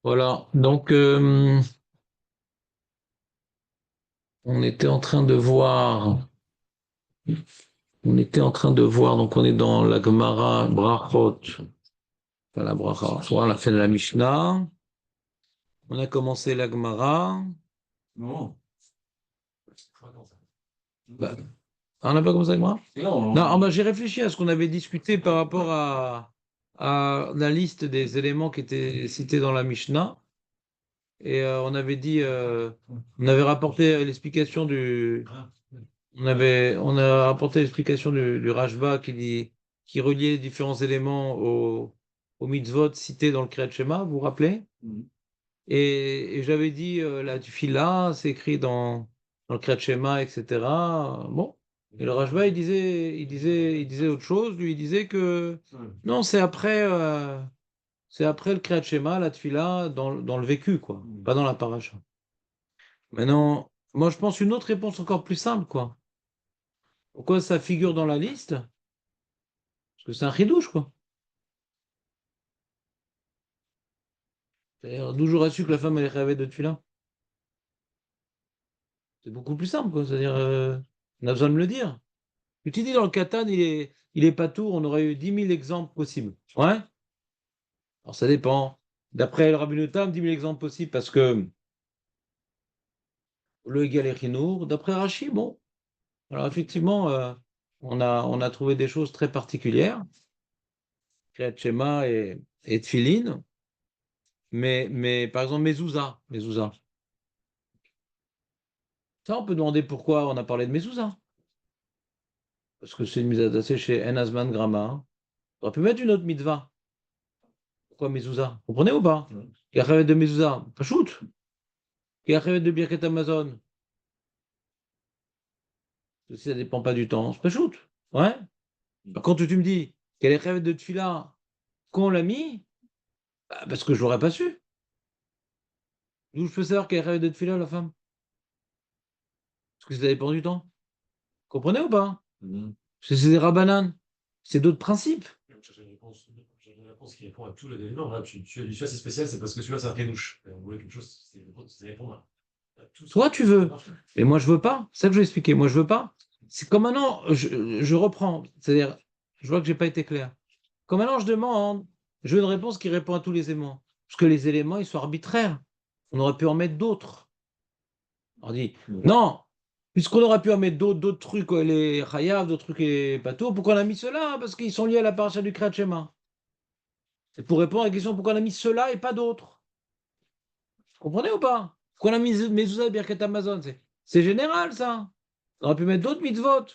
Voilà, donc on était en train de voir, donc on est dans la Gemara Brachot, pas la Bracha, voilà, on a fait la Mishnah, on a commencé la Gemara. Non. Bah, on n'a pas commencé la Gemara? Non, bah, j'ai réfléchi à ce qu'on avait discuté par rapport à la liste des éléments qui étaient cités dans la Mishnah, et on avait rapporté l'explication on a apporté l'explication du Rashba qui reliait les différents éléments aux mitzvot cités dans le Kriyat Shema, vous vous rappelez? Mhm. Et j'avais dit, la tefila, c'est écrit dans le Kriyat Shema, etc. Bon. Et le Rashba, il disait autre chose. Lui, il disait que non, c'est après le Kriyat Shema, la tefila, dans le vécu, quoi, pas dans la paracha. Maintenant, moi, je pense une autre réponse encore plus simple, quoi. Pourquoi ça figure dans la liste? Parce que c'est un chidouche, quoi. C'est-à-dire, d'où j'aurais su que la femme, elle est rêvée de tefila? C'est beaucoup plus simple, quoi. C'est-à-dire, on a besoin de me le dire. Tu dis dans le Katan, il est pas tout, on aurait eu 10 000 exemples possibles. Ouais? Alors ça dépend. D'après le Rabbi Notam, 10 000 exemples possibles parce que le égal est chinour. D'après Rashi, bon. Alors effectivement, on a trouvé des choses très particulières. Kriyat Shema et Tfilin. Mais par exemple, Mezouza. Ça, on peut demander pourquoi on a parlé de Mezouza. Parce que c'est une mise à tasser chez Enazman Grama. On aurait pu mettre une autre mitzvah. Pourquoi Mezouza? Vous comprenez ou pas? Il y a de Mezouza. Pas shoot. Il y a de Birket Amazon. Si ça dépend pas du temps, c'est pas shoot. Ouais. Par contre, tu me dis qu'elle est rêve de Tfila, qu'on l'a mis, bah, parce que je l'aurais pas su. D'où je peux savoir qu'elle est rêve de Tfila, la femme? Parce que ça dépend du temps. Vous comprenez ou pas? Mhm. Parce que c'est des rabananes. C'est d'autres principes. J'ai une réponse qui répond à tous les éléments. Là, tu as dit celui-là, c'est spécial, c'est parce que celui-là, c'est un trédouche. On voulait quelque chose, c'est répondre à tout ce Toi, qui tu veux. marche. Mais moi, je veux pas. C'est ça que je vais expliquer. Moi, je veux pas. C'est comme maintenant, je reprends. C'est-à-dire, je vois que j'ai pas été clair. Comme maintenant, je demande, je veux une réponse qui répond à tous les éléments. Parce que les éléments, ils sont arbitraires. On aurait pu en mettre d'autres. On dit, non, puisqu'on aurait pu en mettre d'autres trucs, les Chayav, d'autres trucs, les Patour, pourquoi on a mis cela? Parce qu'ils sont liés à la paracha du Kriyat Shema. C'est pour répondre à la question pourquoi on a mis cela et pas d'autres. Vous comprenez ou pas? Pourquoi on a mis Mezuzah et Birket Amazon? C'est général, ça. On aurait pu mettre d'autres mitzvot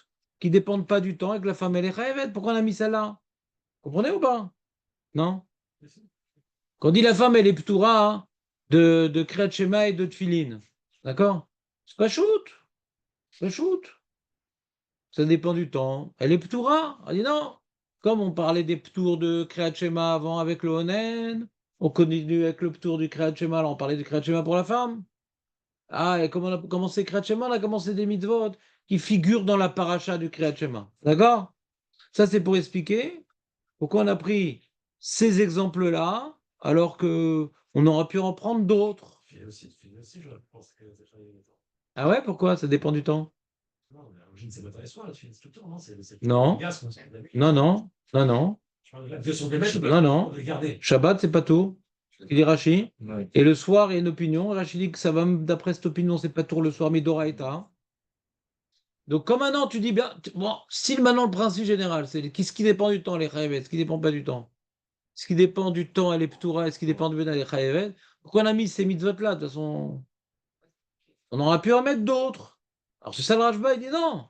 qui dépendent pas du temps et que la femme, elle est chayavet. Pourquoi on a mis celle-là? Vous comprenez ou pas? Non? Quand on dit la femme, elle est ptoura, hein, de Kriyat Shema et de Tfilin. D'accord? C'est pas shoot. C'est pas shoot. Ça dépend du temps. Elle est ptoura. Elle dit non. Comme on parlait des ptours de Kriyat Shema avant avec le Onen, on continue avec le ptour du Kriyat Shema. Là, on parlait du Kriyat Shema pour la femme. Ah, et comme on a commencé Kriyat Shema, on a commencé des mitzvot qui figurent dans la paracha du Kriyat Shema. D'accord? Ça, c'est pour expliquer pourquoi on a pris ces exemples-là, alors que on aurait pu en prendre d'autres. Fille aussi, je pense que c'est pas évident. Ah ouais, pourquoi? Ça dépend du temps. Non, mais à l'origine, c'est matin et soir, la fille, c'est tout le temps, non? C'est le Non, gaz, c'est la nuit. non, non, non, non, Je parle de la question des maîtres, non, non. de garder. Shabbat, c'est pas tout. Il dit Rashi. Ouais. Et le soir, il y a une opinion. Rashi dit que ça va, d'après cette opinion, c'est pas tout le soir, mais Doraïta. Donc, comme maintenant, tu dis bien, bon, si maintenant le principe général, c'est ce qui dépend du temps, les chayevet, ce qui dépend pas du temps. Ce qui dépend du temps, elle est ptoura, et ce qui dépend du bénin, les chayevet. Pourquoi on a mis ces mitzvot-là? De toute façon, on aurait pu en mettre d'autres. Alors, c'est ça le Rashba, il dit non.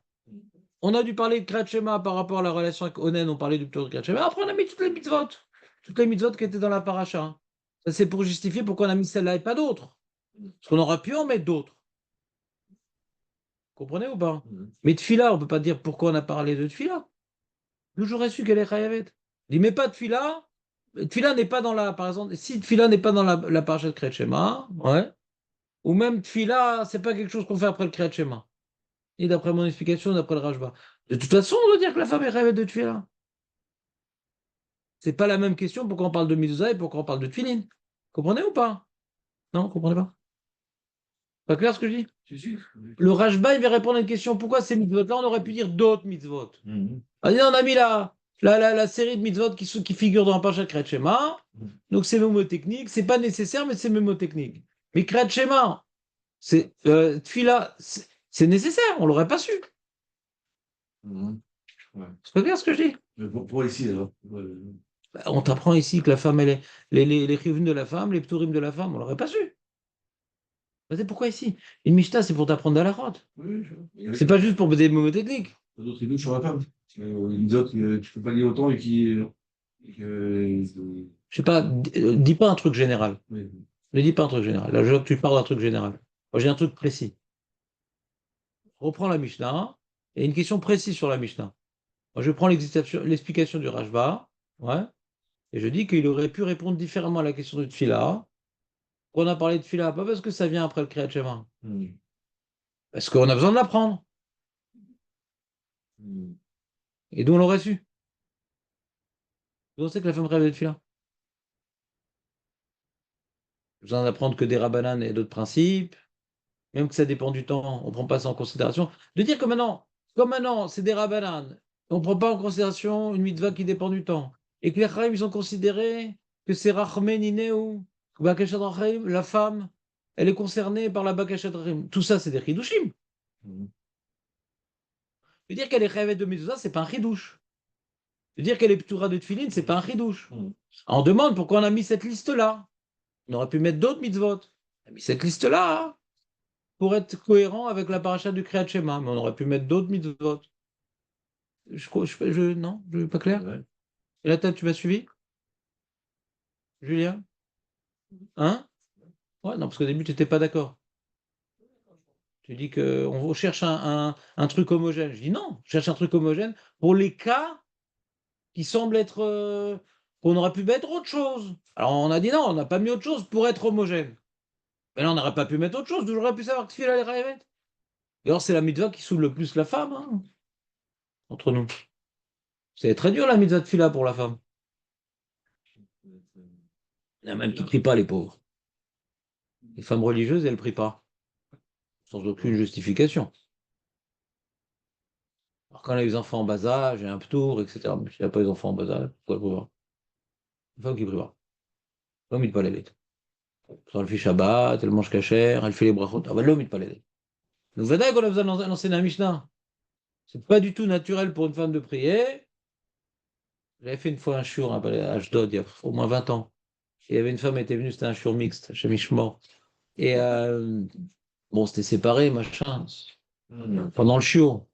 On a dû parler de Kriyat Shema par rapport à la relation avec Onen, on parlait du ptour de Kriyat Shema. Après, on a mis toutes les mitzvot. Toutes les mitzvot qui étaient dans la paracha. Ça, c'est pour justifier pourquoi on a mis celle-là et pas d'autres. Parce qu'on aurait pu en mettre d'autres. Comprenez ou pas? Mhm. Mais Tfila, on ne peut pas dire pourquoi on a parlé de Tfila. Nous, j'aurais su qu'elle est Chayavet. Il dit, mais pas Tfila. Tfila n'est pas dans la, par exemple, si Tfila n'est pas dans la paracha de Kriyat Shema, ouais. Ou même Tfila, c'est pas quelque chose qu'on fait après le Kriyat Shema. Et d'après mon explication, d'après le Rashba. De toute façon, on doit dire que la femme est Chayavet de Tfila. C'est pas la même question pourquoi on parle de Mezuzah et pourquoi on parle de Tfilin. Comprenez ou pas? Non, vous comprenez pas? Pas clair ce que je dis? Si, si. Le Rashba, il va répondre à une question. Pourquoi ces mitzvot-là, on aurait pu dire d'autres mitzvot? Mhm. On a mis la série de mitzvot qui figure dans Parashat Kriyat Shema. Donc c'est mémotechnique. C'est pas nécessaire, mais c'est mémotechnique. Mais Kriyat Shema, c'est Tfila, c'est nécessaire. On l'aurait pas su. Mhm. Ouais. C'est pas clair ce que je dis? Mais pour ici, alors. Bah, on t'apprend ici que la femme, elle est, les chiyuvim de la femme, les pturim de la femme, on l'aurait pas su. Bah, c'est pourquoi ici? Une Mishnah, c'est pour t'apprendre à la rote. Oui, C'est pas juste pour des mémotechniques. d'autres idées sur la femme. Une autre que tu peux pas lire autant et qui. Je sais pas, dis pas un truc général. Oui. Ne dis pas un truc général. Là, je veux que tu parles d'un truc général. Moi, j'ai un truc précis. Reprends la Mishnah et une question précise sur la Mishnah. Moi, je prends l'explication du Rashba, ouais, et je dis qu'il aurait pu répondre différemment à la question du Tfila. On a parlé de Tfila, pas parce que ça vient après le Kriyat Shema, Mhm. parce qu'on a besoin de l'apprendre. Mhm. Et d'où on l'aurait su? D'où on sait que la femme rêve de Tfila? Besoin d'apprendre que des Rabbanan et d'autres principes, même que ça dépend du temps, on ne prend pas ça en considération. De dire que maintenant, comme maintenant, c'est des Rabbanan, on ne prend pas en considération une mitzvah qui dépend du temps. Et que les Chaim, ils ont considéré que c'est Rachmen Ineu, Bakashat Rachim, la femme, elle est concernée par la Bakashat Rachim. Tout ça, c'est des Chidushim. Mhm. De dire qu'elle est Chayavet de Mezuzah, c'est pas un Chidouche. De dire qu'elle est Ptura de Tfilin, c'est pas un Chidouche. Mhm. On demande pourquoi on a mis cette liste-là. On aurait pu mettre d'autres mitzvot. On a mis cette liste-là, hein, pour être cohérent avec la paracha du Kriyat Shema, mais on aurait pu mettre d'autres mitzvot. Non, je pas clair. Ouais. Et là, tu m'as suivi, Julien? Hein? Ouais, non, parce qu'au début, tu n'étais pas d'accord. Tu dis qu'on cherche un truc homogène. Je dis non, je cherche un truc homogène pour les cas qui semblent être. Qu'on aurait pu mettre autre chose. Alors, on a dit non, on n'a pas mis autre chose pour être homogène. Mais là, on n'aurait pas pu mettre autre chose. D'où j'aurais pu savoir que Tfila les Rayevet. Et alors, c'est la mitzvah qui saoule le plus la femme, hein, entre nous. C'est très dur la mitzvah de Tfila pour la femme. Il y en a même qui ne prient pas, les pauvres. Les femmes religieuses, elles ne prient pas, sans aucune justification. Alors, quand elle a les enfants en bas âge, et un ptour, etc. Mais si elle n'a pas les enfants en bas âge, pourquoi elle prie pas? Une femme qui prie pas. L'homme, il ne pas l'aider. Elle fait Shabbat, elle mange cachère, elle fait les brachot. Ah ben l'homme, il ne pas l'aider. Donc, Vadaï qu'on a besoin d'enseigner la Mishnah. C'est pas du tout naturel pour une femme de prier. J'avais fait une fois un shiur à Ashdod, il y a au moins 20 ans. Et il y avait une femme qui était venue, c'était un shiur mixte, chez Mishmor. Et bon, c'était séparé, machin, Mhm. pendant le shiur.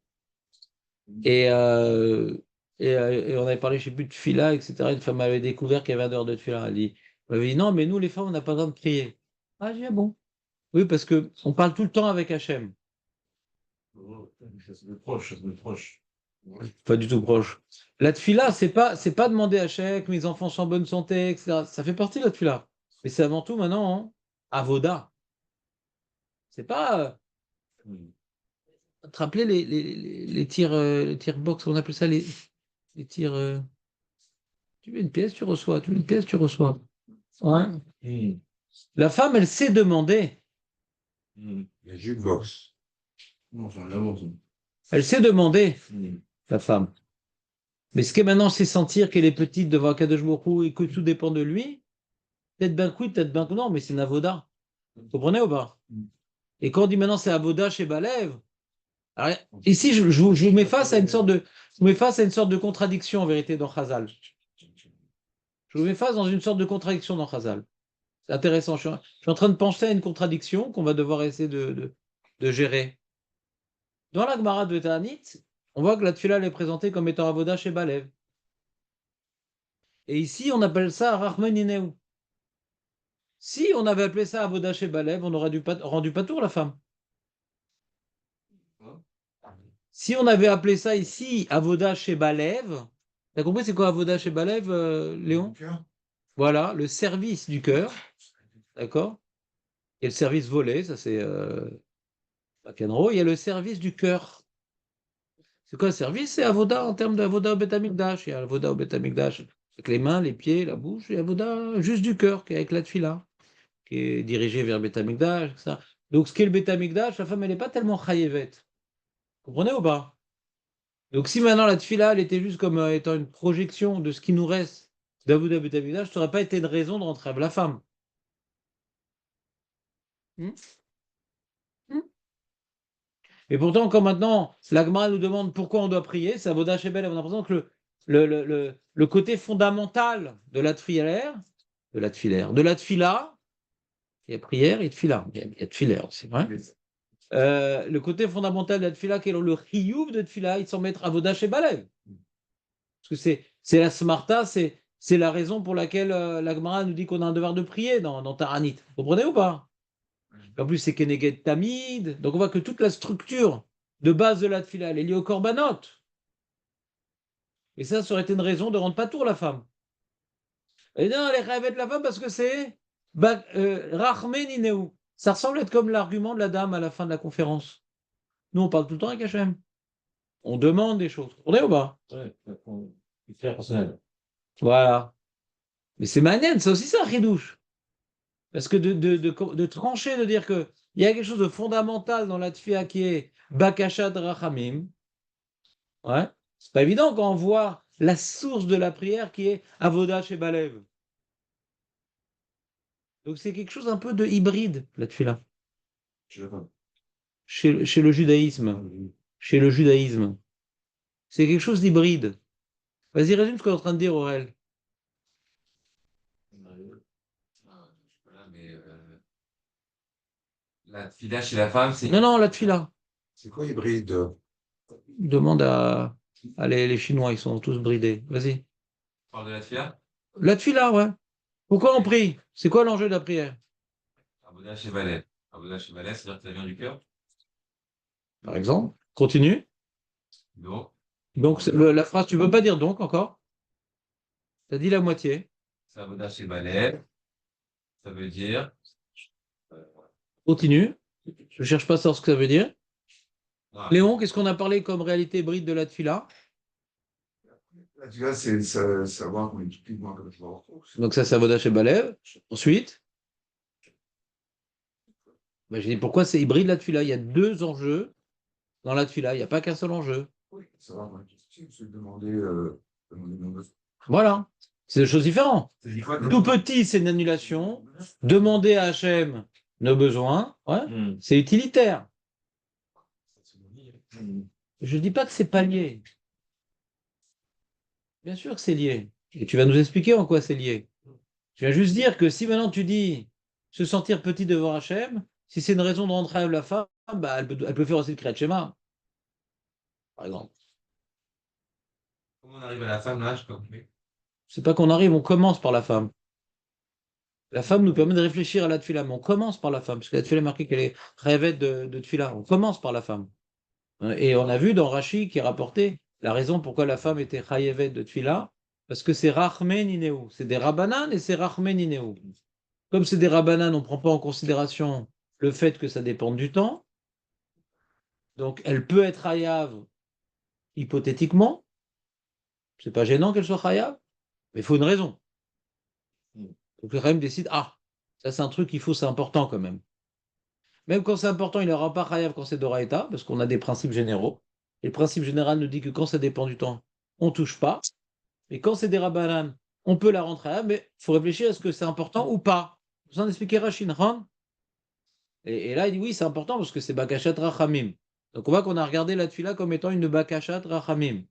Et, et on avait parlé, je ne sais plus, de Tfila, etc. Une femme avait découvert qu'il y avait un dehors de Tfila. Elle avait dit, non, mais nous, les femmes, on n'a pas besoin de prier. Ah, j'ai dit, ah bon? Oui, parce qu'on parle tout le temps avec Hachem. Oh, ça se met proche, ça se met proche. Pas du tout proche. La Tfila, c'est pas demander à Hachem que mes enfants sont en bonne santé, etc. Ça fait partie de la Tfila. Mais c'est avant tout maintenant, hein, Avoda. C'est pas. Mhm. Te rappeler les tirs box, on appelle ça les tirs. Tu mets une pièce, tu reçois. Tu mets une pièce, tu reçois. Ouais. Mhm. La femme, elle sait demander. Mhm. La jukebox. Non, c'est un amour, ça. Elle sait demander, Mhm. la femme. Mais ce qu'est maintenant, c'est sentir qu'elle est petite devant Akadosh Baruch Hu et que tout dépend de lui. Peut-être ben oui, peut-être ben que non, mais c'est une avoda. Vous comprenez ou pas? Mhm. Et quand on dit maintenant c'est avoda chez Balev, alors, ici, je vous mets face à une sorte de, je vous mets face à une sorte de contradiction en vérité dans Chazal. Je vous mets face dans une sorte de contradiction dans Chazal. C'est intéressant. Je suis en train de penser à une contradiction qu'on va devoir essayer de gérer. Dans la Gemara de Ta'anit, on voit que la Tfila elle est présentée comme étant avoda chez Balev. Et ici, on appelle ça Rahman Ineu. Si on avait appelé ça avoda chez Balev, on aurait rendu patour la femme. Si on avait appelé ça ici avoda chez Balev, t'as compris c'est quoi avoda chez Balev, Léon? Voilà, le service du cœur, d'accord? Il y a le service volé, ça c'est McEnroe. Il y a le service du cœur. C'est quoi le service? C'est avoda en termes d'avoda au Beth Amikdash. Il y a avoda au Beth Amikdash avec les mains, les pieds, la bouche, et avoda juste du cœur, qui est avec la tefila, qui est dirigé vers le Beth Amikdash, etc. Donc, ce qui est le Beth Amikdash, la femme, elle n'est pas tellement chayevet. Vous comprenez ou pas? Donc, si maintenant la tfila, elle était juste comme étant une projection de ce qui nous reste d'Avoda Beth Amikdash, ça n'aurait pas été une raison de rentrer avec la femme. Hmm. Hmm. Et pourtant, quand maintenant, l'Agmara nous demande pourquoi on doit prier, c'est Avoda Shebel, on a l'impression que le côté fondamental de la tfilaire, de la tfila, il y a prière et tfila, il y a tfilaire, c'est vrai. Le côté fondamental de la tfila, qui est le chiyuv de tfila, il s'en mettre Avoda Shebalev. Parce que c'est la smarta, c'est la raison pour laquelle l'Agmara nous dit qu'on a un devoir de prier dans Taranit. Vous comprenez ou pas? En plus, c'est Keneged Tamid. Donc, on voit que toute la structure de base de la tfila, elle est liée au korbanot. Et ça aurait été une raison de rendre pas tour la femme. Et non, elle est rêvette la femme parce que c'est Rachme Nineu. Ça ressemble être comme l'argument de la dame à la fin de la conférence. Nous, on parle tout le temps avec Hachem. On demande des choses. On est ou pas? Ouais, très personnel. Voilà. Mais c'est manien, c'est aussi ça, Ridouche. Parce que de trancher, de dire qu'il y a quelque chose de fondamental dans la tfila qui est Bakashat Rachamim, ouais, c'est pas évident quand on voit la source de la prière qui est Avoda chez Balev. Donc c'est quelque chose un peu de hybride, la tfila, Je sais pas. chez le judaïsme. Chez le judaïsme. C'est quelque chose d'hybride. Vas-y, résume ce qu'on est en train de dire, Aurel. Voilà, mais la fila chez la femme, c'est. Non, non, la tfila. C'est quoi hybride? Demande à les Chinois, ils sont tous bridés. Vas-y. On parle de la fila? La tfila, ouais. Pourquoi on prie? C'est quoi l'enjeu de la prière? Aboda chez Valet. Aboda chez Valet, c'est-à-dire que ça vient du cœur. Par exemple. Continue. Donc, Donc, la phrase, tu ne peux pas dire donc encore. Tu as dit la moitié. c'est Aboda chez Valet. Ça veut dire. Continue. Je ne cherche pas à savoir ce que ça veut dire. Ah, Léon, qu'est-ce qu'on a parlé comme réalité hybride de la tfila? Là, tu vois, c'est savoir qu'on est typiquement comme ça. Donc ça, c'est Avoda chez Balev. Ensuite, ben, j'ai dit pourquoi c'est hybride la tfila? Il y a deux enjeux dans la tfila. Il n'y a pas qu'un seul enjeu. Oui, savoir qu'on est typique, c'est demander nos besoins. Voilà. C'est deux choses différentes. c'est quoi, Tout petit, c'est une annulation. Demander à Hachem nos besoins, ouais, c'est utilitaire. Je ne dis pas que c'est pas lié. Bien sûr que c'est lié. Et tu vas nous expliquer en quoi c'est lié. Je viens juste dire que si maintenant tu dis se sentir petit devant Hachem, si c'est une raison de rentrer avec la femme, bah, elle peut faire aussi le Kriyat Shema, par exemple. Comment on arrive à la femme là? Je comprends. C'est pas qu'on arrive, on commence par la femme. La femme nous permet de réfléchir à la tefila, mais on commence par la femme, parce que la tefila est marquée qu'elle est rêvette de tefila. On commence par la femme. Et on a vu dans Rashi qui est rapporté la raison pourquoi la femme était chayevet de tefila, parce que c'est rachme nineu. C'est des rabbanan et c'est rachme nineu. Comme c'est des rabbanan, on ne prend pas en considération le fait que ça dépend du temps. Donc elle peut être chayav hypothétiquement. C'est pas gênant qu'elle soit chayav, mais il faut une raison. Donc le Khaïm décide, ah, ça c'est un truc qu'il faut, c'est important quand même. Même quand c'est important, il n'aura pas chayav quand c'est d'Oraïta, parce qu'on a des principes généraux. Et le principe général nous dit que quand ça dépend du temps, on ne touche pas. Et quand c'est des rabbanan, on peut la rentrer chayav, mais il faut réfléchir, est-ce que c'est important ou pas? Vous en expliquez Rachin Khan. Et là, il dit oui, c'est important parce que c'est Bakashat Rachamim. Donc on voit qu'on a regardé la tefila comme étant une Bakashat Rachamim.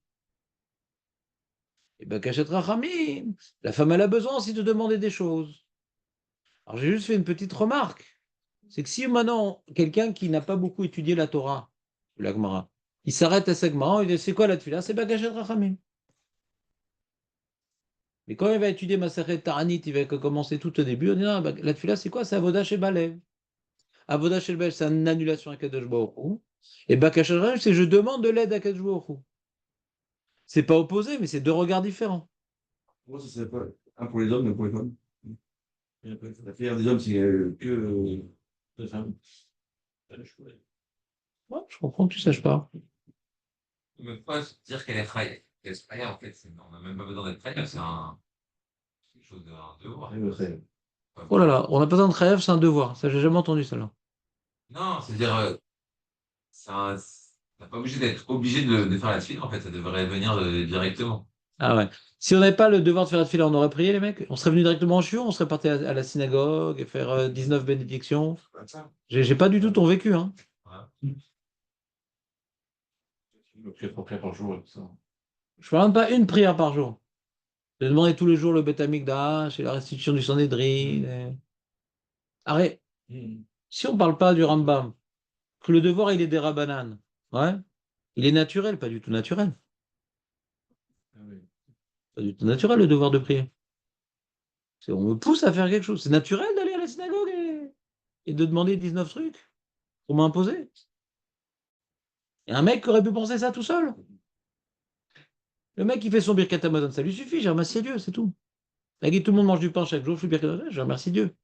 Et Bakashat Rachamim, la femme elle a besoin aussi de demander des choses. Alors j'ai juste fait une petite remarque. C'est que si maintenant, quelqu'un qui n'a pas beaucoup étudié la Torah, la Gemara, il s'arrête à sa Gemara, il dit c'est quoi la tefila? C'est Bakashat Rachamim. Mais quand il va étudier Masachet Ta'anit, il va commencer tout au début, on dit non, la tefila c'est quoi? C'est Avodah chez Balev. Avodah chez Balev, c'est une annulation à Kadosh Baruch Hu. Et Bakashat Rachamim, c'est je demande de l'aide à Kadosh Baruch Hu. C'est pas opposé, mais c'est deux regards différents. Moi, ce serait pas un pour les hommes, mais pour les femmes. La prière des hommes, c'est que les femmes. Ouais, je comprends que tu ne saches pas. Mais pourquoi dire qu'elle est fraîche? Qu'elle est fraîche, en fait, on n'a même pas besoin d'être fraîche, c'est quelque chose de haut. Ouais, Oh là là, on n'a pas besoin de Khayav, c'est un devoir. Ça, j'ai jamais entendu ça là. Non, c'est-à-dire, t'as pas obligé d'être obligé de faire la file, en fait, ça devrait venir directement. Ah ouais. Si on n'avait pas le devoir de faire la fila, on aurait prié les mecs? On serait venu directement en chiot, on serait parti à la synagogue et faire 19 bénédictions. C'est pas ça. J'ai pas du tout ton vécu, hein. Voilà. Le prière pour prière par jour et tout ça. Je fais même pas une prière par jour. J'ai demandé tous les jours le Beth Amikdash et la restitution du Sanhédrin. Arrête, si on parle pas du Rambam, que le devoir il est des Rabbanan, ouais, il est naturel, pas du tout naturel. Ah oui. Pas du tout naturel le devoir de prier. On me pousse à faire quelque chose. C'est naturel d'aller à la synagogue et de demander 19 trucs pour m'imposer. Il y a un mec qui aurait pu penser ça tout seul. Le mec qui fait son Birkat Hamazon, ça lui suffit, j'ai remercié Dieu, c'est tout. Il dit tout le monde mange du pain chaque jour, je fais Birkat Hamazon, je remercie Dieu.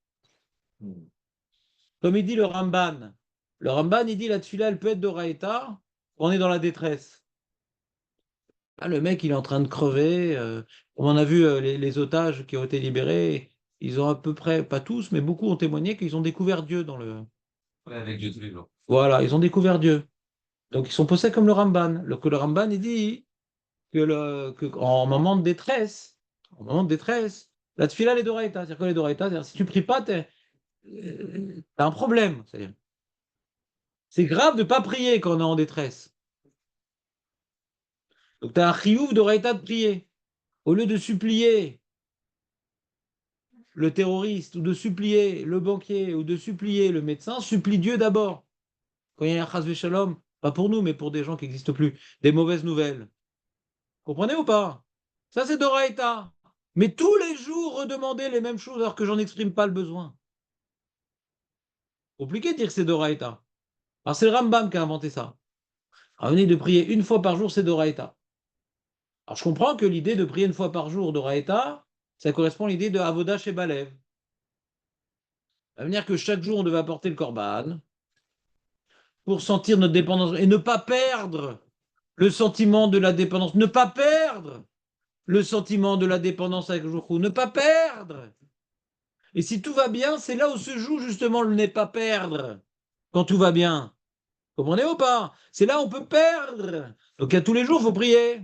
Comme il dit le Ramban. Le Ramban, il dit la tefila, elle peut être d'Oraïta, on est dans la détresse. Ah, le mec, il est en train de crever. On en a vu les otages qui ont été libérés. Ils ont à peu près, pas tous, mais beaucoup ont témoigné qu'ils ont découvert Dieu dans le. Ouais, avec Dieu tous les jours. Voilà, ils ont découvert Dieu. Donc ils sont possédés comme le Ramban. Que le Ramban, il dit en moment de détresse, la tefila, elle est d'Oraïta. C'est-à-dire que les d'Oraïta, c'est-à-dire si tu pries pas, t'as un problème. C'est grave de ne pas prier quand on est en détresse. Donc tu as un chiouf d'Oraïta de prier. Au lieu de supplier le terroriste, ou de supplier le banquier, ou de supplier le médecin, supplie Dieu d'abord. Quand il y a un chas shalom, pas pour nous, mais pour des gens qui n'existent plus, des mauvaises nouvelles. Comprenez ou pas? Ça, c'est d'Oraïta. Mais tous les jours, redemander les mêmes choses alors que j'en exprime pas le besoin. Compliqué de dire que c'est d'Oraïta. Alors, c'est le Rambam qui a inventé ça. Alors, venez de prier une fois par jour, c'est d'Oraïta. Alors, je comprends que l'idée de prier une fois par jour d'Oraïta, ça correspond à l'idée de Avoda chez Balev. Ça veut dire que chaque jour, on devait apporter le korban pour sentir notre dépendance et ne pas perdre le sentiment de la dépendance. Ne pas perdre le sentiment de la dépendance avec Jourou. Ne pas perdre. Et si tout va bien, c'est là où se joue justement le ne pas perdre. Quand tout va bien. Comprenez ou pas? C'est là où on peut perdre. Donc à tous les jours, il faut prier.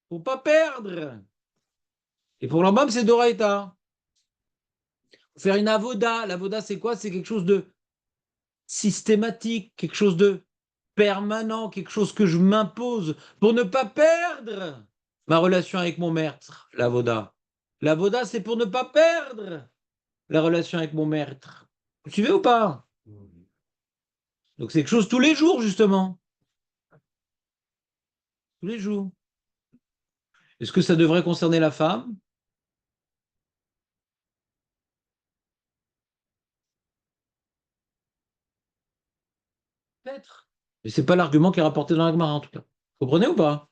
Faut pas perdre. Et pour l'embam, c'est Doraïta. Faire une avoda. L'avoda, c'est quoi? C'est quelque chose de systématique, quelque chose de permanent, quelque chose que je m'impose pour ne pas perdre ma relation avec mon maître, l'avoda. L'avoda, c'est pour ne pas perdre la relation avec mon maître. Vous suivez ou pas? Donc c'est quelque chose tous les jours, justement. Tous les jours. Est-ce que ça devrait concerner la femme? Peut-être. Mais c'est pas l'argument qui est rapporté dans la Gemara, en tout cas. Vous comprenez ou pas?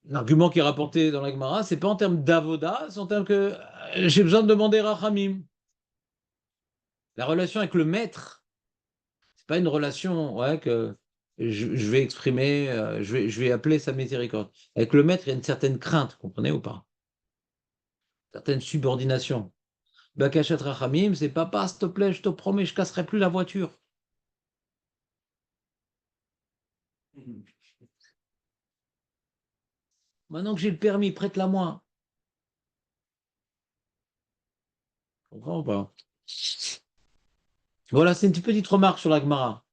L'argument qui est rapporté dans la Gemara, c'est pas en termes d'avoda, c'est en termes que j'ai besoin de demander rachamim. La relation avec le maître, c'est pas une relation ouais, que je vais exprimer, je vais appeler sa miséricorde. Avec le maître, il y a une certaine crainte, comprenez ou pas? Certaine subordination. Bakashat Rachamim, c'est papa, s'il te plaît, je te promets, je casserai plus la voiture. Maintenant que j'ai le permis, prête-la moi. Comprends ou pas? Voilà, c'est une petite remarque sur la Gemara.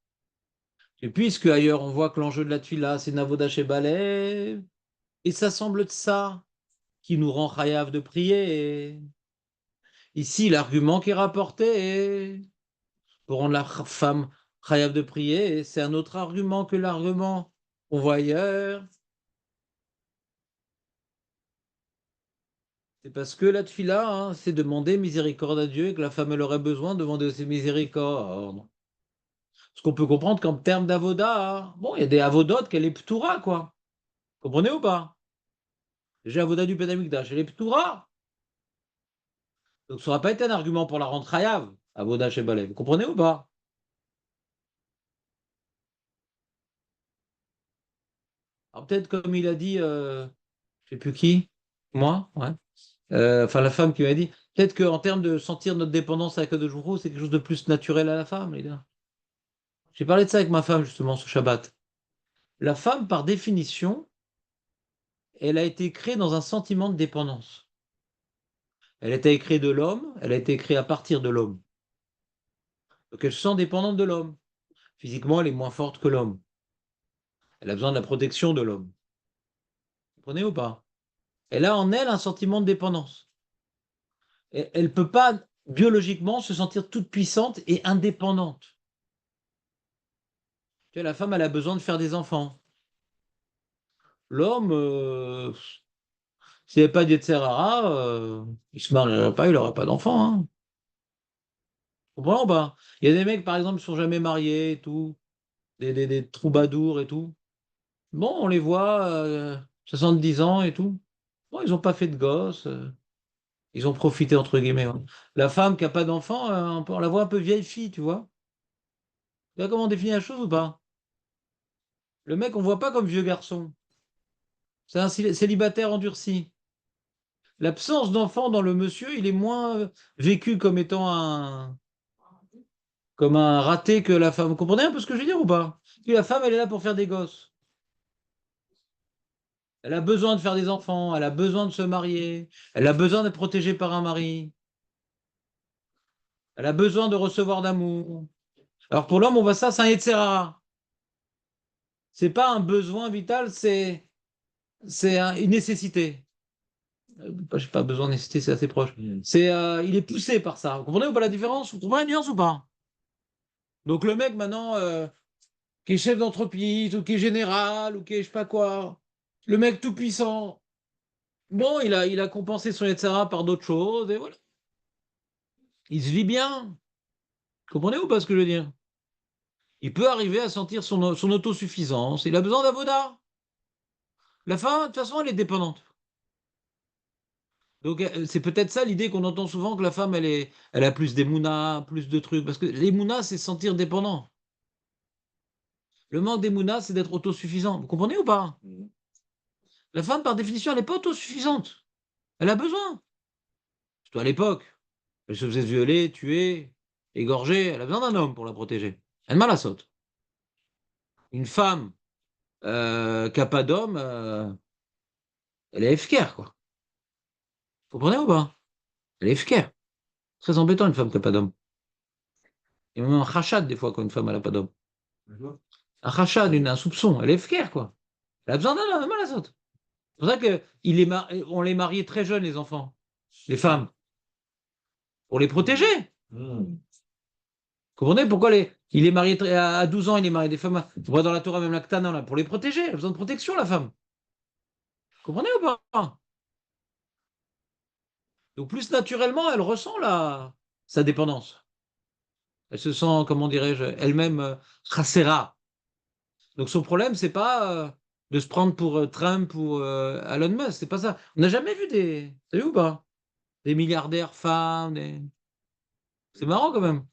Et puisque ailleurs on voit que l'enjeu de la tuila, c'est Navoda chez Balai, et ça semble de ça qui nous rend chayav de prier. Ici, l'argument qui est rapporté pour rendre la femme chayav de prier, c'est un autre argument que l'argument qu'on voit ailleurs. C'est parce que la tefila, hein, c'est demander miséricorde à Dieu et que la femme, elle aurait besoin de demander aussi miséricorde. Ce qu'on peut comprendre qu'en termes d'avoda, hein, bon, il y a des avodotes qu'elle est ptoura, quoi. Comprenez ou pas? J'ai avoda du Pédamikdash, elle est ptoura. Donc ça n'aura pas été un argument pour la rendre chayav, avoda chez Balai. Vous comprenez ou pas? Alors peut-être comme il a dit, je sais plus qui, moi, ouais. Enfin la femme qui m'a dit, peut-être qu'en termes de sentir notre dépendance avec Kadosh Baruch Hu, c'est quelque chose de plus naturel à la femme, les gars. J'ai parlé de ça avec ma femme justement ce Shabbat. La femme, par définition, elle a été créée dans un sentiment de dépendance. Elle a été créée de l'homme, elle a été créée à partir de l'homme. Donc elle se sent dépendante de l'homme. Physiquement, elle est moins forte que l'homme. Elle a besoin de la protection de l'homme. Vous comprenez ou pas? Elle a en elle un sentiment de dépendance. Elle ne peut pas biologiquement se sentir toute puissante et indépendante. Tu vois, la femme, elle a besoin de faire des enfants. L'homme, s'il n'y avait pas d'Yetzerara, il ne se marierait pas, il n'aurait pas d'enfant. Hein. Vous comprenez ou pas? Il y a des mecs, par exemple, qui ne sont jamais mariés et tout, des troubadours et tout. Bon, on les voit, 70 ans et tout. Bon, ils n'ont pas fait de gosses. Ils ont profité, entre guillemets. Ouais. La femme qui n'a pas d'enfant, on la voit un peu vieille fille, tu vois. Tu vois comment on définit la chose ou pas? Le mec, on ne voit pas comme vieux garçon. C'est un célibataire endurci. L'absence d'enfant dans le monsieur, il est moins vécu comme étant comme un raté que la femme. Vous comprenez un peu ce que je veux dire ou pas? Puis la femme, elle est là pour faire des gosses. Elle a besoin de faire des enfants, elle a besoin de se marier, elle a besoin d'être protégée par un mari, elle a besoin de recevoir d'amour. Alors pour l'homme, on voit ça, c'est un etc. C'est pas un besoin vital, c'est une nécessité. J'ai pas besoin de nécessité, c'est assez proche. Il est poussé par ça. Vous comprenez ou pas la différence? Vous comprenez la nuance ou pas? Donc le mec maintenant, qui est chef d'entreprise, ou qui est général, ou qui est je sais pas quoi, le mec tout puissant, bon, il a compensé son etc. par d'autres choses, et voilà. Il se vit bien. Vous comprenez ou pas ce que je veux dire? Il peut arriver à sentir son autosuffisance. Il a besoin d'avoda. La femme, de toute façon, elle est dépendante. Donc, c'est peut-être ça l'idée qu'on entend souvent que la femme, elle a plus d'émouna, plus de trucs. Parce que l'émouna, c'est se sentir dépendant. Le manque d'émouna, c'est d'être autosuffisant. Vous comprenez ou pas? La femme, par définition, elle n'est pas autosuffisante. Elle a besoin. Surtout à l'époque. Elle se faisait violer, tuer, égorger. Elle a besoin d'un homme pour la protéger. Elle m'a la saute. Une femme qui n'a pas d'homme, elle est FKR, quoi. Vous comprenez ou pas? Elle est FKR. Très embêtant, une femme qui n'a pas d'homme. Il y a même un rachat des fois quand une femme n'a pas d'homme. Un rachat, un soupçon. Elle est FKR, quoi. Elle a besoin d'un homme, elle m'a la saute. C'est pour ça on les mariait très jeunes, les enfants, les femmes, pour les protéger. Vous comprenez pourquoi il est marié à 12 ans, il est marié des femmes. On voit dans la Torah même la Ktana, là, pour les protéger. Elle a besoin de protection, la femme. Vous comprenez ou pas? Donc, plus naturellement, elle ressent sa dépendance. Elle se sent, comment dirais-je, elle-même chassera. Donc, son problème, c'est pas de se prendre pour Trump ou Elon Musk. C'est pas ça. On n'a jamais vu T'as vu ou pas? Des milliardaires femmes. C'est marrant quand même.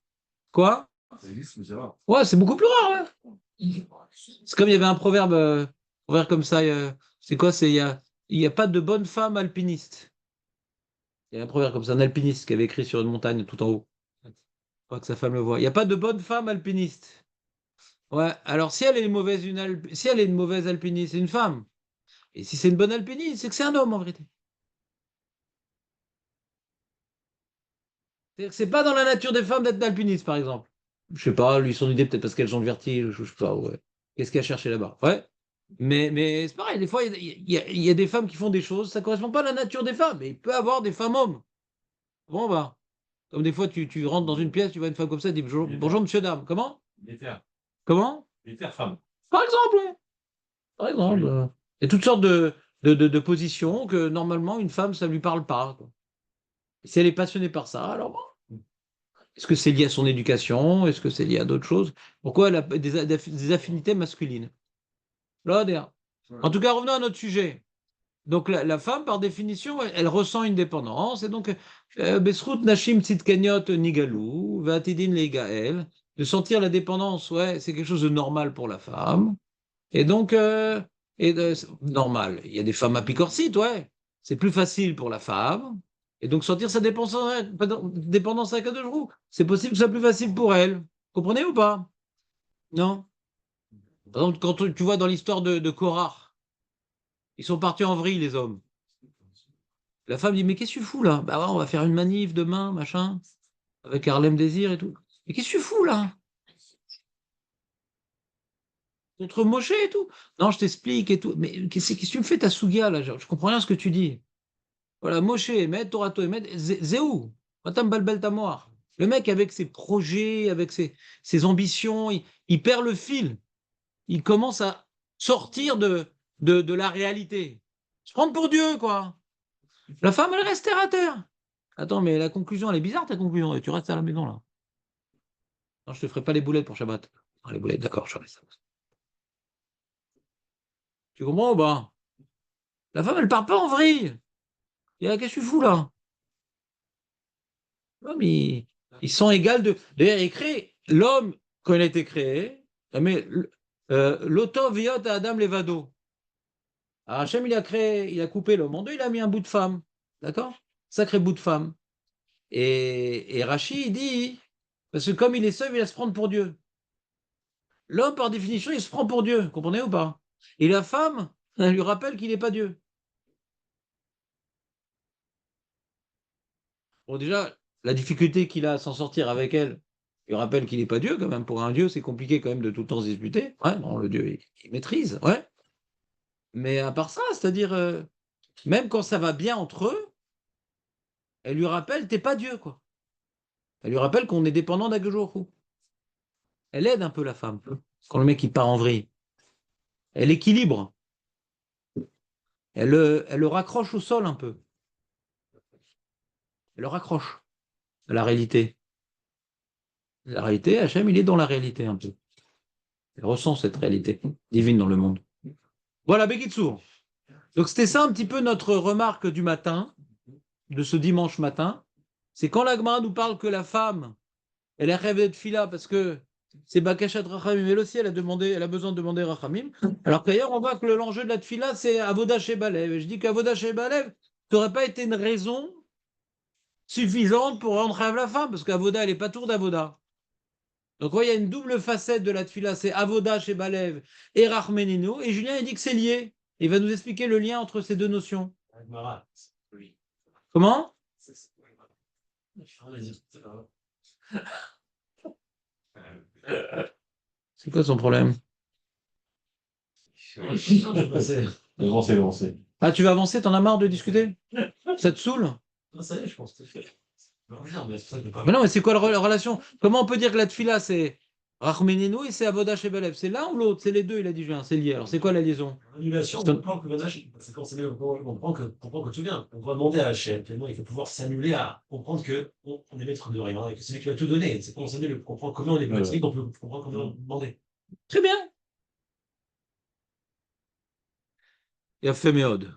Quoi? Ça existe, mais c'est rare. Ouais, c'est beaucoup plus rare, ouais. C'est comme il y avait un proverbe comme ça. C'est quoi? Il y a pas de bonne femme alpiniste. Il y a un proverbe comme ça, un alpiniste qui avait écrit sur une montagne tout en haut. Pas que sa femme le voit. Il n'y a pas de bonne femme alpiniste. Ouais, alors si elle est si elle est une mauvaise alpiniste, c'est une femme. Et si c'est une bonne alpiniste, c'est que c'est un homme en vérité. C'est-à-dire que c'est pas dans la nature des femmes d'être alpiniste, par exemple. Je sais pas, lui, son idée, peut-être parce qu'elles ont le vertige, je sais pas, ouais. Qu'est-ce qu'elle a cherché là-bas? Ouais. Mais c'est pareil, des fois, il y a des femmes qui font des choses, ça correspond pas à la nature des femmes, mais il peut y avoir des femmes hommes. Bon, bah. Comme des fois, tu rentres dans une pièce, tu vois une femme comme ça, tu dis bonjour, bonjour monsieur, dame. Comment? L'éther. Comment? L'éther femme. Par exemple, ouais. Par exemple. Il y a toutes sortes de positions que normalement, une femme, ça ne lui parle pas, quoi. Si elle est passionnée par ça, alors bon. Est-ce que c'est lié à son éducation? Est-ce que c'est lié à d'autres choses? Pourquoi elle a des affinités masculines? Là, derrière. En tout cas, revenons à notre sujet. Donc la femme, par définition, elle ressent une dépendance. Et donc, Besrout Nashim Tzidkeniot Nigalou, Vatidin Leigael, de sentir la dépendance, ouais, c'est quelque chose de normal pour la femme. Et donc, normal. Il y a des femmes apicorsites, ouais. C'est plus facile pour la femme. Et donc sentir sa dépendance à Kadosh Hu. C'est possible que ce soit plus facile pour elle. Comprenez ou pas? Non? Par exemple, quand tu vois dans l'histoire de Korah, ils sont partis en vrille, les hommes. La femme dit, mais qu'est-ce que tu fous là? Bah ouais, on va faire une manif demain, machin, avec Harlem Désir et tout. Mais qu'est-ce que tu fous là? Contre Moshe et tout. Non, je t'explique et tout. Mais qu'est-ce que tu me fais ta souga là? Je comprends rien à ce que tu dis. Voilà, Moshe, Emet, Torato, Emet, Zéou, Matam Balbel Tamoar. Le mec, avec ses projets, avec ses ambitions, il perd le fil. Il commence à sortir de la réalité. Se prendre pour Dieu, quoi. La femme, elle reste terre à terre. Attends, mais la conclusion, elle est bizarre, ta conclusion. Et tu restes à la maison, là. Non, je te ferai pas les boulettes pour Shabbat. Ah, les boulettes, d'accord, je reste. Tu comprends ou pas? La femme, elle part pas en vrille. Qu'est-ce que tu fous, là? Non, mais ils sont égaux de. D'ailleurs, il crée l'homme, quand il a été créé, mais l'auto viot à Adam Levado. Alors, Hachem, il a créé, il a coupé l'homme en deux, il a mis un bout de femme. D'accord? Sacré bout de femme. Et Rachi, il dit, parce que comme il est seul, il va se prendre pour Dieu. L'homme, par définition, il se prend pour Dieu. Comprenez ou pas? Et la femme, elle lui rappelle qu'il n'est pas Dieu. Bon, déjà, la difficulté qu'il a à s'en sortir avec elle, il rappelle qu'il n'est pas Dieu, quand même. Pour un Dieu, c'est compliqué quand même de tout le temps se disputer. Ouais, non, le Dieu, il maîtrise, ouais. Mais à part ça, c'est-à-dire, même quand ça va bien entre eux, elle lui rappelle, t'es pas Dieu, quoi. Elle lui rappelle qu'on est dépendant d'Akadosh. Elle aide un peu la femme, quand le mec il part en vrille. Elle équilibre. Elle le raccroche au sol un peu. Elle le raccroche à la réalité. La réalité, Hachem, il est dans la réalité un peu. Il ressent cette réalité divine dans le monde. Voilà, Bekitsour. Donc c'était ça un petit peu notre remarque du matin, de ce dimanche matin. C'est quand la Gemara nous parle que la femme, elle est rêvée de fila parce que c'est Bakashat Rachamim, elle aussi, elle a besoin de demander Rachamim. Alors qu'ailleurs, on voit que l'enjeu de la tfila, c'est Avoda Shebalev. Et je dis qu'Avoda Shebalev, ça n'aurait pas été une raison suffisante pour rendre rêve la femme, parce qu'Avoda, elle n'est pas tour d'Avoda. Donc, il y a une double facette de la tfila, c'est Avoda Shebalev et Rachmenino. Et Julien, il dit que c'est lié. Il va nous expliquer le lien entre ces deux notions. Oui. Comment? C'est quoi son problème? Mais bon, c'est bon, c'est. Ah, tu vas avancer, t'en as marre de discuter? Ça te saoule? Non, ça y est, je pense que c'est fait. Non, mais c'est ça que je veux pas. Mais non, mais c'est quoi la relation? Comment on peut dire que la tfila, c'est Rachmenino et c'est Avoda Shebalev? C'est l'un ou l'autre? C'est les deux, il a dit Julien, c'est lié. Alors, c'est quoi la liaison? L'annulation, on comprend que c'est concerné, on comprend que tout vient. On doit demander à Hachem, tellement il faut pouvoir s'annuler à comprendre qu'on est maître de rien, et que c'est lui qui va tout donner. C'est concerné de comprendre comment on est motivé, qu'on peut comprendre comment on demander. Très bien. Il a fait méode.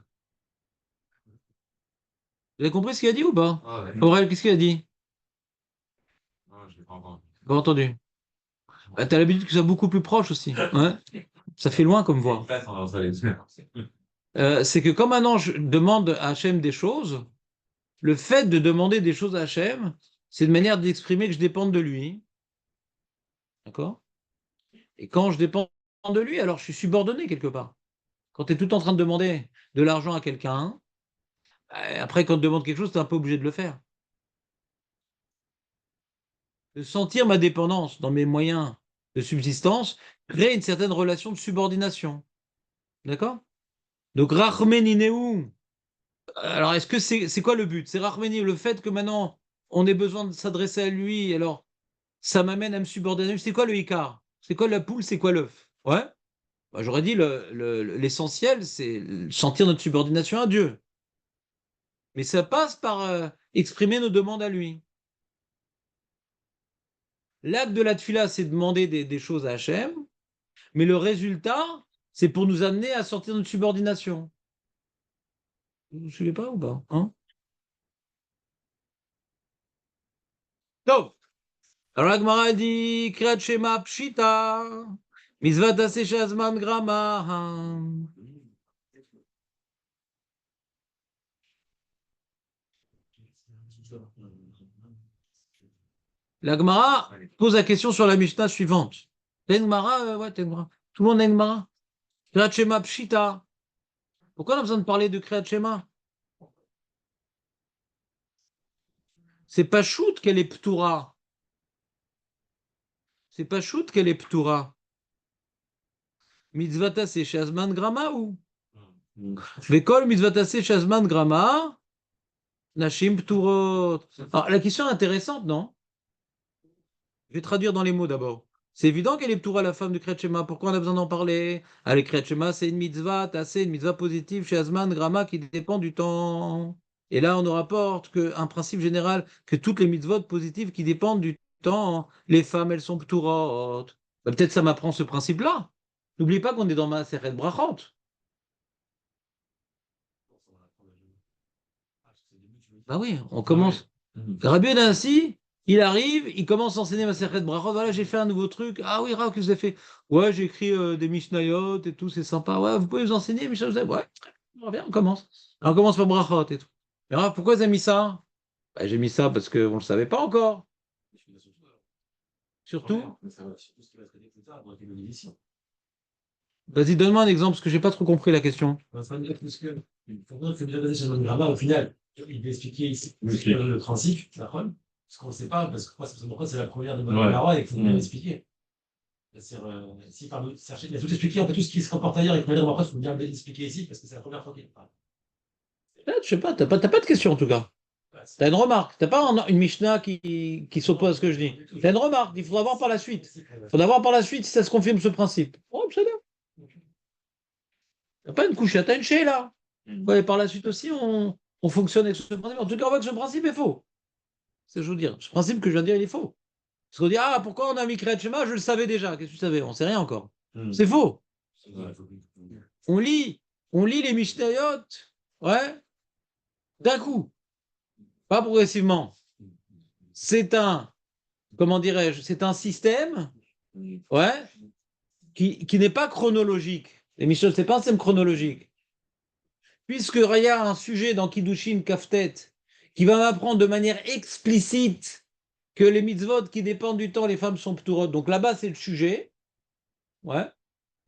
Vous avez compris ce qu'il a dit ou pas? Ah ouais. Aurel, qu'est-ce qu'il a dit? Non, je l'ai pas entendu. Pas entendu. Ah, t'as l'habitude que ça soit beaucoup plus proche aussi. Ouais. Ça fait loin comme voix. Place, on va se les deux. C'est que comme un ange demande à Hachem des choses, le fait de demander des choses à Hachem, c'est une manière d'exprimer que je dépends de lui. D'accord? Et quand je dépends de lui, alors je suis subordonné quelque part. Quand tu es tout en train de demander de l'argent à quelqu'un, après, quand tu demandes quelque chose, tu n'es un peu obligé de le faire. De sentir ma dépendance dans mes moyens de subsistance crée une certaine relation de subordination. D'accord? Donc, Rachmenineu. Alors, est-ce que c'est quoi le but? C'est Rachmeni, le fait que maintenant, on ait besoin de s'adresser à lui, alors ça m'amène à me subordonner. C'est quoi le Icar? C'est quoi la poule? C'est quoi l'œuf? Ouais? Bah, j'aurais dit l'essentiel, c'est sentir notre subordination à Dieu. Mais ça passe par exprimer nos demandes à lui. L'acte de la tfila, c'est demander des choses à Hachem, mais le résultat, c'est pour nous amener à sortir de notre subordination. Vous ne suivez pas ou pas, hein? Donc, alors la Gemara dit, Kriyat Shema Pshita, Mitzvah Taseh Shazman Grama. La Gemara pose la question sur la Mishnah suivante. T'as une Gemara? Ouais, t'as une Gemara. Tout le monde a une Gemara. Kriyat Shema Pshita. Pourquoi on a besoin de parler de Kriyat Shema? C'est pas shoot qu'elle est Ptura. C'est pas shoot qu'elle est Ptura. Mitzvata c'est Shazman Grama ou? Vekol Mitzvata c'est Shazman Grama. Nashim Pturot. Alors, la question est intéressante, non? Je vais traduire dans les mots d'abord. C'est évident qu'elle est Ptura, la femme du Kriyat Shema. Pourquoi on a besoin d'en parler? Allez, Kriyat Shema, c'est une mitzvah, tassé, une mitzvah positive chez Azman, Grama, qui dépend du temps. Et là, on nous rapporte un principe général, que toutes les mitzvot positives qui dépendent du temps, les femmes, elles sont Pturot. Bah, peut-être ça m'apprend ce principe-là. N'oublie pas qu'on est dans Maaseret Brachot. Bah oui, on commence. Rabbi Yonassi, il arrive, il commence à enseigner Masechet Brachot. Voilà, j'ai fait un nouveau truc. Ah oui, Rav, qu'est-ce que vous avez fait? Ouais, j'ai écrit des Mishnayot et tout, c'est sympa. Ouais, vous pouvez vous enseigner, Mishnayot? Ouais, bien, on commence. Alors, on commence par Brachot et tout. Mais Rav, pourquoi vous avez mis ça? Bah, j'ai mis ça parce qu'on ne le savait pas encore. Surtout. Vas-y, donne-moi un exemple, parce que j'ai pas trop compris la question. Parce que il faut bien que bien sur le grammar, au final, il va expliquer ici le principe, la preuve, parce qu'on ne sait pas, parce que pourquoi c'est la première de Bonne et qu'il faut bien l'expliquer. Si par nous chercher, il a tout expliqué, en fait, tout ce qui se comporte ailleurs et qu'on a dit, après, il faut bien l'expliquer ici, parce que c'est la première fois qu'il parle. Je sais pas, t'as pas de question en tout cas. T'as une remarque. T'as pas une Mishnah qui s'oppose à ce que je dis. T'as une remarque. Il faudra voir par la suite. Il faudra voir par la suite si ça se confirme ce principe. Oh, c'est bien. T'as pas une couche, t'as une chez là. Ouais, par la suite aussi, on fonctionne avec ce principe. En tout cas, on voit que ce principe est faux. C'est ce que je veux dire. Ce principe que je viens de dire, il est faux. Parce qu'on dit, ah, pourquoi on a mis Kriyat Shema? Je le savais déjà. Qu'est-ce que tu savais? On ne sait rien encore. C'est faux. On lit les Mishnayot, ouais, d'un coup, pas progressivement. C'est un, comment dirais-je, c'est un système, ouais, qui n'est pas chronologique. Les Mishnayot, c'est pas un système chronologique. Puisque il y a un sujet dans Kiddushin Kaftet qui va m'apprendre de manière explicite que les mitzvot qui dépendent du temps, les femmes sont pturot. Donc là-bas, c'est le sujet. Ouais.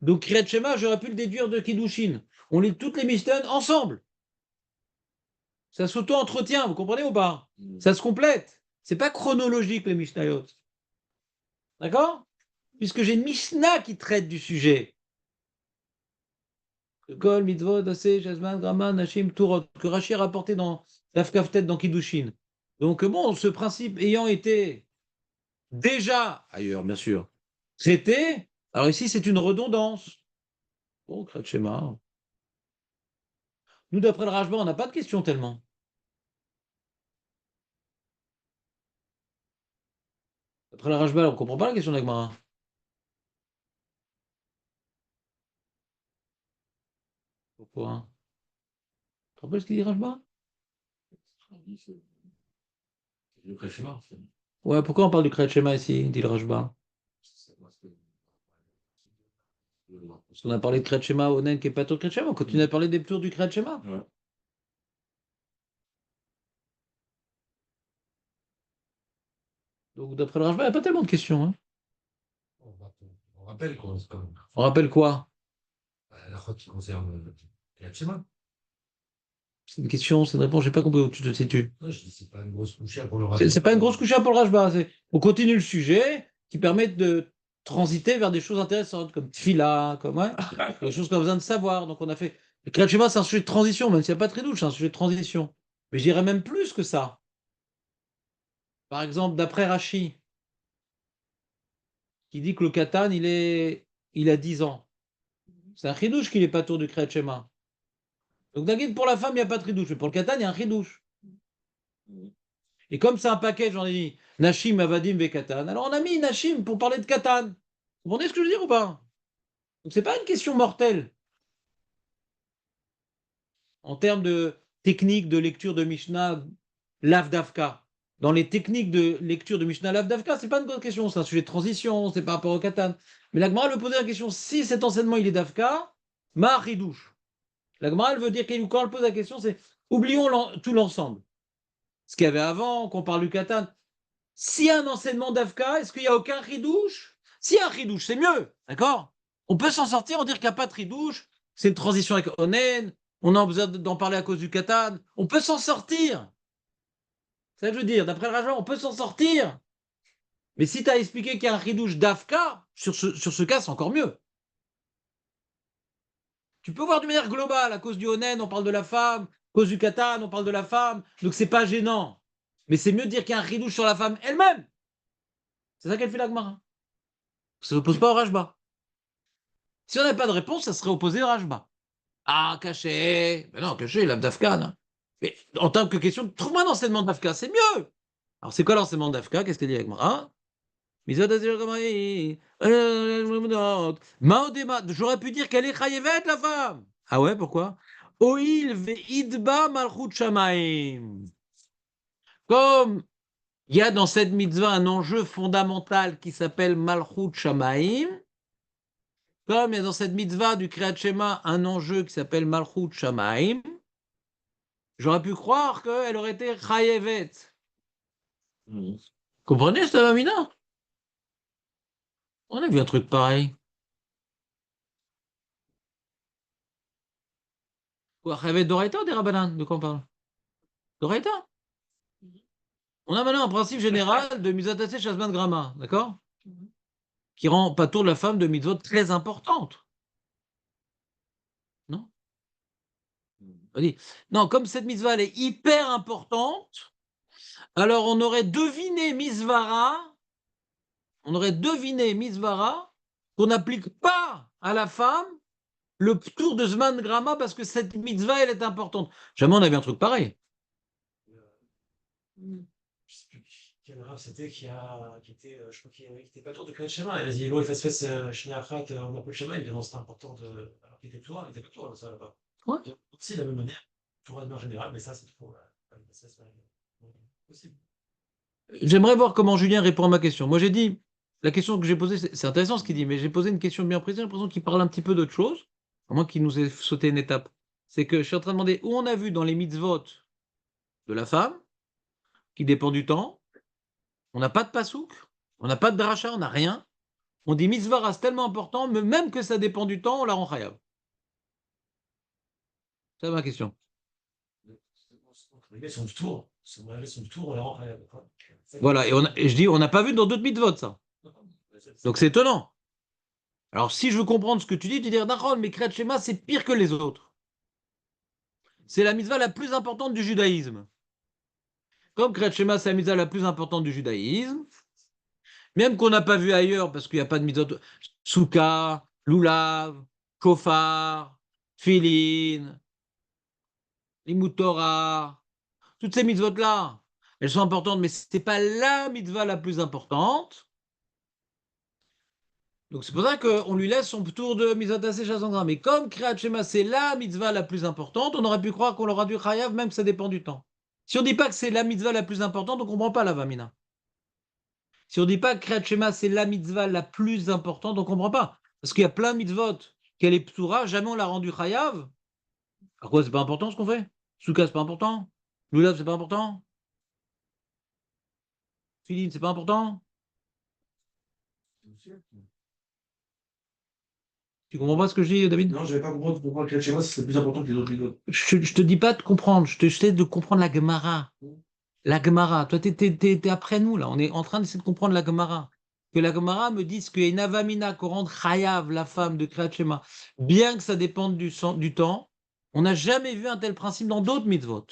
Donc Kriyat Shema, j'aurais pu le déduire de Kiddushin. On lit toutes les Mishnayot ensemble. Ça s'auto-entretient, vous comprenez ou pas? Ça se complète. C'est pas chronologique, les Mishnayot. D'accord? Puisque j'ai une Mishnah qui traite du sujet. Kol, mitzvot, aseh, shazman, grama, nashim, turot, que Rashi a rapporté dans l'Afkaftet, dans Kiddushin. Donc bon, ce principe ayant été déjà, ailleurs bien sûr, traité, alors ici c'est une redondance. Bon, Kriyat Shema. Nous, d'après le Rashba, on n'a pas de questions tellement. D'après le Rashba, on ne comprend pas la question d'Agmara. Pourquoi? Tu te rappelles ce qu'il dit Rashba? Ouais, pourquoi on parle du Kriyat Shema ici, dit le Rashba? Parce qu'on a parlé de Kriyat Shema, Onen qui est pas tout Kriyat Shema, on continue à parler des tours du Kriyat Shema. Ouais. Donc d'après le Rashba, il n'y a pas tellement de questions. Hein. On rappelle quoi. On rappelle quoi? La faute qui concerne Kriyat Shema. C'est une question, c'est une réponse, j'ai pas compris où tu te situes. Non, je dis c'est pas une grosse couchée pour le Rashba. C'est pas une grosse couche pour le Rashba. On continue le sujet qui permet de transiter vers des choses intéressantes, comme Tfila, comme des choses qu'on a besoin de savoir. Donc on a fait. Le Kriyat Shema, c'est un sujet de transition, même s'il n'y a pas de tridouche, c'est un sujet de transition. Mais je dirais même plus que ça. Par exemple, d'après Rashi, qui dit que le Katan, il a 10 ans. C'est un chidouche qu'il n'est pas tour du Kriyat Shema. Donc d'habitude, pour la femme, il n'y a pas de chidouche, mais pour le Katan, il y a un chidouche. Et comme c'est un paquet, j'en ai dit, Nashim, Avadim, Vekatan, alors on a mis Nashim pour parler de Katan. Vous comprenez ce que je veux dire ou pas? Donc c'est pas une question mortelle. En termes de technique de lecture de Mishnah, Lavdavka. Dans les techniques de lecture de Mishnah Lavdavka, c'est pas une bonne question, c'est un sujet de transition, c'est par rapport au Katan. Mais la Gemara veut poser la question, si cet enseignement il est Davka, ma ridouche. La Gemara elle veut dire, quand elle pose la question, c'est oublions tout l'ensemble. ce qu'il y avait avant, qu'on parle du Katan. S'il y a un enseignement d'Afka, est-ce qu'il n'y a aucun ridouche? S'il y a un ridouche, c'est mieux, d'accord? On peut s'en sortir, on dire qu'il n'y a pas de ridouche, c'est une transition avec Onen, on a besoin d'en parler à cause du Katan, on peut s'en sortir. C'est ça que je veux dire, d'après le Rajah, on peut s'en sortir. Mais si tu as expliqué qu'il y a un ridouche d'Afka, sur ce cas, c'est encore mieux. Tu peux voir d'une manière globale, à cause du Onen, on parle de la femme, à cause du Katan, on parle de la femme, donc c'est pas gênant. Mais c'est mieux de dire qu'il y a un ridouche sur la femme elle-même. C'est ça qu'elle fait la Gemara. Ça ne s'oppose pas au Rajba. Si on n'avait pas de réponse, ça serait opposé au Rajba. Ah, caché. Mais non, caché, l'Avdafka. Non. Mais en tant que question, trouve-moi un enseignement d'Afka, c'est mieux. Alors, c'est quoi l'enseignement d'Afka? Qu'est-ce qu'elle dit avec moi? J'aurais pu dire qu'elle est chayevet, la femme. Ah ouais, pourquoi? Oil ve'idba malchut shamaim. Comme il y a dans cette mitzvah un enjeu fondamental qui s'appelle malchut shamaim, comme il y a dans cette mitzvah du Kriyat Shema un enjeu qui s'appelle malchut shamaim, j'aurais pu croire qu'elle aurait été chayevet. Comprenez, cette mamina? On a vu un truc pareil. Quoi, chayevet d'Oraita ou des Rabbanan? De quoi on parle? D'Oraita? On a maintenant un principe général de Misatasé Shazman Grama, d'accord? Qui rend pas tour de la femme de mitzvot très importante. Non? On dit, non, comme cette mitzvah elle est hyper importante, alors on aurait deviné Misvara qu'on n'applique pas à la femme le tour de Zman Grama parce que cette mitzvah elle est importante. Jamais on avait un truc pareil. Je sais plus quel rave c'était qui était, je crois qui était pas autour de Kriyat Shema. Il a dit, Lo, il fait Shnia Achat, on appelle Shema, il dit, non, c'était important de. Alors qu'il était Torah, il était pas Torah, ça là-bas. Ouais. Aussi, de la même manière, Torah de manière générale, mais ça, c'est trop. Ça, c'est possible. J'aimerais voir comment Julien répond à ma question. Moi j'ai dit, la question que j'ai posée, c'est intéressant ce qu'il dit, mais j'ai posé une question bien précise, j'ai l'impression qu'il parle un petit peu d'autre chose, à moins qu'il nous ait sauté une étape. C'est que je suis en train de demander où on a vu dans les mitzvot de la femme, qui dépend du temps, on n'a pas de pasouk, on n'a pas de dracha, on n'a rien. On dit mitzvah, c'est tellement important, mais même que ça dépend du temps, on la rend chayav. C'est ma question. Son tour, son tour, on la rend. Voilà, et je dis, on n'a pas vu dans d'autres mitzvot ça. Donc c'est étonnant. Alors si je veux comprendre ce que tu dis d'accord, mais Kriyat Shema, c'est pire que les autres. C'est la mitzvah la plus importante du judaïsme. Comme Kriyat Shema, c'est la mitzvah la plus importante du judaïsme, même qu'on n'a pas vu ailleurs, parce qu'il n'y a pas de mitzvot, Souka, Lulav, Kofar, Tfilin, Limut Torah, toutes ces mitzvot-là, elles sont importantes, mais ce n'est pas la mitzvah la plus importante. Donc c'est pour ça qu'on lui laisse son tour de mitzvah assez chazandra. Mais comme Kriyat Shema, c'est la mitzvah la plus importante, on aurait pu croire qu'on l'aura du chayav, même que ça dépend du temps. Si on ne dit pas que c'est la mitzvah la plus importante, on ne comprend pas la vamina. Si on ne dit pas que Kriyat Shema, c'est la mitzvah la plus importante, on ne comprend pas. Parce qu'il y a plein de mitzvot qu'elle est ptoura, jamais on l'a rendu chayav. À quoi c'est pas important ce qu'on fait? Souka, c'est pas important. Lulav, c'est pas important. Philine, c'est pas important. Tu comprends pas ce que je dis, David? Non, je vais pas comprendre pourquoi le Kriyat Shema, c'est plus important que les autres mitzvot. Je te dis pas de comprendre, je t'essaie de comprendre la Gemara. La Gemara, toi, t'es après nous, là. On est en train d'essayer de comprendre la Gemara. Que la Gemara me dise qu'il y a une avamina qu'on rende chayav, la femme de Kriyat Shema, bien que ça dépende du temps, on n'a jamais vu un tel principe dans d'autres mitzvot.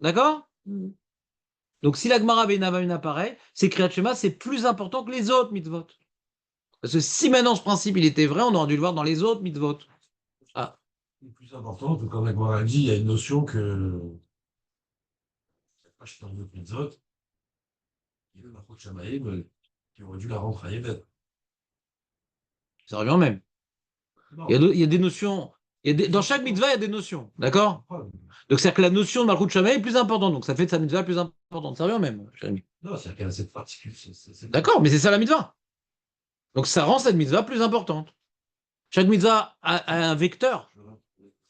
D'accord? Donc, si la Gemara avait une avamina pareil, c'est Kriyat Shema, c'est plus important que les autres mitzvot. Parce que si maintenant ce principe il était vrai, on aurait dû le voir dans les autres mitzvot. Ah, Le plus important, comme la Gemara dit, il y a une notion que. Je parle de Pizzot, il y a la Shamaïm qui aurait dû la rendre à Yévet. ça revient au même. Il y a des notions. Dans chaque mitzvah, il y a des notions. D'accord? Donc, c'est-à-dire que la notion de Malchut Shamaï est plus importante. Donc, ça fait de sa mitzvah plus importante. Ça revient au même, Jérémy. Non, c'est-à-dire qu'elle a cette particule. D'accord, mais c'est ça la mitzvah. Donc, ça rend cette mitzvah plus importante. Chaque mitzvah a un vecteur.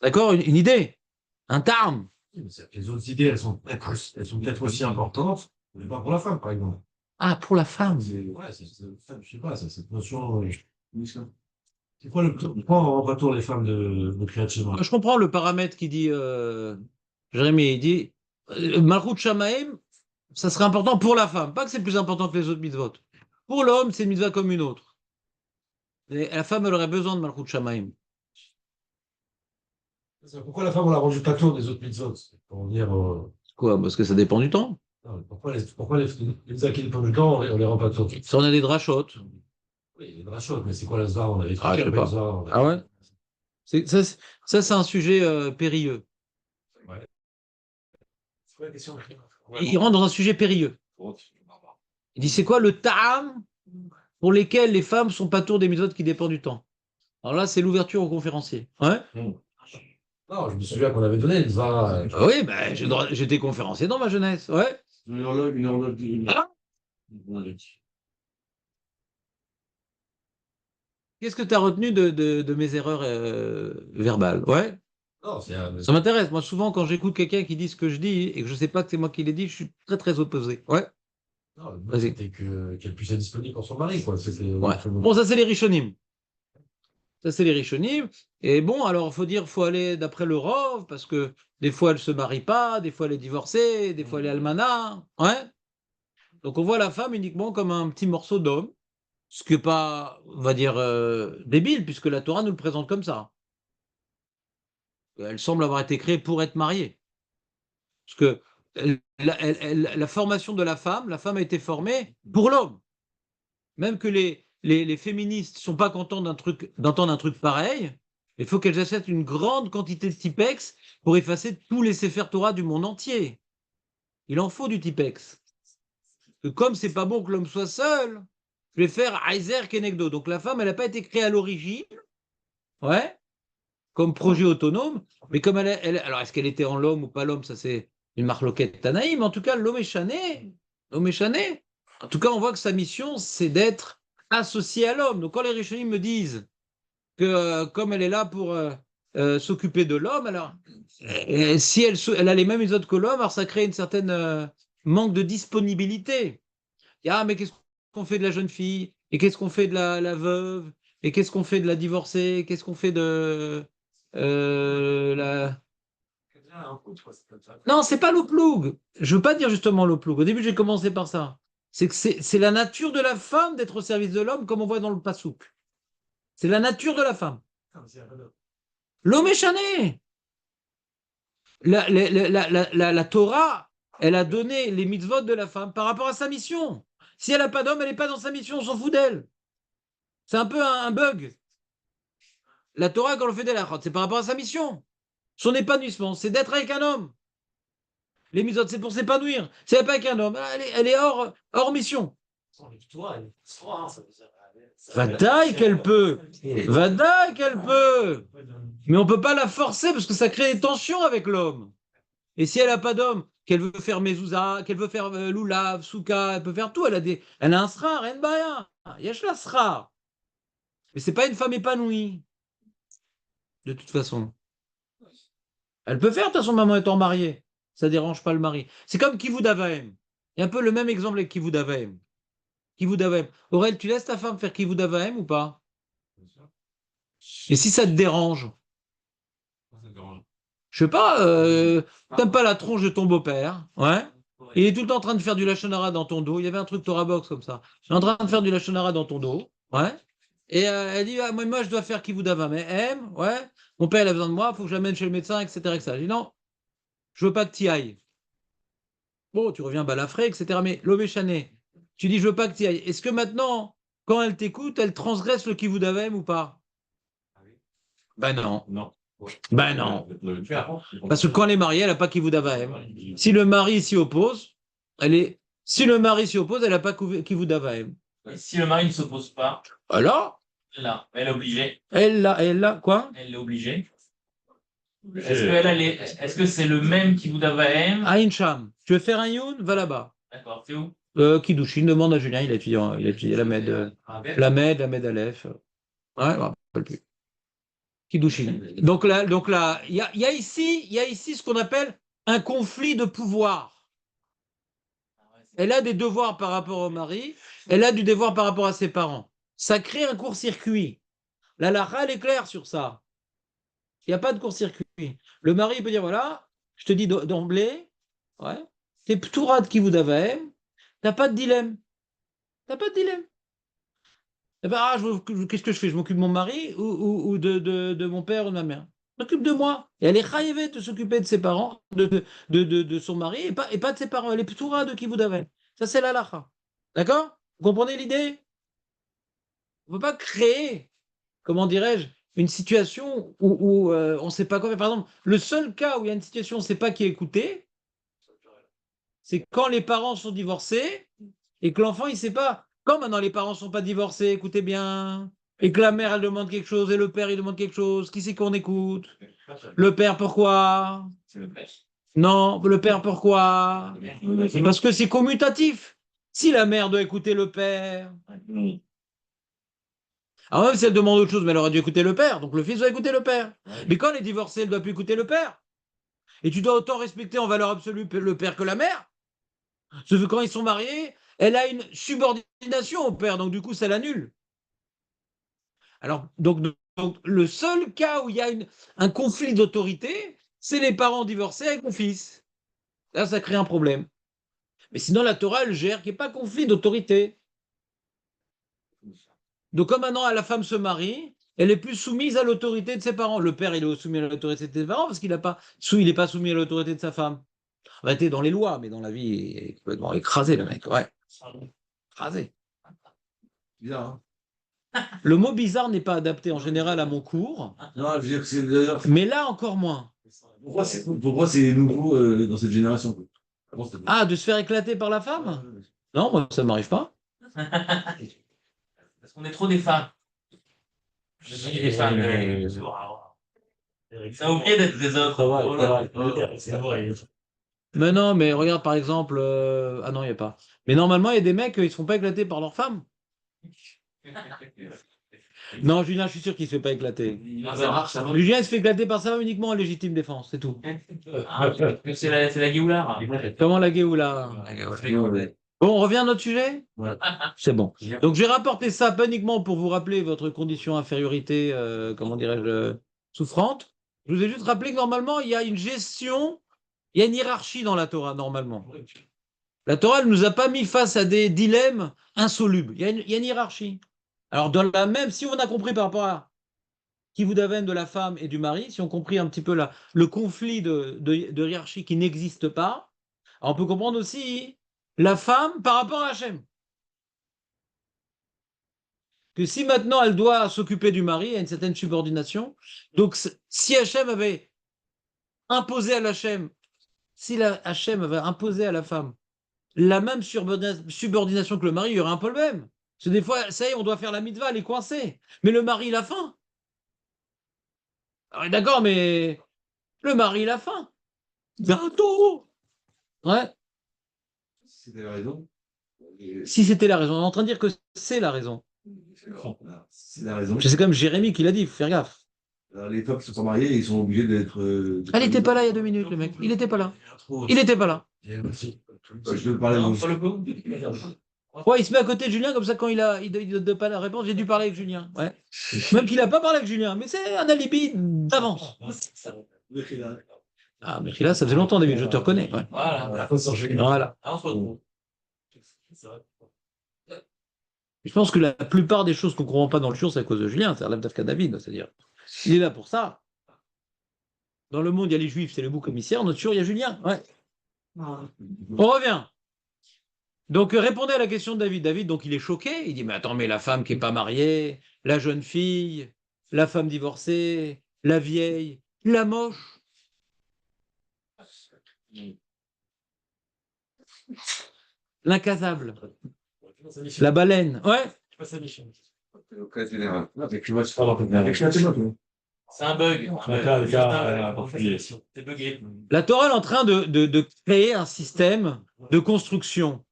D'accord? Une idée. Un terme. Les autres idées, elles sont peut-être aussi importantes, mais pas pour la femme, par exemple. Ah, pour la femme. Ouais, je sais pas, cette notion. C'est quoi pourquoi on rend pas tour les femmes de création? Je comprends le paramètre qui dit, Jérémie, il dit, Malchut Shamaim, ça serait important pour la femme. Pas que c'est plus important que les autres mitzvot. Pour l'homme, c'est une mitzvah comme une autre. Et la femme, elle aurait besoin de Malchut Shamaim. Pourquoi la femme, on l'a rendu pas tour des autres mitzvot? Pour dire, Quoi? Parce que ça dépend du temps. non, pourquoi les acquis du temps, on les rend pas tour? Si on a des drachotes. Oui, les drachot, mais c'est quoi la Zvar? On avait Ah, je sais après pas. le Zvar, Ah ouais? Ça, c'est un sujet périlleux. Ouais. C'est quoi la question? Il rentre dans un sujet périlleux. Il dit, c'est quoi le ta'am pour lesquels les femmes sont pas tour des mitzvot qui dépendent du temps? Alors là, c'est l'ouverture aux conférenciers. Ouais? Non, je me souviens qu'on avait donné le Zvar. Ah oui, ben, j'étais conférencier dans ma jeunesse. Ouais. Une horloge. Ah. Qu'est-ce que tu as retenu de mes erreurs verbales? Ouais. Non, c'est Ça m'intéresse. Moi, souvent, quand j'écoute quelqu'un qui dit ce que je dis et que je ne sais pas que c'est moi qui l'ai dit, je suis très, très opposé. Ouais. non, le but, Vas-y. c'était qu'elle puisse être disponible pour son mari, quoi. Ouais. Bon, ça, c'est les Rishonim. Ça, c'est les Rishonim. Et bon, alors, il faut dire, il faut aller d'après le Rov, parce que des fois, elle ne se marie pas, des fois, elle est divorcée, des fois, elle est almana. Ouais. Donc, on voit la femme uniquement comme un petit morceau d'homme, ce qui n'est pas, on va dire, débile, puisque la Torah nous le présente comme ça. Elle semble avoir été créée pour être mariée. Parce que la formation de la femme a été formée pour l'homme. Même que les féministes ne sont pas contents d'entendre un truc pareil, il faut qu'elles achètent une grande quantité de Tipex pour effacer tous les Sefer Torah du monde entier. Il en faut du Tipex. Que comme c'est pas bon que l'homme soit seul, je vais faire Aizer Kenegdo. Donc la femme, elle n'a pas été créée à l'origine, ouais, comme projet autonome, mais comme alors est-ce qu'elle était en l'homme ou pas l'homme, ça c'est une marloquette Tanaïm, en tout cas l'homme est chané, en tout cas on voit que sa mission c'est d'être associé à l'homme. Donc quand les Rishonim me disent que comme elle est là pour s'occuper de l'homme, alors si elle a les mêmes méthodes que l'homme, alors ça crée une certaine manque de disponibilité. Ah mais qu'est-ce qu'on fait de la jeune fille? Et qu'est-ce qu'on fait de la veuve? Et qu'est-ce qu'on fait de la divorcée? Qu'est-ce qu'on fait de la... Non, c'est pas l'oploug. Je veux pas dire justement l'oploug. Au début, j'ai commencé par ça. C'est que c'est la nature de la femme d'être au service de l'homme, comme on voit dans le Passouk. C'est la nature de la femme. L'homme est chané. La Torah, elle a donné les mitzvot de la femme par rapport à sa mission. Si elle n'a pas d'homme, elle n'est pas dans sa mission, on s'en fout d'elle. C'est un peu un bug. La Torah, quand on fait des lachot, c'est par rapport à sa mission. Son épanouissement, c'est d'être avec un homme. Les mitzvot, c'est pour s'épanouir. C'est pas avec un homme. Elle est hors mission. Vadaï qu'elle peut. Vadaï qu'elle peut. Mais on ne peut pas la forcer parce que ça crée des tensions avec l'homme. Et si elle n'a pas d'homme, qu'elle veut faire mezouza, qu'elle veut faire loulav, souka, elle peut faire tout. Elle a un srar, rien de baya. Yesh la srar. Mais c'est pas une femme épanouie. De toute façon. Elle peut faire, de toute façon, maman étant mariée. Ça ne dérange pas le mari. C'est comme Kivud Avaim. Il y a un peu le même exemple avec Kivud Avaim. Kivud Avaim. Aurel, tu laisses ta femme faire Kivud Avaim ou pas? Et si ça te dérange? Je sais pas, t'aimes pas la tronche de ton beau-père, ouais? Il est tout le temps en train de faire du lachonara dans ton dos. Il y avait un truc Torah Box comme ça. Il est en train de faire du lachonara dans ton dos, ouais? Et elle dit, ah, moi, je dois faire Kivud Avaim. Mais ouais? Mon père, il a besoin de moi, il faut que je l'amène chez le médecin, etc., etc. Je dis, non, je veux pas que tu y ailles. Bon, tu reviens balafré, etc. Mais l'obéchané, tu dis, je veux pas que tu y ailles. Est-ce que maintenant, quand elle t'écoute, elle transgresse le Kivud Avaim ou pas? Ben non. Non. Ben non. Parce que quand elle est mariée, elle n'a pas Kivud Avaim. Si le mari s'y oppose, si le mari s'y oppose, elle n'a pas Kivud Avaim. Si le mari ne s'oppose pas, Alors, là, elle est obligée. Quoi? Elle est obligée. Est-ce que c'est le même qui vous d'Avahem? Aïn Sham. Tu veux faire un Youn? Va là-bas. D'accord, c'est où? Kiddushin, demande à Julien, il a étudié la Med Aleph. Ouais, je me rappelle plus. Kiddushin. Donc là, il y a ici ce qu'on appelle un conflit de pouvoir. Elle a des devoirs par rapport au mari, elle a du devoir par rapport à ses parents. Ça crée un court-circuit. La halakha, elle est claire sur ça. Il n'y a pas de court-circuit. Le mari peut dire, voilà, je te dis d'emblée, ouais, t'es p'toura de kivud avahem, t'as pas de dilemme. T'as pas de dilemme. Eh ben, qu'est-ce que je fais? Je m'occupe de mon mari ou de mon père ou de ma mère? Je m'occupe de moi. Et elle est chaïvée de s'occuper de ses parents, de son mari, et pas de ses parents. Elle est p'toura de kivud avahem. Ça, c'est la halakha. D'accord? Vous comprenez l'idée? On ne peut pas créer, comment dirais-je, une situation où on ne sait pas quoi faire. Par exemple, le seul cas où il y a une situation où on ne sait pas qui écouter, c'est quand les parents sont divorcés et que l'enfant, il ne sait pas. Quand maintenant les parents ne sont pas divorcés, écoutez bien, et que la mère, elle demande quelque chose et le père, il demande quelque chose, qui c'est qu'on écoute? Le père, pourquoi? C'est le pêche. Non, le père, pourquoi? Parce que c'est commutatif. Si la mère doit écouter le père, alors même si elle demande autre chose, mais elle aurait dû écouter le père, donc le fils doit écouter le père. Mais quand elle est divorcée, elle ne doit plus écouter le père. Et tu dois autant respecter en valeur absolue le père que la mère. Sauf que quand ils sont mariés, elle a une subordination au père, donc du coup, ça l'annule. Alors, donc, le seul cas où il y a un conflit d'autorité, c'est les parents divorcés avec mon fils. Là, ça crée un problème. Mais sinon, la Torah, elle gère qu'il n'y ait pas conflit d'autorité. Donc, comme maintenant la femme se marie, elle est plus soumise à l'autorité de ses parents. Le père, il est soumis à l'autorité de ses parents parce qu'il n'est pas soumis à l'autorité de sa femme. Arrêtez dans les lois, mais dans la vie, il est complètement écrasé, le mec. Ouais, écrasé. Bien. Le mot bizarre n'est pas adapté en général à mon cours, Non, je veux dire que c'est d'ailleurs. mais là encore moins. Pourquoi c'est nouveau dans cette génération, quoi. Avant, c'était- Ah, de se faire éclater par la femme? Non, moi, ça ne m'arrive pas. Parce qu'on est trop des femmes. Je suis des femmes. Ça a oublié d'être des autres. Mais non, mais regarde par exemple. Ah non, il n'y a pas. Mais normalement, il y a des mecs, ils ne se font pas éclater par leur femme. Non, Julien, je suis sûr qu'il ne se fait pas éclater. Julien, il se fait éclater par sa femme uniquement en légitime défense, c'est tout. C'est la Géoula. Comment la Géoula? Bon, on revient à notre sujet? Ouais. C'est bon. Donc, j'ai rapporté ça pas uniquement pour vous rappeler votre condition infériorité, comment dirais-je, souffrante. Je vous ai juste rappelé que normalement, il y a une gestion, il y a une hiérarchie dans la Torah, normalement. La Torah ne nous a pas mis face à des dilemmes insolubles. Il y a une hiérarchie. Alors, dans la même, si on a compris par rapport à qui vous davène de la femme et du mari, si on a compris un petit peu le conflit de hiérarchie qui n'existe pas, alors on peut comprendre aussi la femme par rapport à Hachem. Que si maintenant elle doit s'occuper du mari, il y a une certaine subordination. Donc, si Hachem avait imposé à Hachem, si Hachem avait imposé à la femme la même subordination que le mari, il y aurait un problème. Parce que des fois, ça y est, on doit faire la mitzvah, elle est coincée. Mais le mari, il a faim. Alors, d'accord, mais le mari, il a faim. Bientôt. Ouais. C'était la raison. Si c'était la raison, on est en train de dire que c'est la raison. C'est la raison. C'est comme Jérémie qui l'a dit, il faut faire gaffe. Alors, les peuples qui se sont mariés, ils sont obligés d'être. Elle n'était pas là il y a 2 minutes, le mec. Il n'était pas là. Il n'était pas là. Je te parlais de Sur le coup. Ouais, il se met à côté de Julien, comme ça, quand il ne donne pas la réponse, j'ai dû parler avec Julien. Ouais. Même qu'il n'a pas parlé avec Julien, mais c'est un alibi d'avance. Ah, mais là, ça faisait longtemps, David, je te reconnais. Ouais. Voilà. Voilà. Ah, on se retrouve. Je pense que la plupart des choses qu'on ne comprend pas dans le shiur, c'est à cause de Julien, c'est l'Avdavka David, c'est-à-dire, il est là pour ça. Dans le monde, il y a les Juifs, c'est le bouc émissaire, notre shiur, il y a Julien. Ouais. On revient. Donc, répondez à la question de David. David, donc, il est choqué. Il dit, mais attends, mais la femme qui n'est pas mariée, la jeune fille, la femme divorcée, la vieille, la moche. L'incasable. La baleine. Ouais. C'est un bug. C'est bugué. La Torah est en train de créer un système de construction.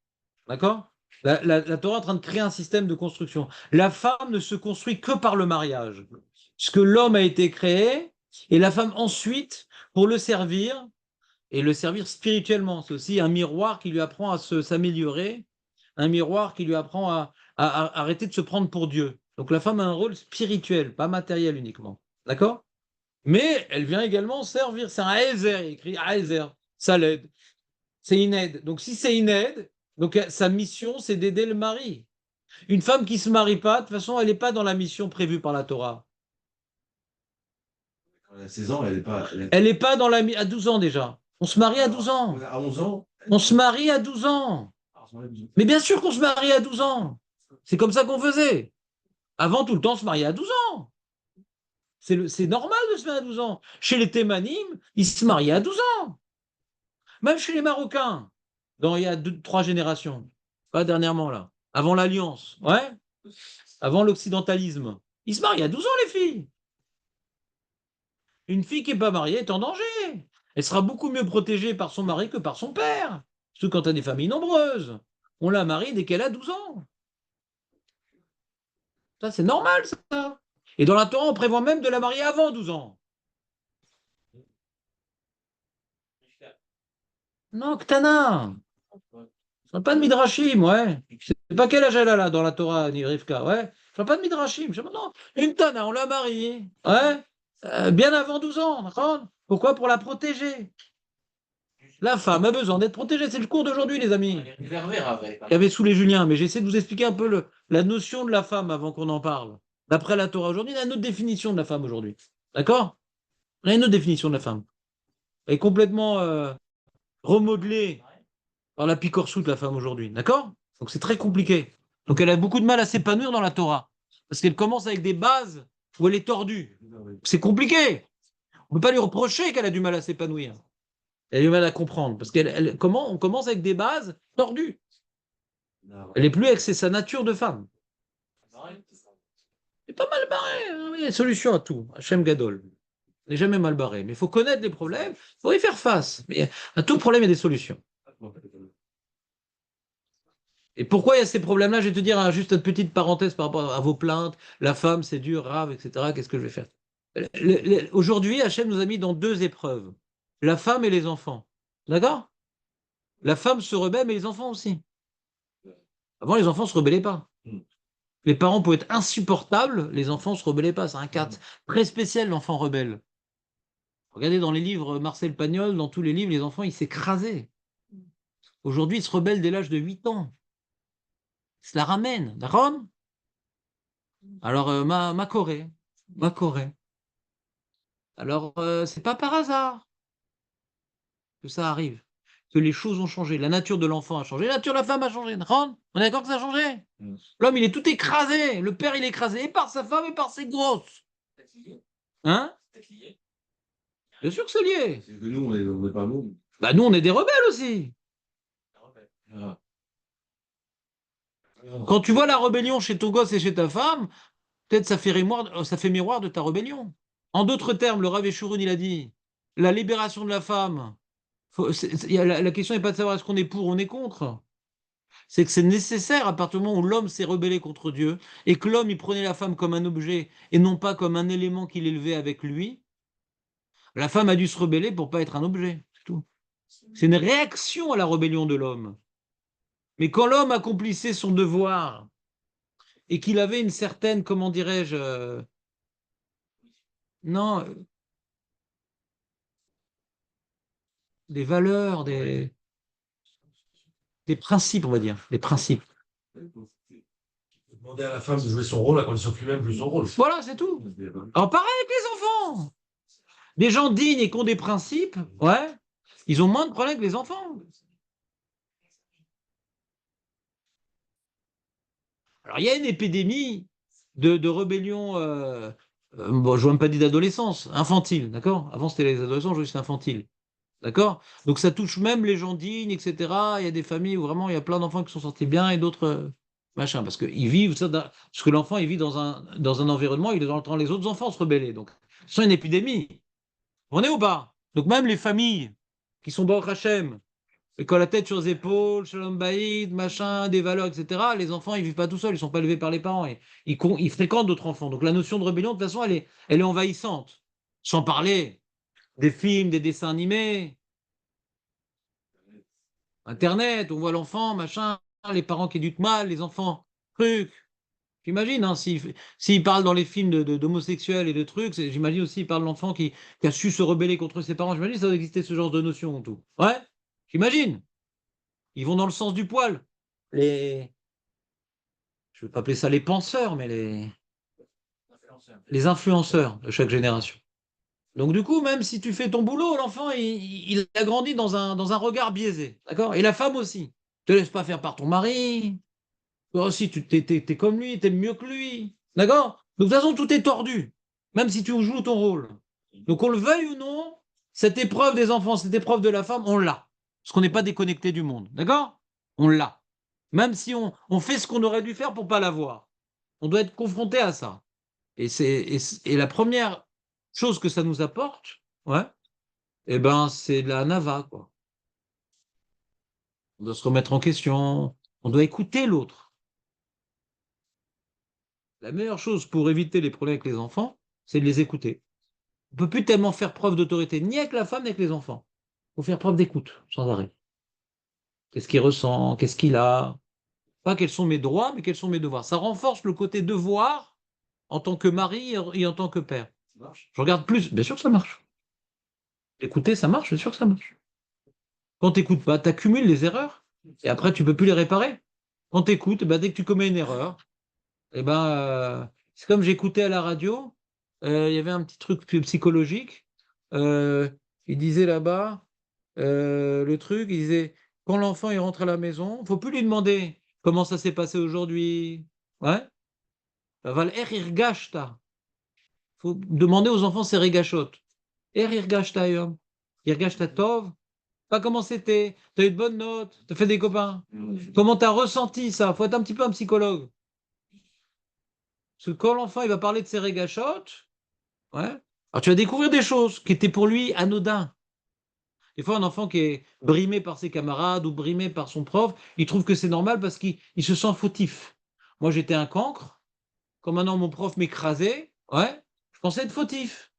D'accord? La Torah est en train de créer un système de construction. La femme ne se construit que par le mariage. Puisque l'homme a été créé, et la femme ensuite, pour le servir, et le servir spirituellement. C'est aussi un miroir qui lui apprend à s'améliorer, un miroir qui lui apprend à arrêter de se prendre pour Dieu. Donc la femme a un rôle spirituel, pas matériel uniquement. D'accord? Mais elle vient également servir. C'est un Ezer, il écrit Ezer, ça l'aide. C'est une aide. Donc si c'est une aide, donc sa mission, c'est d'aider le mari. Une femme qui ne se marie pas, de toute façon, elle n'est pas dans la mission prévue par la Torah. Quand elle a 16 ans, elle n'est pas. Elle n'est pas dans la à 12 ans déjà. On se marie à 12 ans. À 11 ans. On se marie à 12 ans. Mais bien sûr qu'on se marie à 12 ans. C'est comme ça qu'on faisait. Avant, tout le temps, on se mariait à 12 ans. C'est normal de se marier à 12 ans. Chez les Thémanim, ils se mariaient à 12 ans. Même chez les Marocains, il y a 3 générations. Pas dernièrement, là. Avant l'Alliance. Ouais. Avant l'occidentalisme. Ils se marient à 12 ans, les filles. Une fille qui n'est pas mariée est en danger. Elle sera beaucoup mieux protégée par son mari que par son père. Surtout quand tu as des familles nombreuses. On la marie dès qu'elle a 12 ans. Ça, c'est normal, ça. Et dans la Torah, on prévoit même de la marier avant 12 ans. Non, Ktana. Je ne pas de Midrashim, ouais. Je sais pas quel âge elle a là dans la Torah, ni Rivka, ouais. Je ne pas de Midrashim. Je dis, non, une Tana, on l'a mariée, ouais. Bien avant 12 ans, d'accord? Pourquoi? Pour la protéger. La femme a besoin d'être protégée. C'est le cours d'aujourd'hui, les amis. Il y avait sous les Juliens, mais j'essaie de vous expliquer un peu la notion de la femme avant qu'on en parle. D'après la Torah aujourd'hui, il y a une autre définition de la femme aujourd'hui. D'accord? Il y a une autre définition de la femme. Elle est complètement remodelée par la picorsoute de la femme aujourd'hui. D'accord? Donc c'est très compliqué. Donc elle a beaucoup de mal à s'épanouir dans la Torah. Parce qu'elle commence avec des bases où elle est tordue. C'est compliqué. On ne peut pas lui reprocher qu'elle a du mal à s'épanouir. Elle a du mal à comprendre. Parce comment on commence avec des bases tordues. Elle n'est plus avec sa nature de femme. C'est pas mal barré. Hein, il y a une solution à tout. Hachem Gadol. Elle n'est jamais mal barré. Mais il faut connaître les problèmes. Il faut y faire face. Mais à tout problème, il y a des solutions. Et pourquoi il y a ces problèmes-là? Je vais te dire juste une petite parenthèse par rapport à vos plaintes. La femme, c'est dur, rave, etc. Qu'est-ce que je vais faire? Aujourd'hui, Hachem nous a mis dans 2 épreuves. La femme et les enfants. D'accord? La femme se rebelle, mais les enfants aussi. Avant, les enfants ne se rebellaient pas. Les parents pouvaient être insupportables, les enfants ne se rebellaient pas. C'est un cas très spécial, l'enfant rebelle. Regardez dans les livres Marcel Pagnol, dans tous les livres, les enfants, ils s'écrasaient. Aujourd'hui, ils se rebellent dès l'âge de 8 ans. Ça la ramène, d'accord? Alors, ma Corée. Alors, c'est pas par hasard que ça arrive, que les choses ont changé. La nature de l'enfant a changé, la nature de la femme a changé, d'accord? On est d'accord que ça a changé? L'homme, il est tout écrasé. Le père, il est écrasé et par sa femme et par ses grosses. Hein? Bien sûr que c'est lié. C'est que nous, on n'est pas bons. Bah, nous, on est des rebelles aussi. Quand tu vois la rébellion chez ton gosse et chez ta femme, peut-être ça fait miroir de ta rébellion. En d'autres termes, le Rav Eshurun, il a dit, la libération de la femme, la question n'est pas de savoir est-ce qu'on est pour ou on est contre. C'est que c'est nécessaire à partir du moment où l'homme s'est rebellé contre Dieu et que l'homme, il prenait la femme comme un objet et non pas comme un élément qu'il élevait avec lui. La femme a dû se rebeller pour pas être un objet, c'est tout. C'est une réaction à la rébellion de l'homme. Mais quand l'homme accomplissait son devoir et qu'il avait une certaine, comment dirais-je, non, des valeurs, des principes, on va dire, des principes. Demander à la femme de jouer son rôle à condition que lui-même joue son rôle. Voilà, c'est tout. Alors pareil avec les enfants. Des gens dignes et qui ont des principes, ouais, ils ont moins de problèmes que les enfants. Alors il y a une épidémie de rébellion, bon, je ne veux même pas dire d'adolescence, infantile, d'accord? Avant c'était les adolescents, aujourd'hui c'est infantile. D'accord? Donc ça touche même les gens dignes, etc. Il y a des familles où vraiment il y a plein d'enfants qui sont sortis bien et d'autres machin. Parce qu'ils vivent ça, parce que l'enfant il vit dans un environnement, il entend les autres enfants se rebeller. Donc c'est une épidémie. On est ou pas? Donc même les familles qui sont Baruch Hashem, et qui ont la tête sur les épaules, Shalom Baïd, machin, des valeurs, etc. Les enfants, ils vivent pas tout seuls, ils sont pas élevés par les parents. Et ils fréquentent d'autres enfants. Donc la notion de rébellion, de toute façon, elle est envahissante. Sans parler des films, des dessins animés. Internet, on voit l'enfant, machin, les parents qui éduquent mal, les enfants, trucs. J'imagine, hein, s'il parle dans les films d'homosexuels et de trucs, j'imagine aussi il parle de l'enfant qui a su se rebeller contre ses parents. J'imagine que ça doit exister ce genre de notion, tout. Ouais, j'imagine. Ils vont dans le sens du poil. Je ne veux pas appeler ça les penseurs, mais les influenceurs de chaque génération. Donc du coup, même si tu fais ton boulot, l'enfant, il a grandi dans un regard biaisé. D'accord? Et la femme aussi. Te laisse pas faire par ton mari. Toi aussi, t'es comme lui, t'aimes mieux que lui. D'accord? Donc, de toute façon, tout est tordu, même si tu joues ton rôle. Donc, qu'on le veuille ou non, cette épreuve des enfants, cette épreuve de la femme, on l'a. Parce qu'on n'est pas déconnecté du monde. D'accord? On l'a. Même si on fait ce qu'on aurait dû faire pour pas l'avoir. On doit être confronté à ça. Et la première chose que ça nous apporte, ouais, eh ben, c'est la nava, quoi. On doit se remettre en question. On doit écouter l'autre. La meilleure chose pour éviter les problèmes avec les enfants, c'est de les écouter. On ne peut plus tellement faire preuve d'autorité, ni avec la femme, ni avec les enfants. Il faut faire preuve d'écoute, sans arrêt. Qu'est-ce qu'il ressent? Qu'est-ce qu'il a? Pas quels sont mes droits, mais quels sont mes devoirs. Ça renforce le côté devoir en tant que mari et en tant que père. Je regarde plus, bien sûr que ça marche. Écouter, ça marche, bien sûr que ça marche. Quand tu n'écoutes pas, tu accumules les erreurs, et après, tu ne peux plus les réparer. Quand tu écoutes, dès que tu commets une erreur, c'est comme j'écoutais à la radio, il y avait un petit truc psychologique. euh, il disait là-bas, le truc, il disait, quand l'enfant il rentre à la maison, il ne faut plus lui demander comment ça s'est passé aujourd'hui. Ouais. Val er irgashta. Il faut demander aux enfants c'est regashot. Er irgashta yom. Irgashta tov. Pas comment c'était. Tu as eu de bonnes notes. Tu as fait des copains. Comment tu as ressenti ça? Il faut être un petit peu un psychologue. Parce que quand l'enfant il va parler de ses régachotes, ouais, alors tu vas découvrir des choses qui étaient pour lui anodins. Des fois, un enfant qui est brimé par ses camarades ou brimé par son prof, il trouve que c'est normal parce qu'il se sent fautif. Moi, j'étais un cancre. Quand maintenant mon prof m'écrasait, ouais, je pensais être fautif.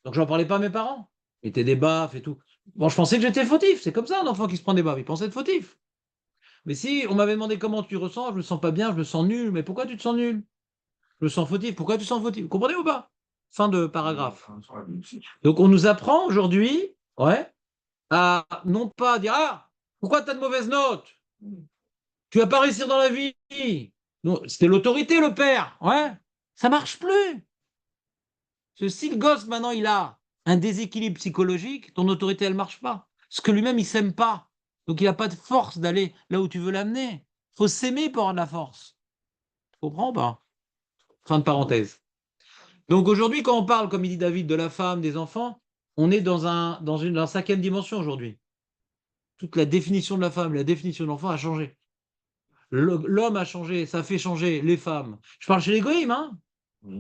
Donc, j'en parlais pas à mes parents. Il était des baffes et tout. Bon, je pensais que j'étais fautif. C'est comme ça, un enfant qui se prend des baffes. Il pensait être fautif. Mais si on m'avait demandé comment tu ressens, je me sens pas bien, je me sens nul. Mais pourquoi tu te sens nul? Je me sens fautif. Pourquoi tu te sens fautif? Vous comprenez ou pas? Fin de paragraphe. Donc, on nous apprend aujourd'hui, ouais, à non pas dire ah, pourquoi tu as de mauvaises notes? Tu vas pas réussir dans la vie. Non, c'était l'autorité, le père. Ouais, ça marche plus. Parce que si le gosse maintenant il a un déséquilibre psychologique, ton autorité elle marche pas. Parce que lui-même il s'aime pas. Donc il n'a pas de force d'aller là où tu veux l'amener. Il faut s'aimer pour avoir de la force. Tu comprends ou pas? Fin de parenthèse. Donc aujourd'hui, quand on parle, comme il dit David, de la femme, des enfants, on est dans la cinquième dimension aujourd'hui. Toute la définition de la femme, la définition de l'enfant a changé. L'homme a changé, ça fait changer les femmes. Je parle chez les goïms, hein. Je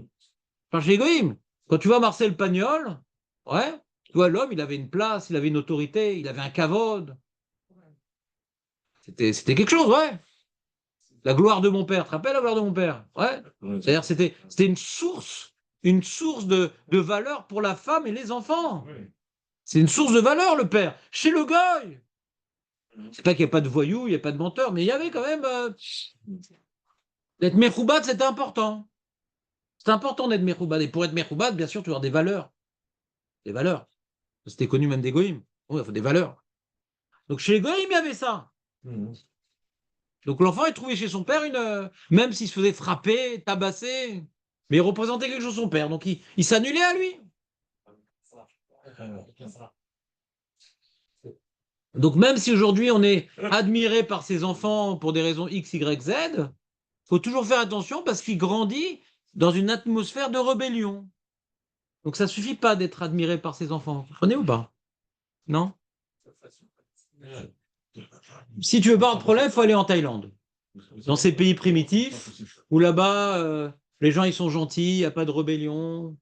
parle chez les goïms. Quand tu vois Marcel Pagnol, ouais, tu vois, l'homme, il avait une place, il avait une autorité, il avait un kavod. C'était quelque chose, ouais. La gloire de mon père, tu te rappelles la gloire de mon père? Ouais. C'est-à-dire, c'était une source de valeur pour la femme et les enfants. C'est une source de valeur, le père. Chez le goy. C'est pas qu'il n'y a pas de voyous, il n'y a pas de menteurs, mais il y avait quand même. D'être Mechoubad, c'était important. C'est important d'être Mechoubad. Et pour être Mechoubad, bien sûr, tu dois avoir des valeurs. Des valeurs. C'était connu même des goïms. Oui, il faut des valeurs. Donc chez les goïms, il y avait ça. Donc l'enfant, il trouvait chez son père même s'il se faisait frapper, tabasser, mais il représentait quelque chose son père. Donc il s'annulait à lui. Donc même si aujourd'hui on est admiré par ses enfants pour des raisons X, Y, Z, il faut toujours faire attention parce qu'il grandit dans une atmosphère de rébellion. Donc ça ne suffit pas d'être admiré par ses enfants. Vous comprenez ou pas? Non? Si tu veux pas un problème, il faut aller en Thaïlande. Dans ces pays primitifs, où là-bas, les gens ils sont gentils, il n'y a pas de rébellion.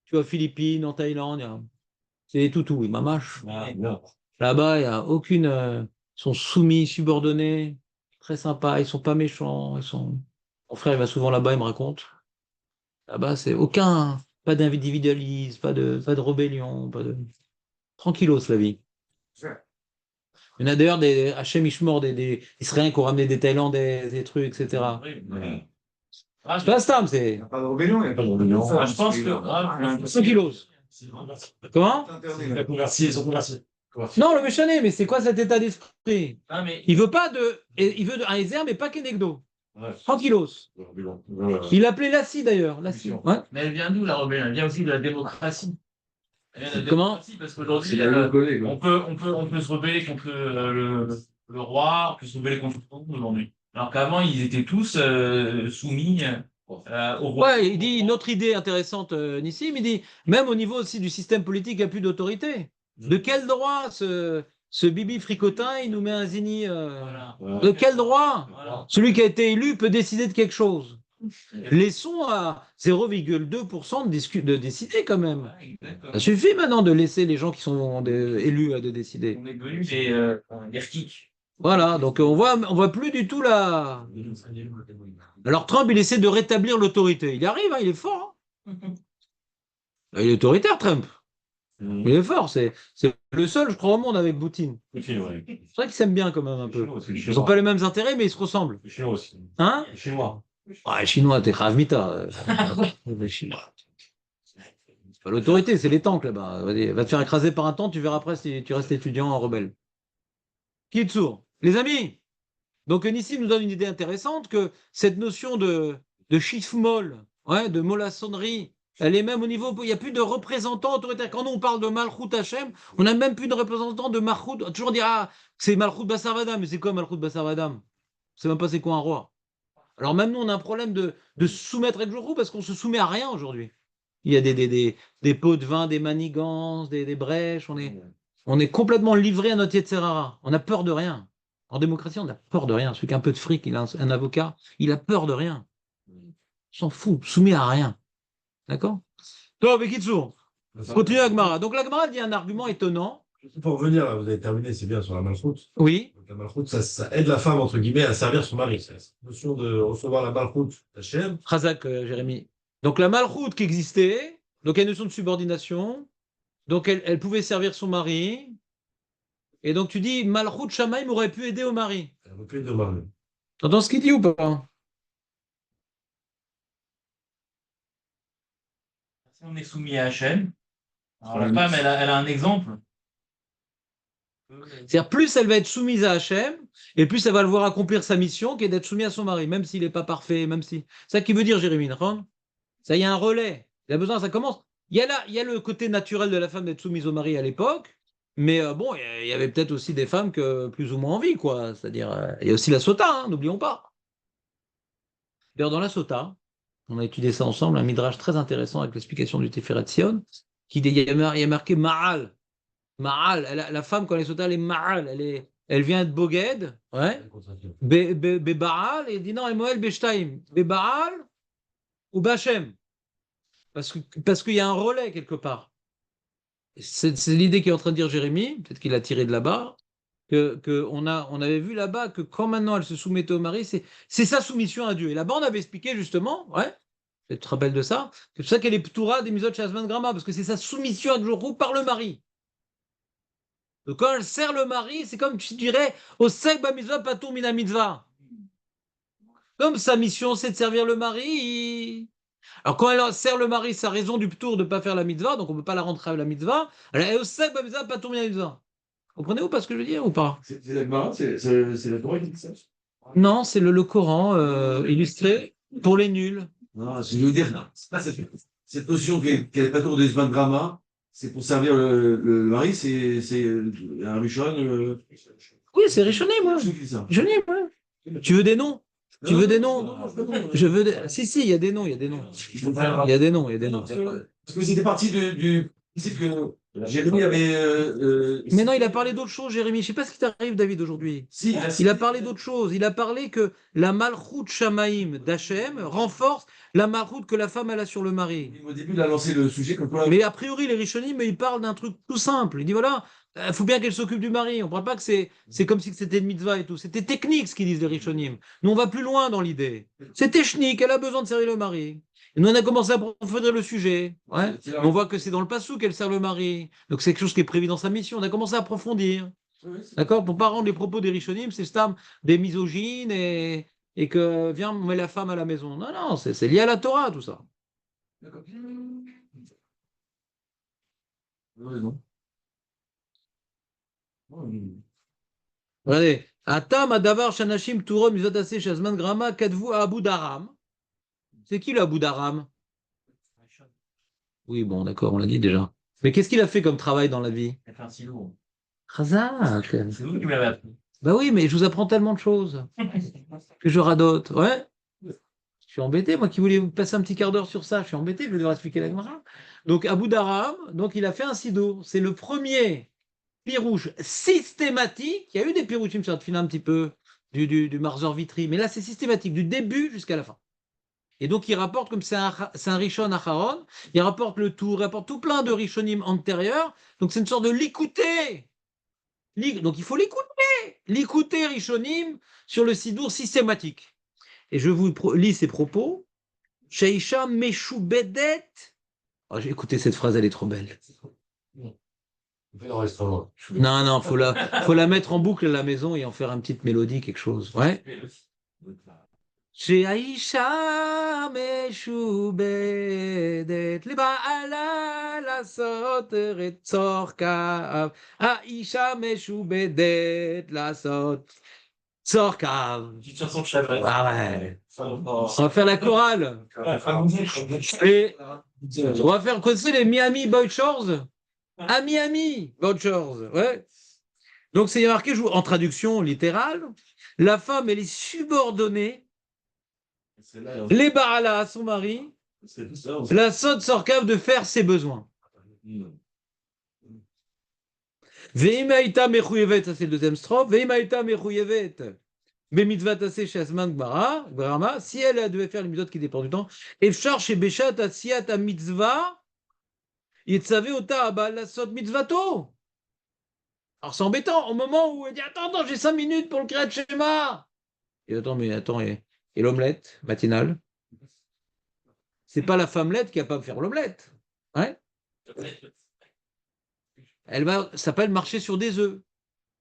Tu vois, Philippines, en Thaïlande, c'est des toutous, ils mamaches. Là-bas, il n'y a aucune. Ils sont soumis, subordonnés, très sympas, ils sont pas méchants. Mon frère, il va souvent là-bas, il me raconte. Là-bas, c'est pas d'individualisme, pas de rébellion, pas de. Tranquillos, la vie. Il y en a d'ailleurs des Hachem Ishmor, des Israéliens qui ont ramené des Thaïlandais, des trucs, etc. Ah, C'est pas Stam, Il c'est n'y a pas de rébellion, il n'y a pas de rébellion. je pense que. 100 kilos. C'est converti. Comment? Il a converti, ils ont converti. Non, le Méchané, mais c'est quoi cet état d'esprit? Ah, mais Il veut pas de. Il veut un Ezer, mais pas Kenegdo. Ouais. 100 kilos. Il l'appelait Lassie d'ailleurs. Lassie. Ouais. Mais elle vient d'où la rébellion? Elle vient aussi de la démocratie. Elle vient de la Comment? démocratie parce qu'aujourd'hui, C'est la collègue. on peut se rebeller contre le roi, on peut se rebeller contre tout le monde aujourd'hui. Alors qu'avant, ils étaient tous soumis au roi. Ouais, il dit une autre idée intéressante, Nissim. Il dit même au niveau aussi du système politique, il n'y a plus d'autorité. De quel droit ce Bibi fricotin, il nous met un zini Voilà. De quel droit? Voilà. Celui qui a été élu peut décider de quelque chose. Laissons à 0,2% de décider quand même. Ouais, exactement. Ça suffit maintenant de laisser les gens qui sont élus de décider. On est devenus des rkicks. Voilà, donc on voit plus du tout la. Alors Trump, il essaie de rétablir l'autorité. Il y arrive, hein, il est fort. Hein. Il est autoritaire, Trump. Il est fort. C'est le seul, je crois, au monde avec Poutine. C'est vrai qu'ils s'aiment bien quand même un peu. Ils n'ont pas les mêmes intérêts, mais ils se ressemblent. Les Chinois aussi. Hein? Les Chinois. Ah, les Chinois, t'es Khavmita. Les Chinois. C'est pas l'autorité, c'est les tanks là-bas. Vas-y, va te faire écraser par un tank, tu verras après si tu restes étudiant en rebelle. Qui est sourd? Les amis, donc Nissim nous donne une idée intéressante que cette notion de chiffre-molle, ouais, de mollassonnerie, elle est même au niveau, il n'y a plus de représentants autoritaires. Quand nous on parle de Malchut Hachem, on n'a même plus de représentants de Malchut. On va toujours dire, ah, c'est Malchut Bassar-Vadam, mais c'est quoi Malchut Bassar-Vadam? On ne sait même pas c'est quoi un roi. Alors même nous, on a un problème de se soumettre avec Jourou parce qu'on se soumet à rien aujourd'hui. Il y a des pots de vin, des manigances, des brèches, on est complètement livré à notre Yetzerara. On a peur de rien. En démocratie, on a peur de rien. Celui qui a un peu de fric, il a un avocat, il a peur de rien. Il s'en fout, soumis à rien. D'accord? Toi, Bekitsour, continue Agmara. Donc l'Agmara dit un argument étonnant. Pour revenir, là, vous avez terminé, c'est bien sur la malchoute. Oui. Donc, la malchoute, ça aide la femme, entre guillemets, à servir son mari. C'est la notion de recevoir la malchoute d'Hachem. Khazak, Jérémy. Donc la malchoute qui existait, donc il y a une notion de subordination, donc elle pouvait servir son mari, et donc tu dis malchoute Shamaim aurait pu aider au mari. Elle aurait pu aider au mari. T'entends ce qu'il dit ou pas? Si on est soumis à Hachem, alors la femme, elle a un exemple. C'est-à-dire, plus elle va être soumise à Hachem, et plus elle va le voir accomplir sa mission, qui est d'être soumise à son mari, même s'il n'est pas parfait, même si. C'est ça qui veut dire, Jérémy, non? Ça, il y a un relais. Il a besoin, ça commence. Il y a le côté naturel de la femme d'être soumise au mari à l'époque, mais bon, il y avait peut-être aussi des femmes que plus ou moins envie, quoi. C'est-à-dire, il y a aussi la sota, hein, n'oublions pas. D'ailleurs, dans la sota, on a étudié ça ensemble, un midrash très intéressant avec l'explication du Tiferet Sion, qui dit, il y a marqué Ma'al. Ma'al, la femme, quand elle est sota, elle est Ma'al, elle vient de Boged, ouais, Bebaal, et elle dit non, elle Moël Beshtaim, Bebaal ou Bachem. Parce qu'il y a un relais quelque part. C'est l'idée qu'est en train de dire Jérémy, peut-être qu'il a tiré de là-bas, on avait vu là-bas que quand maintenant elle se soumettait au mari, c'est sa soumission à Dieu. Et là-bas, on avait expliqué justement, ouais, tu te rappelles de ça, c'est pour ça qu'elle est Ptoura des Misot Shazman Grama, parce que c'est sa soumission à Dieu par le mari. Donc quand elle sert le mari, c'est comme tu dirais au Sekba Mitzvah Patour Mina Mitzvah. Comme sa mission, c'est de servir le mari. Alors quand elle sert le mari, sa raison du ptour de ne pas faire la mitzvah, donc on ne peut pas la rentrer à la mitzvah, elle est au Sekba Mitzvah Patour Mina Mitzvah. Comprenez-vous pas ce que je veux dire ou pas? C'est la Gemara, c'est la Torah qui dit ça. Non, c'est le Coran illustré pour les nuls. Non, je veux dire, c'est pas cette notion qu'elle n'est pas tour des Zman Grama, c'est pour servir le mari, c'est un Rishon. Oui, c'est Rishonim, moi. Qui dit ça. Rishonim, ouais. Tu veux des noms? Tu veux des noms? Je veux des... Si, il y a des noms, il y a des noms. Il y a des noms, il y a des noms. Parce que c'était parti du principe que Jérémy avait. Mais non, il a parlé d'autre chose, Jérémy. Je ne sais pas ce qui t'arrive, David, aujourd'hui. Si, Il a parlé d'autre chose. Il a parlé que la malchoute Shamaïm d'Hachem renforce la malchoute que la femme elle a sur le mari. au début, il a lancé le sujet comme quoi. Mais a priori, les Rishonim, ils parlent d'un truc tout simple. Il dit voilà, il faut bien qu'elle s'occupe du mari. On ne parle pas que c'est comme si c'était une mitzvah et tout. C'était technique ce qu'ils disent les Rishonim. Nous, on va plus loin dans l'idée. C'est technique, elle a besoin de servir le mari. Et nous, on a commencé à approfondir le sujet. Ouais. On voit que c'est dans le passou qu'elle sert le mari. Donc c'est quelque chose qui est prévu dans sa mission. On a commencé à approfondir. D'accord? Pour pas rendre les propos des Rishonim, c'est stam des misogynes et que viens, on met la femme à la maison. Non, non, c'est lié à la Torah, tout ça. D'accord. Oui, non. Regardez. Atam adavar shanashim turom mizotase shazman grama kadvu à Abu Dharam. C'est qui le Abu Dharam? Oui, bon, d'accord, on l'a dit déjà. Mais qu'est-ce qu'il a fait comme travail dans la vie? Il a fait un silo. Razak. C'est vous qui me l'avez appris. Bah oui, mais je vous apprends tellement de choses que je radote. Ouais. Je suis embêté, moi qui voulais vous passer un petit quart d'heure sur ça, je suis embêté, je vais devoir expliquer la Gemara. Donc Abu Dharam, donc il a fait un sido. C'est le premier pirouche systématique. Il y a eu des pirouchim sur le un petit peu du Marzor Vitry, mais là c'est systématique, du début jusqu'à la fin. Et donc il rapporte, comme c'est un Rishon Acharon, il rapporte le tout, il rapporte tout plein de Rishonim antérieurs. Donc c'est une sorte de l'écouter. Donc il faut l'écouter Rishonim sur le sidour systématique. Et je vous lis ses propos. Sheisha Meshoubedet. Oh, j'ai écouté cette phrase, elle est trop belle. Non, non, faut la mettre en boucle à la maison et en faire une petite mélodie, quelque chose. Ouais. Sheisha Meshoubedet. Liba'ala lasot retzorkav. Aisha Meshoubedet lasot tzorkav. Petite chanson de chagrin. Ah ouais. On va faire la chorale. Et on va faire, connaissez les Miami Boy Shores? À Miami Boy Shores, ouais. Donc c'est marqué en traduction littérale, la femme elle est subordonnée, les barala à son mari, la saute sorcave de faire ses besoins. Veimaïta mechouyevet, ça c'est le deuxième strophe. Veimaïta mechouyevet. Si elle devait faire les mitzvot qui dépendent du temps, Efchar chez Beshat Asiat à mitzvah, Yetzave ota la sot mitzvato. Alors c'est embêtant, au moment où elle dit attends, j'ai 5 minutes pour le Kriyat Shema. Et attends, et l'omelette matinale? C'est pas la femmelette qui va pas faire l'omelette. Ouais. Ça s'appelle marcher sur des œufs.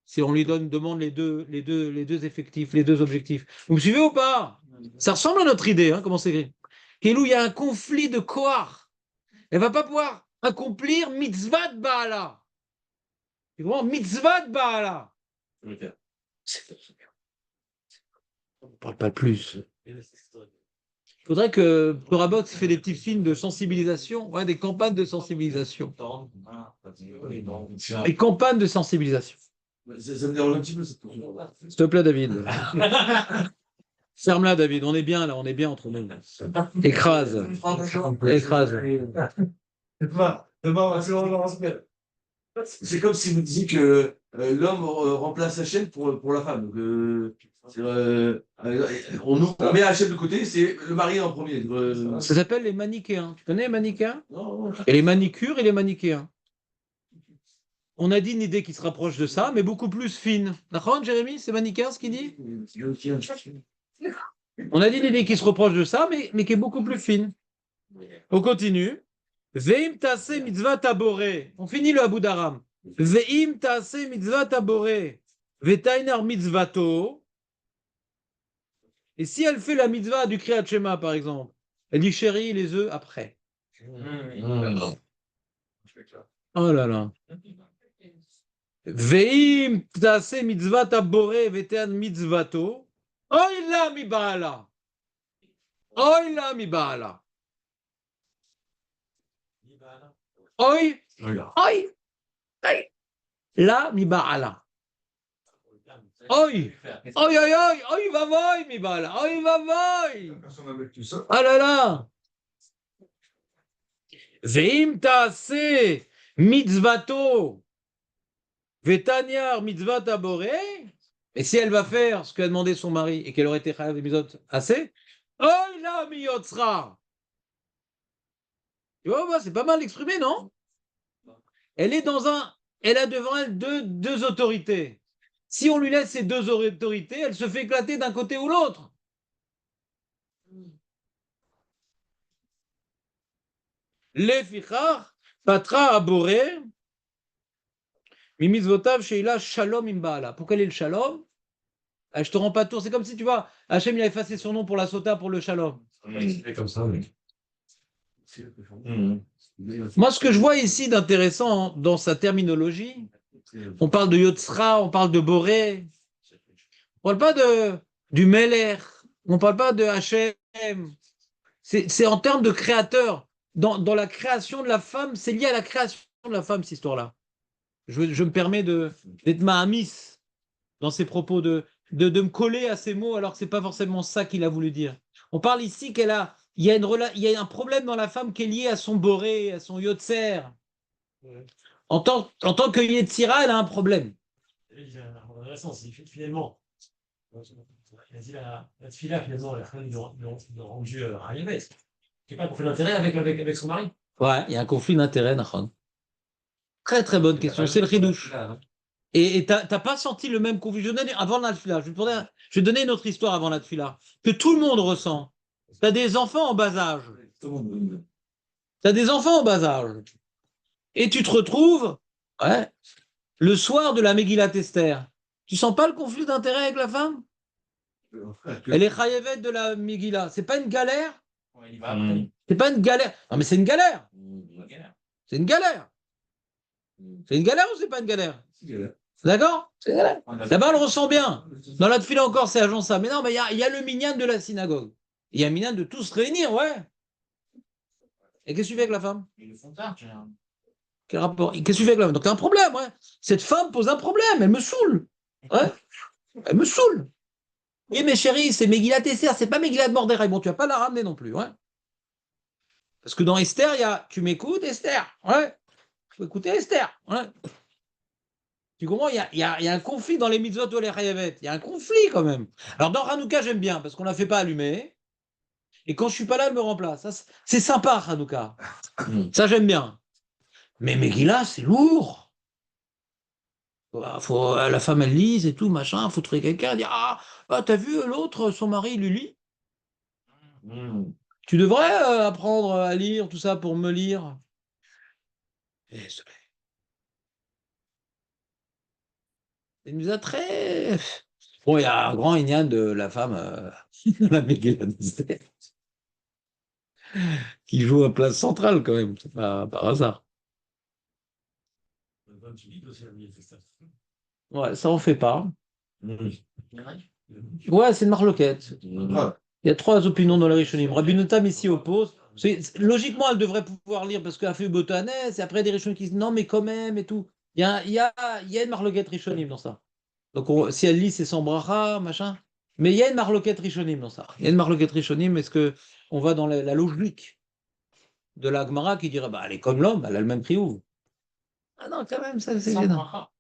Si on lui demande les deux effectifs, les deux objectifs. Vous me suivez ou pas? Ça ressemble à notre idée, hein, comment c'est écrit. Kelou, il y a un conflit de kohar. Elle va pas pouvoir accomplir mitzvah de Baala. Tu comprends? Mitzvah de Baala. On ne parle pas plus. Il faudrait que Rabot fait des petits films de sensibilisation, ouais, des campagnes de sensibilisation. Des campagnes de sensibilisation. Ça me dérange un petit peu cette question. S'il te plaît, David. Ferme-la, David. On est bien là, on est bien entre nous. Écrase. C'est comme si vous disiez que l'homme remplace la chaîne pour la femme. Donc, on met la chaîne de côté, c'est le mari en premier. Ça s'appelle les manichéens. Tu connais les manichéens? Non. Et les manicures et les manichéens. On a dit une idée qui se rapproche de ça, mais beaucoup plus fine. D'accord, Jérémy? C'est manichéen ce qu'il dit? On a dit une idée qui se rapproche de ça, mais qui est beaucoup plus fine. On continue. Veim tase mitzvah taboré. On finit le Abu Dharam. Veim tase mitzvah taboré. Vetainar mitzvato. Et si elle fait la mitzvah du Kriyat Shema, par exemple, elle dit chérie, les œufs après. Oh là là. Veim tase mitzvah taboré. Vetain mitzvato. Oy la mi baala. Oy la mi baala. Oy, oy, oy. La mi baala. Oy, oy, va voy, mi baala. Oy, va voy. Ah là là. Veim taase mitzvato. Vetaniar mitzvah taboré. Et si elle va faire ce qu'a demandé son mari et qu'elle aurait été chayav mitzvot assez, oy la mi yotzra. Tu vois, c'est pas mal exprimé, non? Elle a devant elle deux autorités. Si on lui laisse ces deux autorités, elle se fait éclater d'un côté ou l'autre. Les fichar, patra aboré, Mimizvotav sheila shalom imbaala. Pour quel est le shalom? Je te rends pas tour. C'est comme si tu vois, Hachem il a effacé son nom pour la sota pour le shalom. C'est comme ça, oui. Moi, ce que je vois ici d'intéressant dans sa terminologie, on parle de Yotzra, on parle de Boré, on parle pas du Meler, on parle pas de Hachem. C'est en termes de créateur. Dans la création de la femme, c'est lié à la création de la femme, cette histoire-là. Je me permets d'être Mahamis dans ses propos, de me coller à ces mots, alors que c'est pas forcément ça qu'il a voulu dire. On parle ici il y a un problème dans la femme qui est lié à son boré, à son yotzer. En tant que Yetzira, elle a un problème. C'est intéressant, c'est finalement, il a dit la tefila, finalement, la femme l'a rendu Hayavet. Il n'y a pas de conflit d'intérêt avec son mari. Ouais, il y a un conflit d'intérêt, Nachon. Très très bonne question, c'est le ridouche. Et t'as pas senti le même conflit? Je vais donner avant la tefila. Je vais donner une autre histoire avant la tefila que tout le monde ressent. T'as des enfants en bas âge. T'as des enfants en bas âge. Et tu te retrouves, ouais, le soir de la Megillat Esther. Tu sens pas le conflit d'intérêt avec la femme? Elle est chayevet de la Megillah. C'est pas une galère? Ouais, il va après. C'est pas une galère. Non, mais c'est une galère. C'est une galère. C'est une galère ou c'est pas une galère? D'accord? C'est une galère. D'abord, elle ressent bien. Dans la tefila encore, c'est agent ça. Mais non, mais il y a le minyan de la synagogue. Il y a un minyan de tous réunir, ouais. Et qu'est-ce que tu fais avec la femme? Ils le font tard, tu vois. Quel rapport? Qu'est-ce que tu fais avec la femme? Donc, t'as un problème, ouais. Cette femme pose un problème. Elle me saoule. Ouais. Elle me saoule. Oui, mais chérie, c'est Megillat Esther, c'est pas Megillat Mordechai. Bon, tu vas pas la ramener non plus, ouais. Parce que dans Esther, il y a tu m'écoutes, Esther, ouais. Je peux écouter Esther, ouais. Tu comprends? Il y a un conflit dans les mitzvot ou les chayavet. Il y a un conflit quand même. Alors dans Hanouka, j'aime bien parce qu'on la fait pas allumer. Et quand je suis pas là, elle me remplace. Ça, c'est sympa, Hanouka. Ça, j'aime bien. Mais Megillah, c'est lourd. La femme, elle lise et tout, machin. Faut trouver quelqu'un. Dire t'as vu l'autre, son mari, il lui lit. Tu devrais apprendre à lire, tout ça, pour me lire. Et c'est une mise à très. Bon, il y a un grand ignan de la femme, la Megillah d'Esther, qui joue à place centrale quand même, c'est pas par hasard. Ouais, ça en fait pas. Ouais, c'est une marloquette. Il y a trois opinions dans les Rishonim. Rabbi Notam ici oppose. Logiquement, elle devrait pouvoir lire parce qu'elle a fait Botanès, et après des Rishonim qui disent non, mais quand même, et tout. Il y a une marloquette Rishonim dans ça. Donc, si elle lit, c'est sans bracha, machin. Mais il y a une marloquette Rishonim dans ça. Il y a une marloquette Rishonim. Est-ce qu'on va dans la logique de la Gemara qui dirait, bah, elle est comme l'homme, elle a le même prix ouvre. Ah non, quand même, ça, c'est Sans gênant. bracha.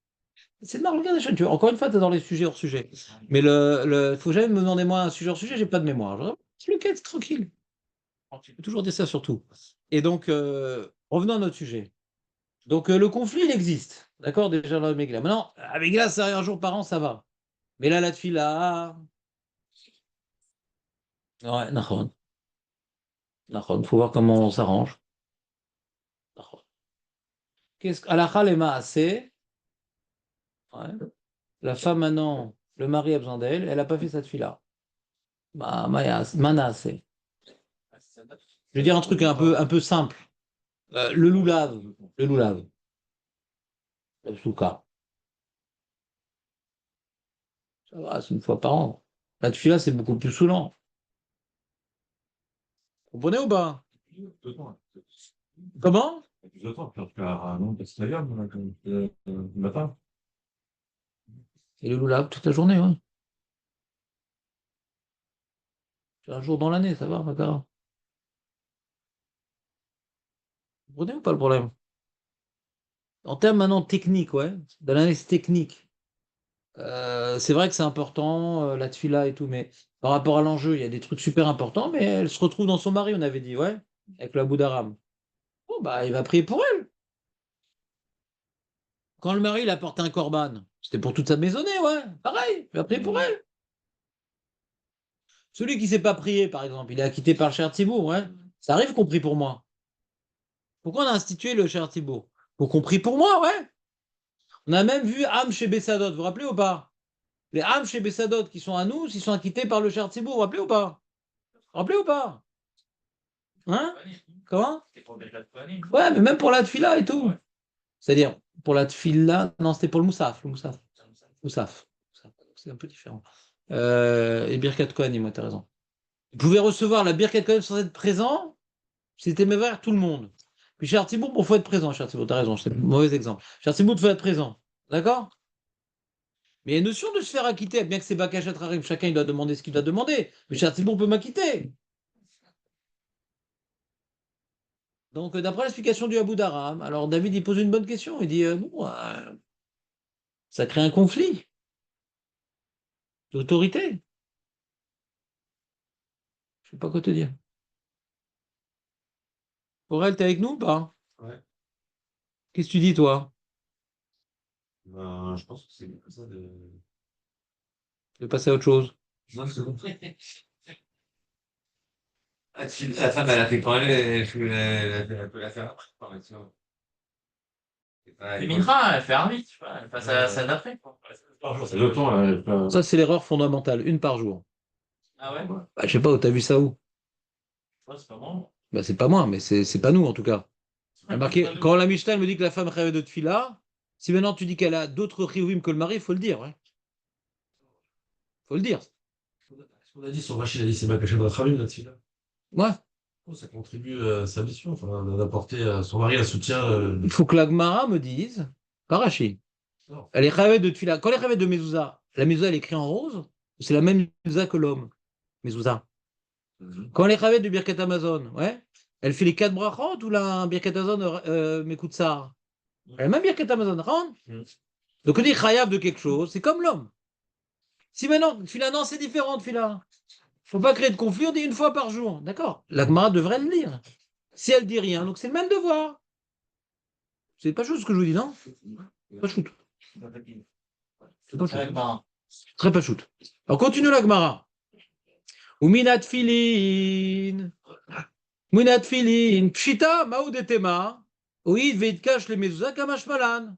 C'est de marloquette Rishonim. Encore une fois, tu es dans les sujets hors sujet. Mais faut jamais me demander, moi, un sujet hors sujet, j'ai pas de mémoire. Marloquette, tranquille. Je peux toujours dire ça surtout. Et donc, revenons à notre sujet. Donc, le conflit, il existe. D'accord, déjà, là, Megillah. Maintenant, avec là, c'est un jour par an, ça va. Mais là, la tefila. Ouais, Nahon. Nahon. Faut voir comment on s'arrange. Nahon. Halakha le maaseh. Ouais. La femme, maintenant, le mari a besoin d'elle, elle n'a pas fait sa tefila. Manaaseh. Je vais dire un truc un peu simple. Le loulav. Le loulav. Le souka. Ça va, c'est une fois par an. La tefila, c'est beaucoup plus saoulant. Vous comprenez ou pas? Comment? Et le loulav toute la journée, ouais. C'est un jour dans l'année, ça va, Makara. Vous comprenez ou pas le problème? En termes maintenant techniques, ouais, d'analyse technique, c'est vrai que c'est important, la tefila et tout, mais par rapport à l'enjeu, il y a des trucs super importants, mais elle se retrouve dans son mari, on avait dit, ouais, avec la Boudaram. Bon, bah, il va prier pour elle. Quand le mari, il apporte un korban, c'était pour toute sa maisonnée, ouais, pareil, il va prier pour elle. Celui qui ne sait pas prier, par exemple, il est acquitté par le Cher Tzibour, ouais. Ça arrive qu'on prie pour moi. Pourquoi on a institué le Cher Tzibour? Pour qu'on prie pour moi, ouais. On a même vu Am chez Bessadot, vous vous rappelez ou pas? Les Am chez Bessadot qui sont à nous, ils sont acquittés par le Shar Tzibour, vous vous rappelez ou pas? Vous vous rappelez ou pas? Hein? Comment? C'était pour Birkat Kohanim. Ouais, mais même pour la Tfila et tout. Ouais. C'est-à-dire, pour la Tfila, non, c'était pour le Moussaf. Moussaf. C'est un peu différent. Et Birkat Kohanim, moi, t'as raison. Vous pouvez recevoir la Birkat Kohanim sans être présent, c'était mes vers tout le monde. Puis chez Artibourg, il faut être présent, chez Artibourg, t'as raison, c'est un mauvais exemple. Chez Artibourg, il faut être présent. D'accord? Mais il y a une notion de se faire acquitter, bien que c'est Bakachat Harim, chacun il doit demander ce qu'il doit demander. Mais chez Artibourg, on peut m'acquitter. Donc, d'après l'explication du Abu Dharam, alors David, il pose une bonne question. Il dit, ça crée un conflit d'autorité. Je sais pas quoi te dire. Aurel, t'es avec nous ou pas? Ouais. Qu'est-ce que tu dis, toi? Ben, je pense que c'est comme ça de. De passer à autre chose. Non, c'est bon. La femme, elle a fait quand elle peut la faire après. Enfin, tu vois. C'est pas- Les Mincha, elle fait arvit, tu vois, elle passe à ça d'après, quoi. Par jour, C'est le temps, elle peut- Ça, c'est l'erreur fondamentale, une par jour. Ah ouais? Bah, je sais pas où t'as vu ça où? Ouais, c'est pas bon. Bah, c'est pas moi, mais c'est pas nous en tout cas. Il y a marqué, quand la Mishnah elle me dit que la femme rêve de tfila, si maintenant tu dis qu'elle a d'autres chiyuvim que le mari, il faut le dire. Ouais. Faut le dire. Ce qu'on a dit sur Rachid, il a dit c'est Bakachat Ratramim, là-dessus. Là. Ouais. Ça contribue à sa mission, enfin, d'apporter à son mari un soutien. Il faut que la Gemara me dise, pas Rachid. Non. Elle est rêvée de tfila. Quand elle est rêvée de mezouza, la mezouza elle est écrite en rose, c'est la même mezouza que l'homme. Mezouza. Quand elle est rêvée de Birkat Amazon, ouais, elle fait les 4 brachot ou la Birkat Amazon Mekutsar. Elle a la même Birkat Amazon, rend. Donc on dit chayav de quelque chose, c'est comme l'homme. Si maintenant, tfila, non, c'est différent, tfila. Faut pas créer de conflit, on dit une fois par jour. D'accord? La Gemara devrait le dire. Si elle dit rien, donc c'est le même devoir. C'est pas chose ce que je vous dis, non? Pas shoot. C'est pas shoot. Avec Marin. Très pas shoot. Alors continue la Gemara. Uminat filin. Uminat filin. Pshita, maoudetema. Oïd veitkash le mezouza kamash malan.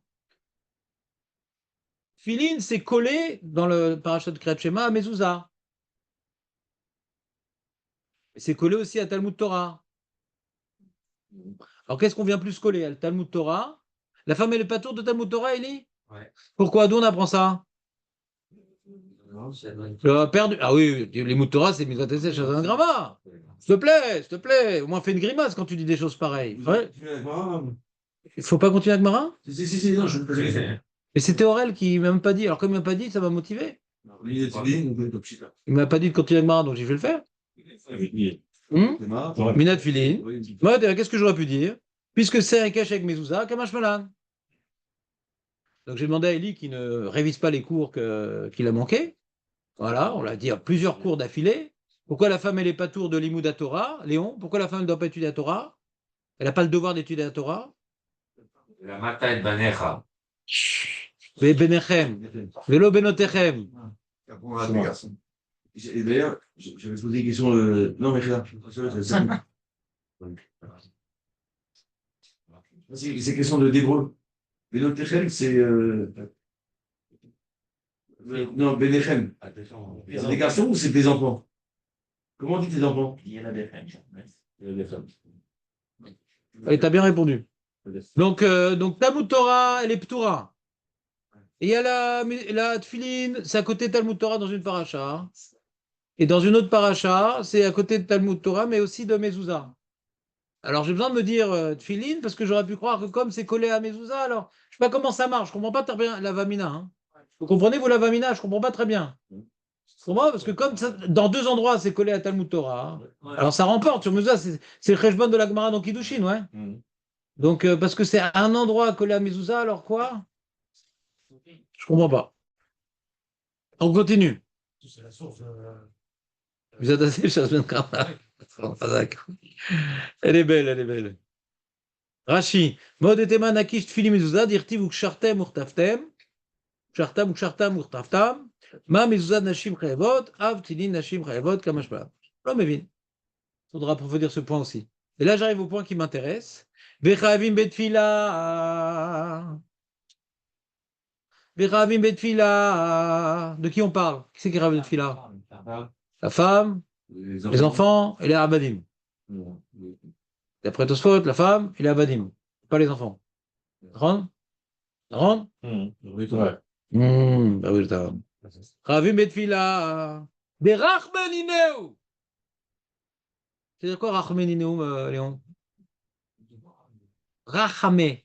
Filin, c'est collé dans le parachat de Kriyat Shema à mezouza. C'est collé aussi à Talmud Torah. Alors qu'est-ce qu'on vient plus coller? À Talmud Torah. La femme elle est pas tour de Talmud Torah, Eli? Ouais. Pourquoi? D'où on apprend ça? Non, c'est la- Le perdu. Ah oui, les mots de Torah, c'est mis à tester chez un gramat. S'il te plaît, au moins fais une grimace quand tu dis des choses pareilles. Ouais. Il faut pas continuer avec Marin? Si, non, je Mais c'était Aurel qui m'a même pas dit. Alors comme il m'a pas dit, ça m'a motivé. Il m'a pas dit de continuer avec Marin, donc j'ai fait le faire. Minat filin. Moi, qu'est-ce que j'aurais pu dire? Puisque c'est un cache avec Mezouza, Kamash Malan. Donc j'ai demandé à Eli qui ne révise pas les cours qu'il a manqués. Voilà, on l'a dit à plusieurs cours d'affilée. Pourquoi la femme, elle n'est pas tour de l'Imoud à Torah, Léon? Pourquoi la femme ne doit pas étudier la Torah? Elle n'a pas le devoir d'étudier la Torah? La mata et banecha. Ve benechem, velo benotechem. Pour les garçons. Et d'ailleurs, j'avais posé une question. Non, mais là, c'est question d'hébreu. Benotechem, c'est. Non, Benechem. C'est des garçons ou c'est des enfants? Comment on dit tes enfants? Il y en a des femmes. Et t'as bien répondu. Donc Talmud Torah, elle est Ptoura. Et il y a la Tfilin, c'est à côté de Talmud Torah dans une paracha. Et dans une autre paracha, c'est à côté de Talmud Torah, mais aussi de Mezouza. Alors j'ai besoin de me dire Tfilin, parce que j'aurais pu croire que comme c'est collé à Mezouza, alors je sais pas comment ça marche, je comprends pas très bien la Vamina. Hein. Vous comprenez, vous, la Vamina, je comprends pas très bien. Pour moi, parce que comme ça, dans deux endroits, c'est collé à Talmud Torah, hein. Alors ça remporte sur Mezouza, c'est le Cheshbon de la Gemara dans Kiddushin, ouais. Donc, parce que c'est un endroit collé à Mezouza, alors quoi? Je comprends pas. On continue. C'est la source. Vous êtes assez, Chasben Kama. Elle est belle, elle est belle. Rashi, Mod etema nakish tfili mezouza, dirtiv ukshartem urtaftem, ukshartam ukshartam urtaftam, ma mezouza nashim chayevot, av tilin nashim chayevot, kamashba. L'homme est vin. Il faudra approfondir ce point aussi. Et là, j'arrive au point qui m'intéresse. Vechavim betfila. Beravim betfila. De qui on parle? Qui c'est qui rave betfila? La femme, les enfants et les abadim. D'après Tosfot, la femme et les abadim, pas les enfants. Ron? Ron? Bah oui, t'as. Ravim betfila. Berachmenineu. C'est quoi Rachmenineu, Léon? Rachame.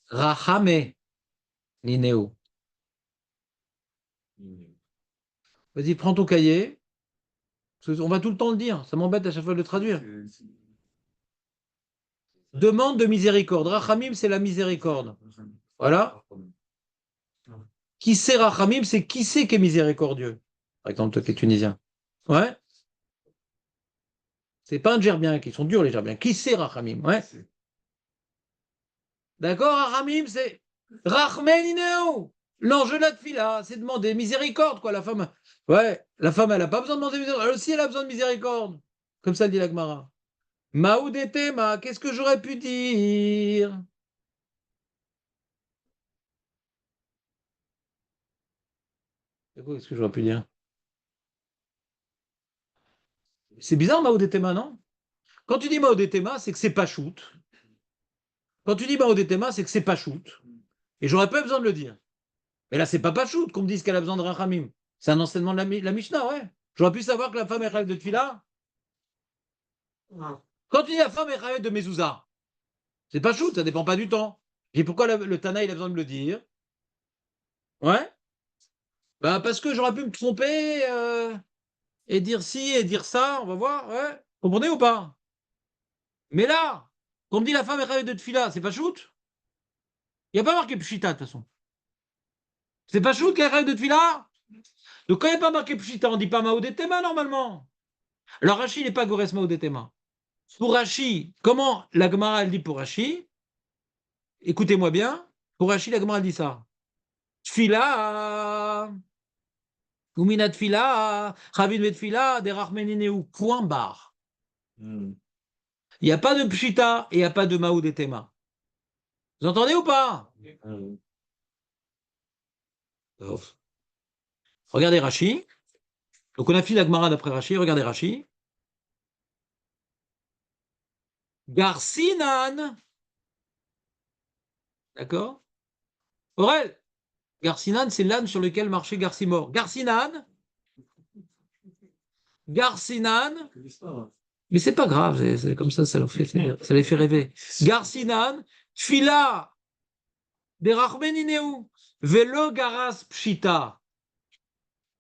Rachame. Nineu. Vas-y, prends ton cahier. On va tout le temps le dire. Ça m'embête à chaque fois de le traduire. Demande de miséricorde. Rachamim, c'est la miséricorde. Voilà. Qui c'est Rachamim, c'est qui c'est qui est miséricordieux. Par exemple, toi qui es tunisien. Ouais. C'est pas un gerbien, qui sont durs les gerbiens. Qui c'est Rachamim? Ouais. D'accord, Rachamim, c'est Rachmenineu. L'enjeu de la tefila, c'est demander miséricorde, quoi. La femme, ouais, la femme, elle n'a pas besoin de demander miséricorde. Elle aussi, elle a besoin de miséricorde. Comme ça le dit la Gemara. Maoudetema, qu'est-ce que j'aurais pu dire? Qu'est-ce que j'aurais pu dire? C'est bizarre, Maoudetema, non? Quand tu dis Maoudetema, c'est que c'est pas shoot. Quand tu dis Maoudetema, c'est que c'est pas shoot. Et j'aurais pas besoin de le dire. Mais là, c'est pas shoot qu'on me dise qu'elle a besoin de Rachamim. C'est un enseignement de la Mishnah, ouais. J'aurais pu savoir que la femme est rêve de Tfila. Quand tu dis la femme est rêve de Mezouza, c'est pas shoot, ça dépend pas du temps. Et pourquoi le Tana, il a besoin de me le dire? Ouais. Bah parce que j'aurais pu me tromper et dire ci et dire ça, on va voir, ouais. Comprenez ou pas? Mais là, quand on me dit la femme est rêve de Tfila, c'est pas shoot? Il n'y a pas marqué Pshita de toute façon. C'est pas shoot qu'elle rêve de Tfila? Donc quand il n'y a pas marqué Pshita, on dit pas Maodetema normalement. Alors Rashi n'est pas Gores Maodetema. Pour Rashi, comment la Gemara elle dit pour Rashi? Écoutez-moi bien. Pour Rashi, la Gemara elle dit ça. Tfila, Umina Tfila, Chavin Betfila, Derachmenineu, point barre. Il n'y a pas de Pshita et il n'y a pas de Maodetema. Vous entendez ou pas? Regardez Rashi. Donc on a fini la Gemara d'après Rashi. Regardez Rashi. Garcinan. D'accord? Aurel. Garcinan, c'est l'âne sur lequel marchait Garcimore. Garcinan. Garcinan. Mais c'est pas grave, c'est comme ça ça les fait rêver. Garcinan. Tfila. Derachmenineu. Velo garas pshita.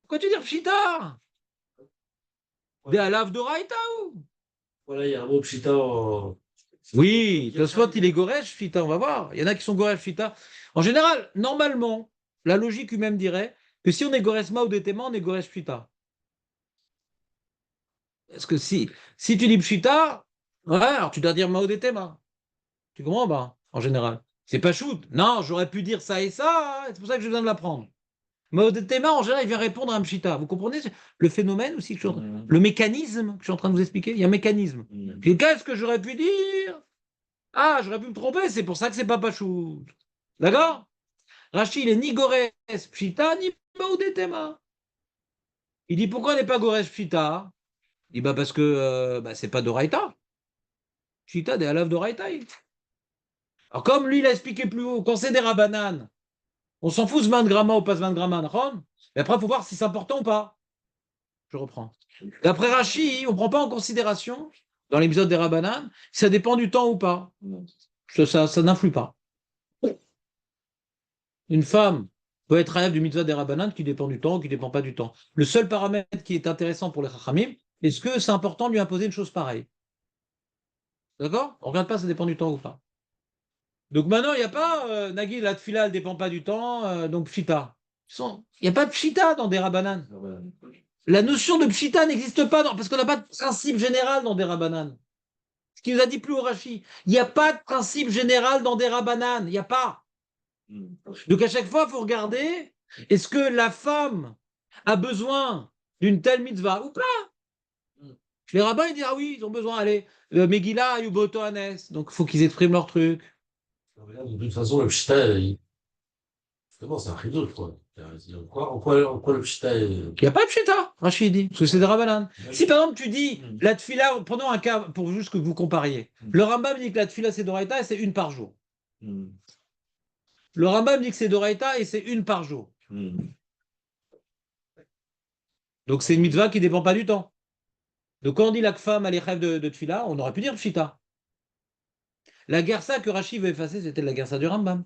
Pourquoi tu dis pshita? Des alav d'oraita ou? Voilà, il y a un mot pshita en. Oui, Tosfot, il est goresh pshita, on va voir. Il y en a qui sont goresh pshita. En général, normalement, la logique humaine dirait que si on est goresma ou détéma, on est goresh pshita. Parce que si tu dis pshita, ouais, alors tu dois dire mao détéma. Tu comprends pas? En général. C'est pas shoot. Non, j'aurais pu dire ça et ça, c'est pour ça que je viens de l'apprendre. Mao détéma, en général, il vient répondre à un pshita. Vous comprenez le phénomène aussi, le mécanisme que je suis en train de vous expliquer? Il y a un mécanisme. Puis qu'est-ce que j'aurais pu dire? Ah, j'aurais pu me tromper, c'est pour ça que c'est pas shoot. D'accord? Rachid, il est ni Gores Pshita, ni Maoudetema. Il dit pourquoi il n'est pas Gores Pshita? Il dit bah parce que c'est pas d'Oraita. Pshita des Alav d'Oraita. Alors comme lui, il a expliqué plus haut, quand c'est des Rabanan, on s'en fout de 20 gramma ou pas 20 gramma, mais après, il faut voir si c'est important ou pas. Je reprends. D'après Rachid, on ne prend pas en considération, dans l'épisode des Rabanan, si ça dépend du temps ou pas. Ça n'influe pas. Une femme peut être rêve du mitzvah des Rabbanan qui dépend du temps ou qui ne dépend pas du temps. Le seul paramètre qui est intéressant pour les Chachamim, est-ce que c'est important de lui imposer une chose pareille? D'accord? On ne regarde pas ça dépend du temps ou pas. Donc maintenant, il n'y a pas Nagui, la tfila, elle ne dépend pas du temps, donc pshita. Il n'y a pas de pshita dans des Rabbanan. La notion de pshita n'existe pas parce qu'on n'a pas de principe général dans des Rabbanan. Ce qu'il nous a dit plus haut Rashi, il n'y a pas de principe général dans des Rabbanan. Il n'y a pas. Donc à chaque fois, il faut regarder, est-ce que la femme a besoin d'une telle mitzvah ou pas? Les rabbins, ils disent, ah oui, ils ont besoin, allez, le Megillah, Yuboto Hanes, donc il faut qu'ils expriment leur truc. De toute façon, le pshita, Justement, c'est un rideau, je crois. En quoi le pshita est. Il n'y a pas de pshita, Rachid dit, parce que c'est des Rabbanan. Si par exemple tu dis Mm. la tfila, prenons un cas pour juste que vous compariez. Mm. Le Rambam dit que la tfila c'est d'oraita et c'est une par jour. Hmm. Le Rambam dit que c'est d'oraita et c'est une par jour. Hmm. Donc c'est une mitzvah qui ne dépend pas du temps. Donc quand on dit la femme a les rêves de tfila, on aurait pu dire pshita. La gersa que Rachid veut effacer, c'était la gersa du Rambam.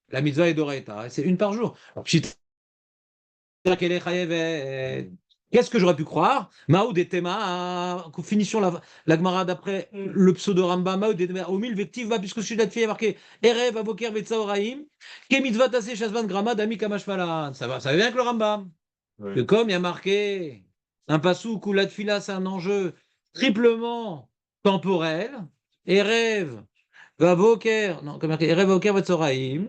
La mitzvah est d'oraita, et c'est une par jour. Alors, pshita, qu'elle est chayevet. Qu'est-ce que j'aurais pu croire? Maoud et Tema, finition la Gemara d'après le pseudo Rambam, Maoud et Tema, au mille vectif va, puisque celui de la fille est marqué Erev, Avoker, Vetsaoraim, Kemitzvat Tase, Shazvan, Grama, Dami, Kamashmalan. Ça va bien avec le Rambam. Ouais. Que comme il y a marqué un passouk où la tfila, c'est un enjeu triplement temporel, Erev, Vavoker, non, comme marqué Erev, Avoker, Vetsaoraim.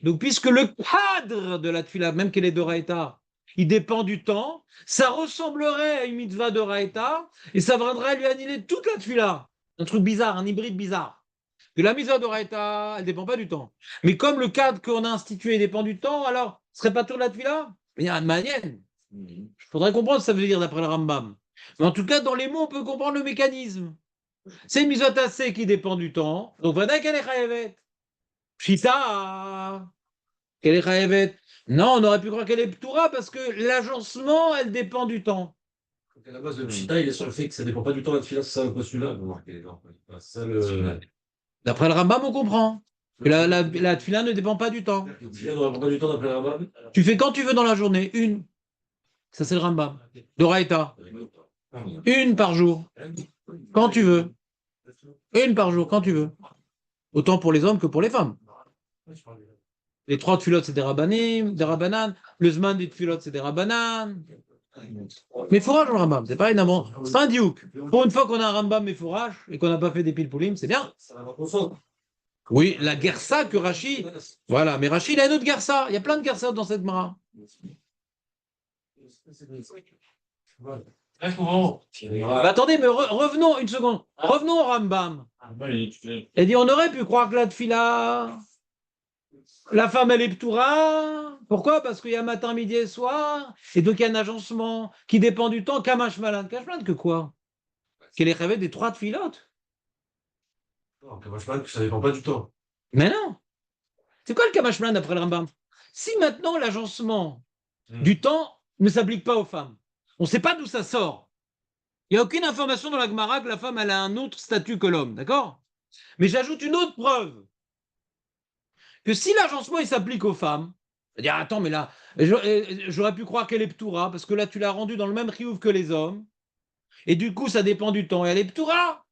Donc, puisque le cadre de la tfila, même qu'elle est d'Oraïta, il dépend du temps, ça ressemblerait à une mitzvah d'Oraïta et ça viendrait lui annuler toute la tfila. Un truc bizarre, un hybride bizarre. Que la mitzvah d'Oraïta, elle ne dépend pas du temps. Mais comme le cadre qu'on a institué dépend du temps, alors, ce serait pas tout la tfila? Il y a une manière. Hmm. Il faudrait comprendre ce que ça veut dire d'après le Rambam. Mais en tout cas, dans les mots, on peut comprendre le mécanisme. C'est une mitzvah tassée qui dépend du temps. Donc, voilà qu'elle est chayevet. Pshita. Qu'elle est chayevet. Non, on aurait pu croire qu'elle est ptoura parce que l'agencement, elle dépend du temps. Donc, à la base, le pshita, il est sur le fait que ça dépend pas du temps de la tfila, c'est ça le postulat. C'est ça le. D'après le Rambam, on comprend que la tfila ne dépend pas du temps. Le pshita ne dépend pas du temps d'après le Rambam. Tu fais quand tu veux dans la journée, une. Ça, c'est le Rambam. Doraïta. Une par jour. Quand tu veux. Une par jour, quand tu veux. Autant pour les hommes que pour les femmes. Les 3 tfilotes, c'est des rabbanim, des rabbanan. Le zman des tfilotes, c'est des rabbanan. Mais fourrage dans le Rambam, c'est pas énorme. C'est pas un diouk. Pour une fois qu'on a un Rambam mais fourrage et qu'on n'a pas fait des pilpoulim, c'est bien. Ça va confondre. Oui, la gersa que Rashi. Voilà, mais Rashi, il a une autre gersa. Il y a plein de gersas dans cette mara. Très souvent. Mais attendez, mais revenons une seconde. Revenons au Rambam. Il dit on aurait pu croire que la tfila, la femme elle est ptoura. Pourquoi? Parce qu'il y a matin, midi et soir. Et donc il y a un agencement qui dépend du temps. Kamash malade. Kamash malade que quoi? Qu'elle est rêvée des 3 tfilotes. Non, je pense que ça dépend pas du temps. Mais non. C'est quoi le Kamash malade d'après le Rambam? Si maintenant l'agencement du temps ne s'applique pas aux femmes, on ne sait pas d'où ça sort. Il n'y a aucune information dans la Gemara que la femme elle a un autre statut que l'homme, d'accord? Mais j'ajoute une autre preuve. Que si l'agencement il s'applique aux femmes, c'est-à-dire attends, mais là, j'aurais pu croire qu'elle est ptoura, parce que là tu l'as rendue dans le même riouf que les hommes, et du coup ça dépend du temps, et elle est ptoura.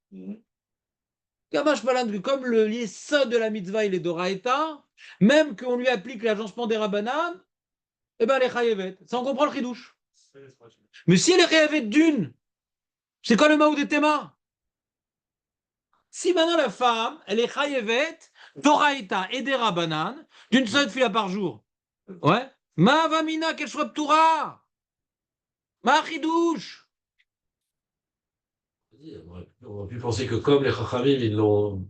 Kamash Malan, comme le yesod de la mitzvah il est d'oraïta, même qu'on lui applique l'agencement des rabbanan, eh ben elle est chayevet. Ça on comprend le chidouche. Mais si elle est chayevet d'une, c'est quoi le maou des thémas? Si maintenant la femme, elle est chayevet, d'oraïta et des rabbanan, d'une seule fila par jour, ouais, ma vamina qu'elle soit ptoura, ma chidouche. On aurait pu penser que comme les Chachamim,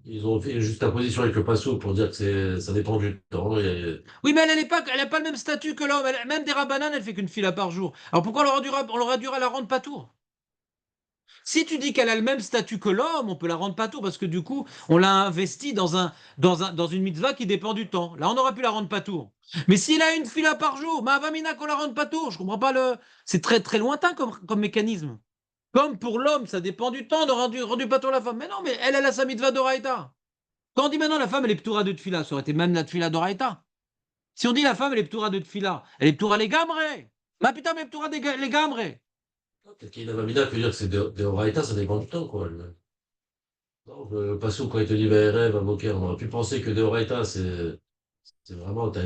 ils ont fait une juxtaposition avec le Passou pour dire que ça dépend du temps. Oui, mais elle n'a pas le même statut que l'homme. Même des rabbanan, elle fait qu'une fila par jour. Alors pourquoi on aurait dû la rendre pas tour? Si tu dis qu'elle a le même statut que l'homme, on peut la rendre pas tour parce que du coup, on l'a investi dans une mitzvah qui dépend du temps. Là, on aurait pu la rendre pas tour. Mais s'il a une fila par jour, ma vamina qu'on la rende pas tour, je comprends pas le. C'est très très lointain comme mécanisme. Comme pour l'homme, ça dépend du temps de rendu pas tour la femme. Mais non, mais elle a sa mitzvah d'oraïta. Quand on dit maintenant la femme, elle est ptoura de tfila, ça aurait été même la tfila d'oraïta. Si on dit la femme, elle est ptoura de tfila, elle est ptoura les gamre. Ma putain, mais ptoura les gamre. Peut-être qu'il y a Mamina qui veut dire que c'est des Horaïta, ça dépend du temps, quoi. Non, le Passou, quand il te dit rêve, à Moquer, on aurait pu penser que des Horaïta, c'est vraiment. Ça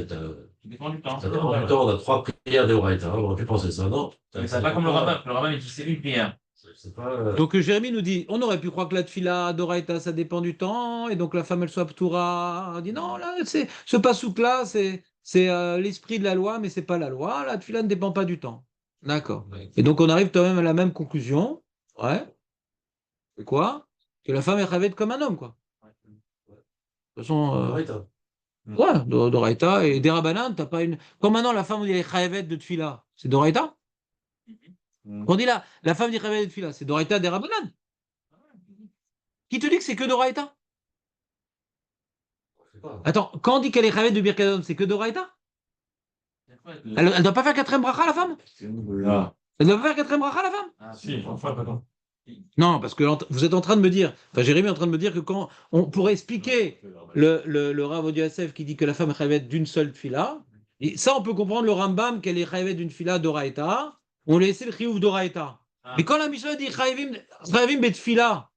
dépend du temps. Ça dépend du temps, on a 3 prières des Horaïta, on aurait pu penser ça, non? Mais c'est pas comme le rabbin. Le rabbin, il dit c'est une prière. C'est pas. Donc Jérémie nous dit, on aurait pu croire que la tfila d'oraïta, ça dépend du temps, et donc la femme, elle soit ptoura. On dit non, là, ce pasouk-là, c'est l'esprit de la loi, mais c'est pas la loi. La tfila ne dépend pas du temps. D'accord. Et donc on arrive quand même à la même conclusion. Ouais. C'est quoi? Que la femme est rêvée comme un homme, quoi. De toute façon, Horaïta. Ouais, d'Oraïta. Et des Rabbanan, t'as pas une. Comme maintenant, la femme, on dit les chayavet de Tfila, c'est d'Oraïta. On dit là, la femme dit chayavet de Tfila, c'est d'Oraïta des Rabbanan. Qui te dit que c'est que d'Oraïta? Je sais pas. Attends, quand on dit qu'elle est chayavet de Birkadon, c'est que d'Oraïta? Elle doit pas faire quatrième bracha, la femme? Ah. Elle doit pas faire quatrième bracha, la femme? Ah, Si, enfin, pas quand. Non, parce que vous êtes en train de me dire, enfin Jérémy est en train de me dire que quand on pourrait expliquer le Rav Odia Yosef qui dit que la femme est chayavet d'une seule fila, et ça on peut comprendre le Rambam qu'elle est chayavet d'une fila d'Oraïta, on lui laissé le chiyuv d'Oraïta. Ah. Mais quand la Mishnah dit chayavim bet fila,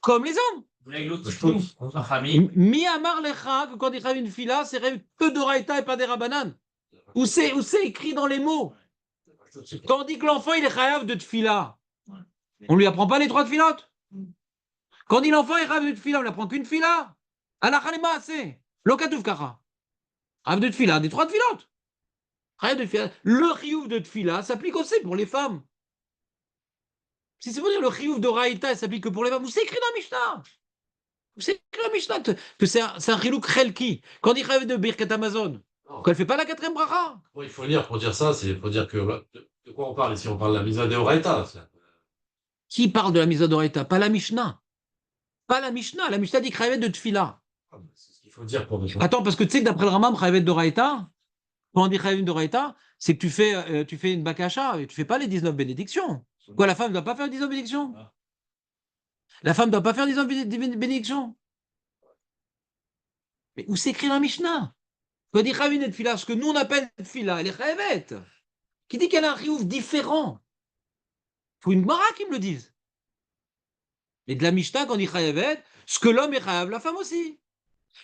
comme les hommes, Règle tous. Chachamim. mi amar lecha que quand il chayavim une fila, c'est que d'Oraïta et pas des Rabbanan. Où c'est écrit dans les mots. Quand on dit que l'enfant il est chayav de tfila, on lui apprend pas les 3 tfilotes. Quand on dit l'enfant est chayav de tfila, on lui apprend qu'une fila. Alacha le maaseh, lo katuv kacha. Chayav de tfila, des 3 tfilotes. Chayav de tfila. Le chiyuv de tfila s'applique aussi pour les femmes. Si c'est pour dire le chiyuv d'Oraïta, il s'applique que pour les femmes, vous c'est écrit dans la Mishnah. Vous écrit dans la Mishnah que c'est un chilouk chelki. Quand on dit chayav de Birkat Amazon, qu'elle fait pas la 4e bracha. Il faut lire pour dire ça, c'est pour dire que de quoi on parle ici? On parle de la Misa de Oraita. Qui parle de la mise d'Oraïta? Pas la Mishnah. Pas la Mishnah. La Mishnah dit chayav de tfila. C'est ce qu'il faut dire pour. Attends, parce que tu sais que d'après le Rambam, chayav d'Oraïta, quand on dit chayav d'Oraïta, c'est que tu fais une bakasha et tu fais pas les 19 bénédictions. Quoi, la femme ne doit pas faire 19 bénédictions? La femme ne doit pas faire 19 bénédictions? Mais où c'est écrit dans la Mishnah? Quand on dit chayav de tfila, ce que nous on appelle tfila, elle est chayavet. Qui dit qu'elle a un chiyuv différent? Il faut une Gemara qui me le dise. Mais de la Mishnah, quand on dit chayavet, ce que l'homme est chayav, la femme aussi.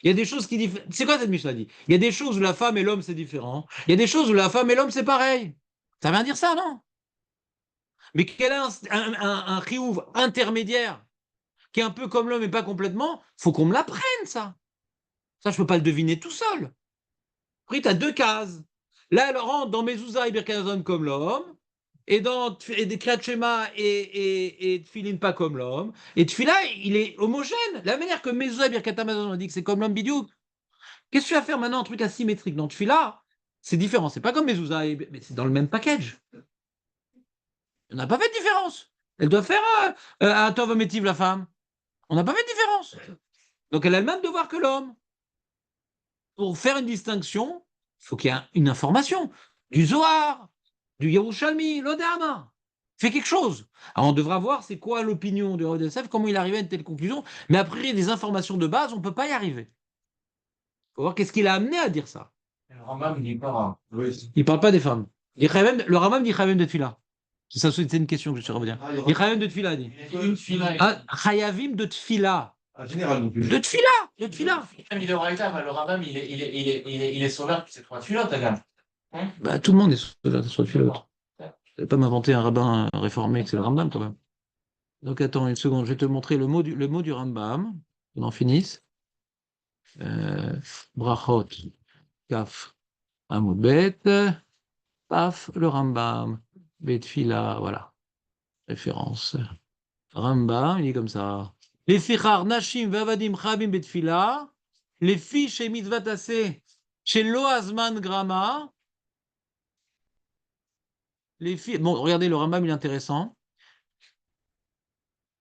Il y a des choses qui diffèrent. C'est quoi cette Mishnah dit? Il y a des choses où la femme et l'homme c'est différent. Il y a des choses où la femme et l'homme c'est pareil. Ça veut dire ça, non? Mais qu'elle a un chiyuv intermédiaire qui est un peu comme l'homme et pas complètement, faut qu'on me l'apprenne, ça. Ça, je peux pas le deviner tout seul. Après, tu as 2 cases. Là, elle rentre dans Mezouza et Birkanazon comme l'homme, et dans des Kriyat Shema et Tfilin pas comme l'homme. Et Tfila, il est homogène. La manière que Mezouza et Birkat Amazon ont dit que c'est comme l'homme bidiouk. Qu'est-ce que tu vas faire maintenant, un truc asymétrique? Dans Tfila, c'est différent. C'est pas comme Mezouza, mais c'est dans le même package. On n'a pas fait de différence. Elle doit faire un Tov Métiv, la femme. On n'a pas fait de différence. Donc elle a le même devoir que l'homme. Pour faire une distinction, il faut qu'il y ait une information. Du Zohar, du Yerushalmi, l'Odama. Fais quelque chose. Alors on devra voir c'est quoi l'opinion de RDSF, comment il arrive à une telle conclusion. Mais après, il y a des informations de base, on ne peut pas y arriver. Il faut voir qu'est-ce qui l'a amené à dire ça. Le Rambam, il dit pas. Oui. Il ne parle pas des femmes. Le Rambam dit Chayavim de Tfila. C'est une question que je suis revenir. Il dit Chayavim de Tfila. Dit. Il a dit une fila. Ah, Chayavim de Tfila. En général, non plus. De Tfila. De Tfila. Même il est Oraïta, le Rambam, il est sauveur depuis ces 3 filotes, ta gamme. Bah, tout le monde est sur le fil l'autre. Je ne vais pas m'inventer un rabbin réformé que c'est le Rambam quand même. Donc attends une seconde, je vais te montrer le mot du Rambam. On en finisse. Brachot, Kaf, Amud Bet, Paf, le Rambam, Betfila, voilà. Référence. Rambam, il est comme ça. Les fichar, Nashim, Vavadim, Chabim, Betfila, les filles chez Mitzvatase, chez Loazman Grama. Les filles. Bon, regardez, le Rambam, il est intéressant.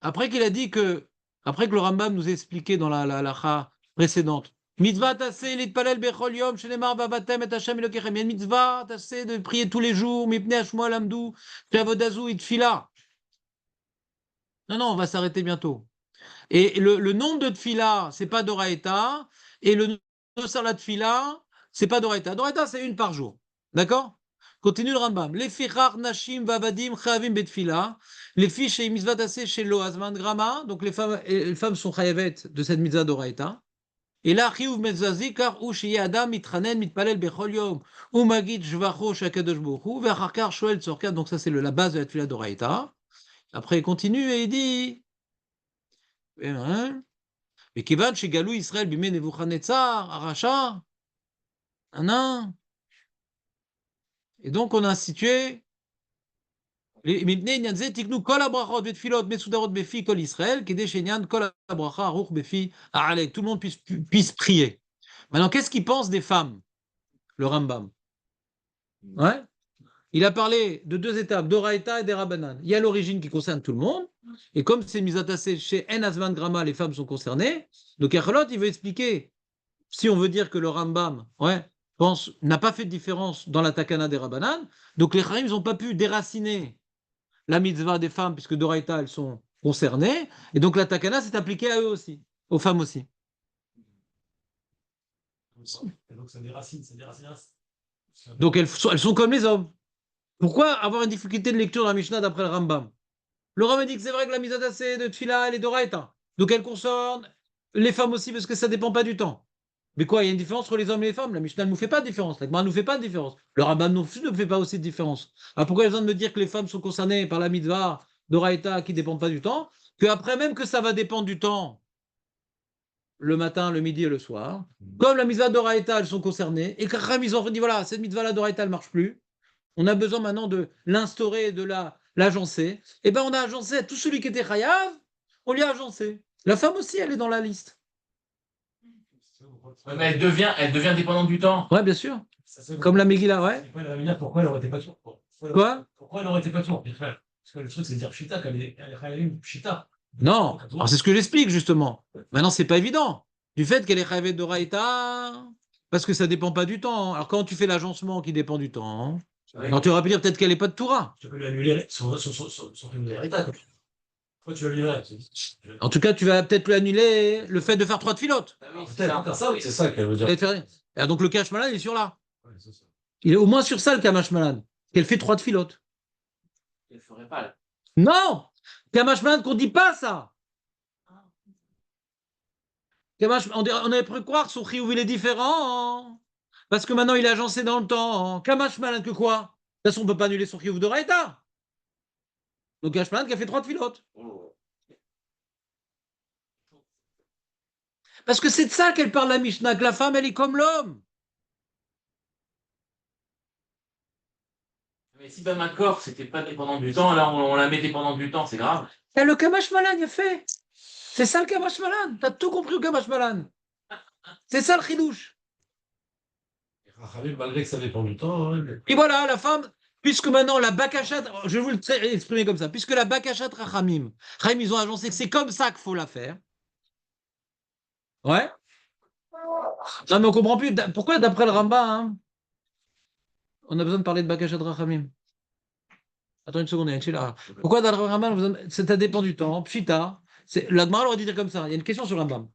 Après qu'il a dit que. Après que le Rambam nous a expliqué dans la lacha précédente. Mitzvah tassé, litpalel bechol yom, shenemar vavatem et Hashem elokechem. Il y a une mitzvah tassé de prier tous les jours, mipnei hashmoa lamdou, shavodazou et tfila. Non, on va s'arrêter bientôt. Et le nombre de tfila, c'est pas d'oraïta. Et le nombre de tfila, c'est pas d'oraïta. D'oraïta, c'est 1 par jour. D'accord? Continue le Rambam. Les fichar nashim vavadim chavim betfila. Les filles chez mitzvah tassé chez loazman grama. Donc les femmes sont chayavet de cette mitzvah d'oraïta. Et là, chiyuv mezzazi car ou sheye adam mitranen mitpalel bechol yom ou magid shvacho shakadosh bochu ve'achar kar shoel tzorkat. Donc ça c'est la base de la tefila d'oraïta. Après il continue et il dit mais kivan shegalou Israël bimei Nebuchadnezzar aracha. Et donc on a institué מפני עניין זה תקנו כל הברכות ותפילות מסודרות בפי כל ישראל, כדי שעניין כל הברכה ערוך בפי העלה, que tout le monde puisse prier. Maintenant, qu'est-ce qu'il pense des femmes, le Rambam? Ouais. Il a parlé de deux étapes, d'Oraïta et des Rabbanan. Il y a l'origine qui concerne tout le monde, et comme c'est mis à tasser chez En Asvan Grama, les femmes sont concernées, donc Yachalot, il veut expliquer, si on veut dire que le Rambam, n'a pas fait de différence dans la Takana des Rabbanan, donc les Chaim, ils n'ont pas pu déraciner la mitzvah des femmes, puisque d'Oraïta, elles sont concernées, et donc la Takana s'est appliquée à eux aussi, aux femmes aussi. Et donc, ça déracine. Donc elles sont comme les hommes. Pourquoi avoir une difficulté de lecture dans la Mishnah d'après le Rambam? Le Rambam dit que c'est vrai que la mise à tasser de Tfila, elle est d'Oraïta. Donc elle concerne les femmes aussi, parce que ça ne dépend pas du temps. Mais quoi, il y a une différence entre les hommes et les femmes? La Mishnah ne nous fait pas de différence. La Gemara ne nous fait pas de différence. Le Rambam non plus ne fait pas aussi de différence. Alors pourquoi il y a besoin de me dire que les femmes sont concernées par la mitzvah d'Oraïta qui ne dépend pas du temps, qu'après même que ça va dépendre du temps, le matin, le midi et le soir, comme la mitzvah d'Oraïta, elles sont concernées, et qu'après ils ont dit voilà, cette mitzvah-là d'Oraïta, elle ne marche plus. On a besoin maintenant de l'instaurer, de l'agencer. Eh bien, on a agencé à tout celui qui était chayav, on lui a agencé. La femme aussi, elle est dans la liste. Ouais, mais elle devient dépendante du temps. Ouais, bien sûr. Comme la Megillah, ouais. Pourquoi elle aurait été pas tour? Quoi? Pourquoi elle aurait été pas tour? Parce que le truc, c'est de dire Pshita, qu'elle est chayav Pshita. Non, alors c'est ce que j'explique justement. Maintenant, c'est pas évident. Du fait qu'elle est chayav d'Oraïta, parce que ça dépend pas du temps. Alors quand tu fais l'agencement qui dépend du temps, alors tu aurais pu dire peut-être qu'elle n'est pas de Torah. Tu peux lui annuler son héritage. Pourquoi tu vas lui annuler? En tout cas, tu vas peut-être lui annuler le fait de faire 3 filotes. Peut-être ça, oui, c'est ça qu'elle veut dire. Et donc le Kamash Malan, il est sur là. Ouais, c'est ça. Il est au moins sur ça, le Kamash Malan. Qu'elle fait 3 filotes. Elle ne ferait pas là. Non! Kamash Malan, qu'on ne dit pas ça. On aurait pu croire que son chiyuv, il est différent. Parce que maintenant, il est agencé dans le temps. Kamash Malan, que quoi? De toute façon, on ne peut pas annuler son chiyuv de Raïta. Donc Kamash Malan qui a fait 3 filotes. Parce que c'est de ça qu'elle parle la Mishnah, que la femme, elle est comme l'homme. Mais si ben accord, c'était pas dépendant du temps, là on la met dépendante du temps, c'est grave. Et le Kamash Malan, il a fait. C'est ça le Kamash Malan. T'as tout compris au Kamash Malan. C'est ça le chidouche. Malgré que ça dépend du temps. Hein, Et voilà, la femme, puisque maintenant la Bakachat, je vais vous l'exprimer comme ça, puisque la Bakachat Rachamim, ils ont agencé que c'est comme ça qu'il faut la faire. Ouais. Non, mais on comprend plus. Pourquoi, d'après le Rambam, hein, on a besoin de parler de Bakachat Rachamim? Attends une seconde, il y a là. Pourquoi, d'après le Rambam, ça dépend du temps? Pshita. La Gemara aurait dit dire comme ça. Il y a une question sur le Rambam.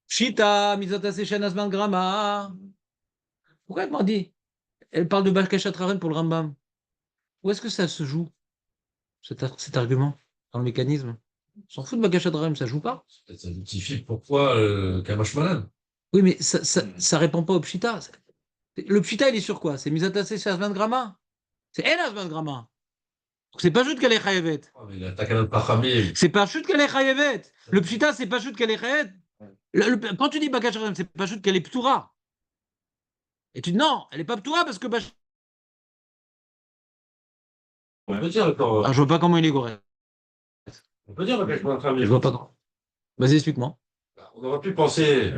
Pshita, Mizata Sechan Asman Grama. Pourquoi elle m'a dit? Elle parle de Bakachat Rachamim pour le Rambam. Où est-ce que ça se joue, cet argument, dans le mécanisme? On s'en fout de Bakachat Rachamim, ça joue pas. peut-être ça justifie pourquoi Kamash Malan. Oui, mais ça répond pas au Pshita. Le Pshita, il est sur quoi? C'est Misatase chez Asman Grama. C'est En Asman Grama. C'est pas juste qu'elle est chayevet. Mais la Takana de Pachamim. C'est pas juste qu'elle est chayevet. Le Pshita, c'est pas juste qu'elle est chayevet. Quand tu dis Bakachat Rachamim, c'est pas juste qu'elle est Ptoura. Et tu dis non, elle est pas Ptoura parce que. On peut dire encore. Ah, je vois pas comment il est correct. On peut dire Kamash Malan. Je vois pas comment. Vas-y, explique-moi. On aurait pu penser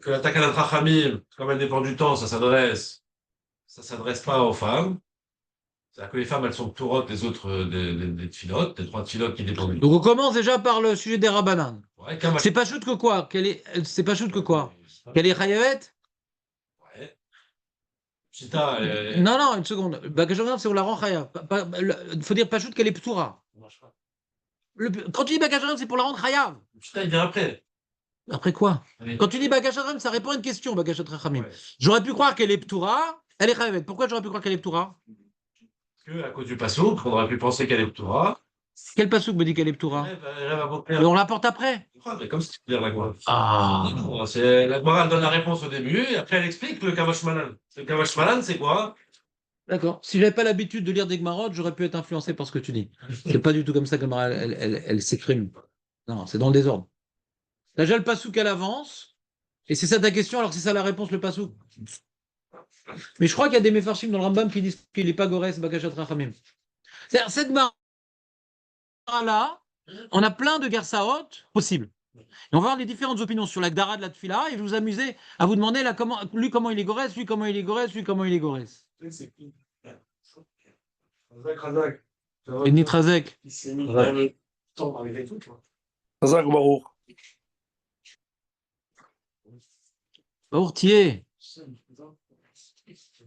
que la Takana de Pachamim, comme elle dépend du temps, ça s'adresse pas aux femmes. C'est-à-dire que les femmes, elles sont tourotes des autres, des tfilotes, des 3 tfilotes qui dépendent du temps. Donc on commence déjà par le sujet des Rabbanan. Ouais, C'est pas chute que quoi? C'est pas chute que quoi? Qu'elle est chayevet? Ouais. Pshita, Non, une seconde. Bakachat Rachamim, c'est on la rend chayav. Il faut dire pas chute qu'elle est ptoura. Quand tu dis Bakachat Rachamim, c'est pour la rendre chayav. Pshita, il vient après. Après quoi? Allez. Quand tu dis Bakachat Rachamim, ça répond à une question, Bakachat Rachamim. Ouais. J'aurais pu croire qu'elle est ptoura, elle est chayavet. Pourquoi j'aurais pu croire qu'elle est ptoura? Parce que, à cause du passo, on aurait pu penser qu'elle est Ptoura. Quel passouk me dit qu'elle est ptoura? Elle va monter. Et on l'apporte après. Mais comme si tu veux dire la Gemara. Ah. Non, c'est la Gemara, elle donne la réponse au début, et après elle explique le Kamash Malan. Le Kamash Malan, c'est quoi? D'accord. Si j'avais pas l'habitude de lire des Gemarot, j'aurais pu être influencé par ce que tu dis. C'est pas du tout comme ça que Gemara, elle s'écrime. Non, c'est dans le désordre. T'as déjà le passouk à l'avance, et c'est ça ta question, alors que c'est ça la réponse, le passouk. Mais je crois qu'il y a des Mefarshim dans le Rambam qui disent qu'il n'est pas Gores Bakachat Rachamim. C'est-à-dire, cette Gemara-là, on a plein de Gersaot possibles. Et on va voir les différentes opinions sur la Gdara de la Tfila et je vais vous amuser à vous demander là, lui comment il est Gorès, lui comment il est Gorès, lui comment il est Gorès. C'est Razak. Et Nitrazek. Il s'est mis dans le temps avec les trucs. Hazak Baruch. Ourtier.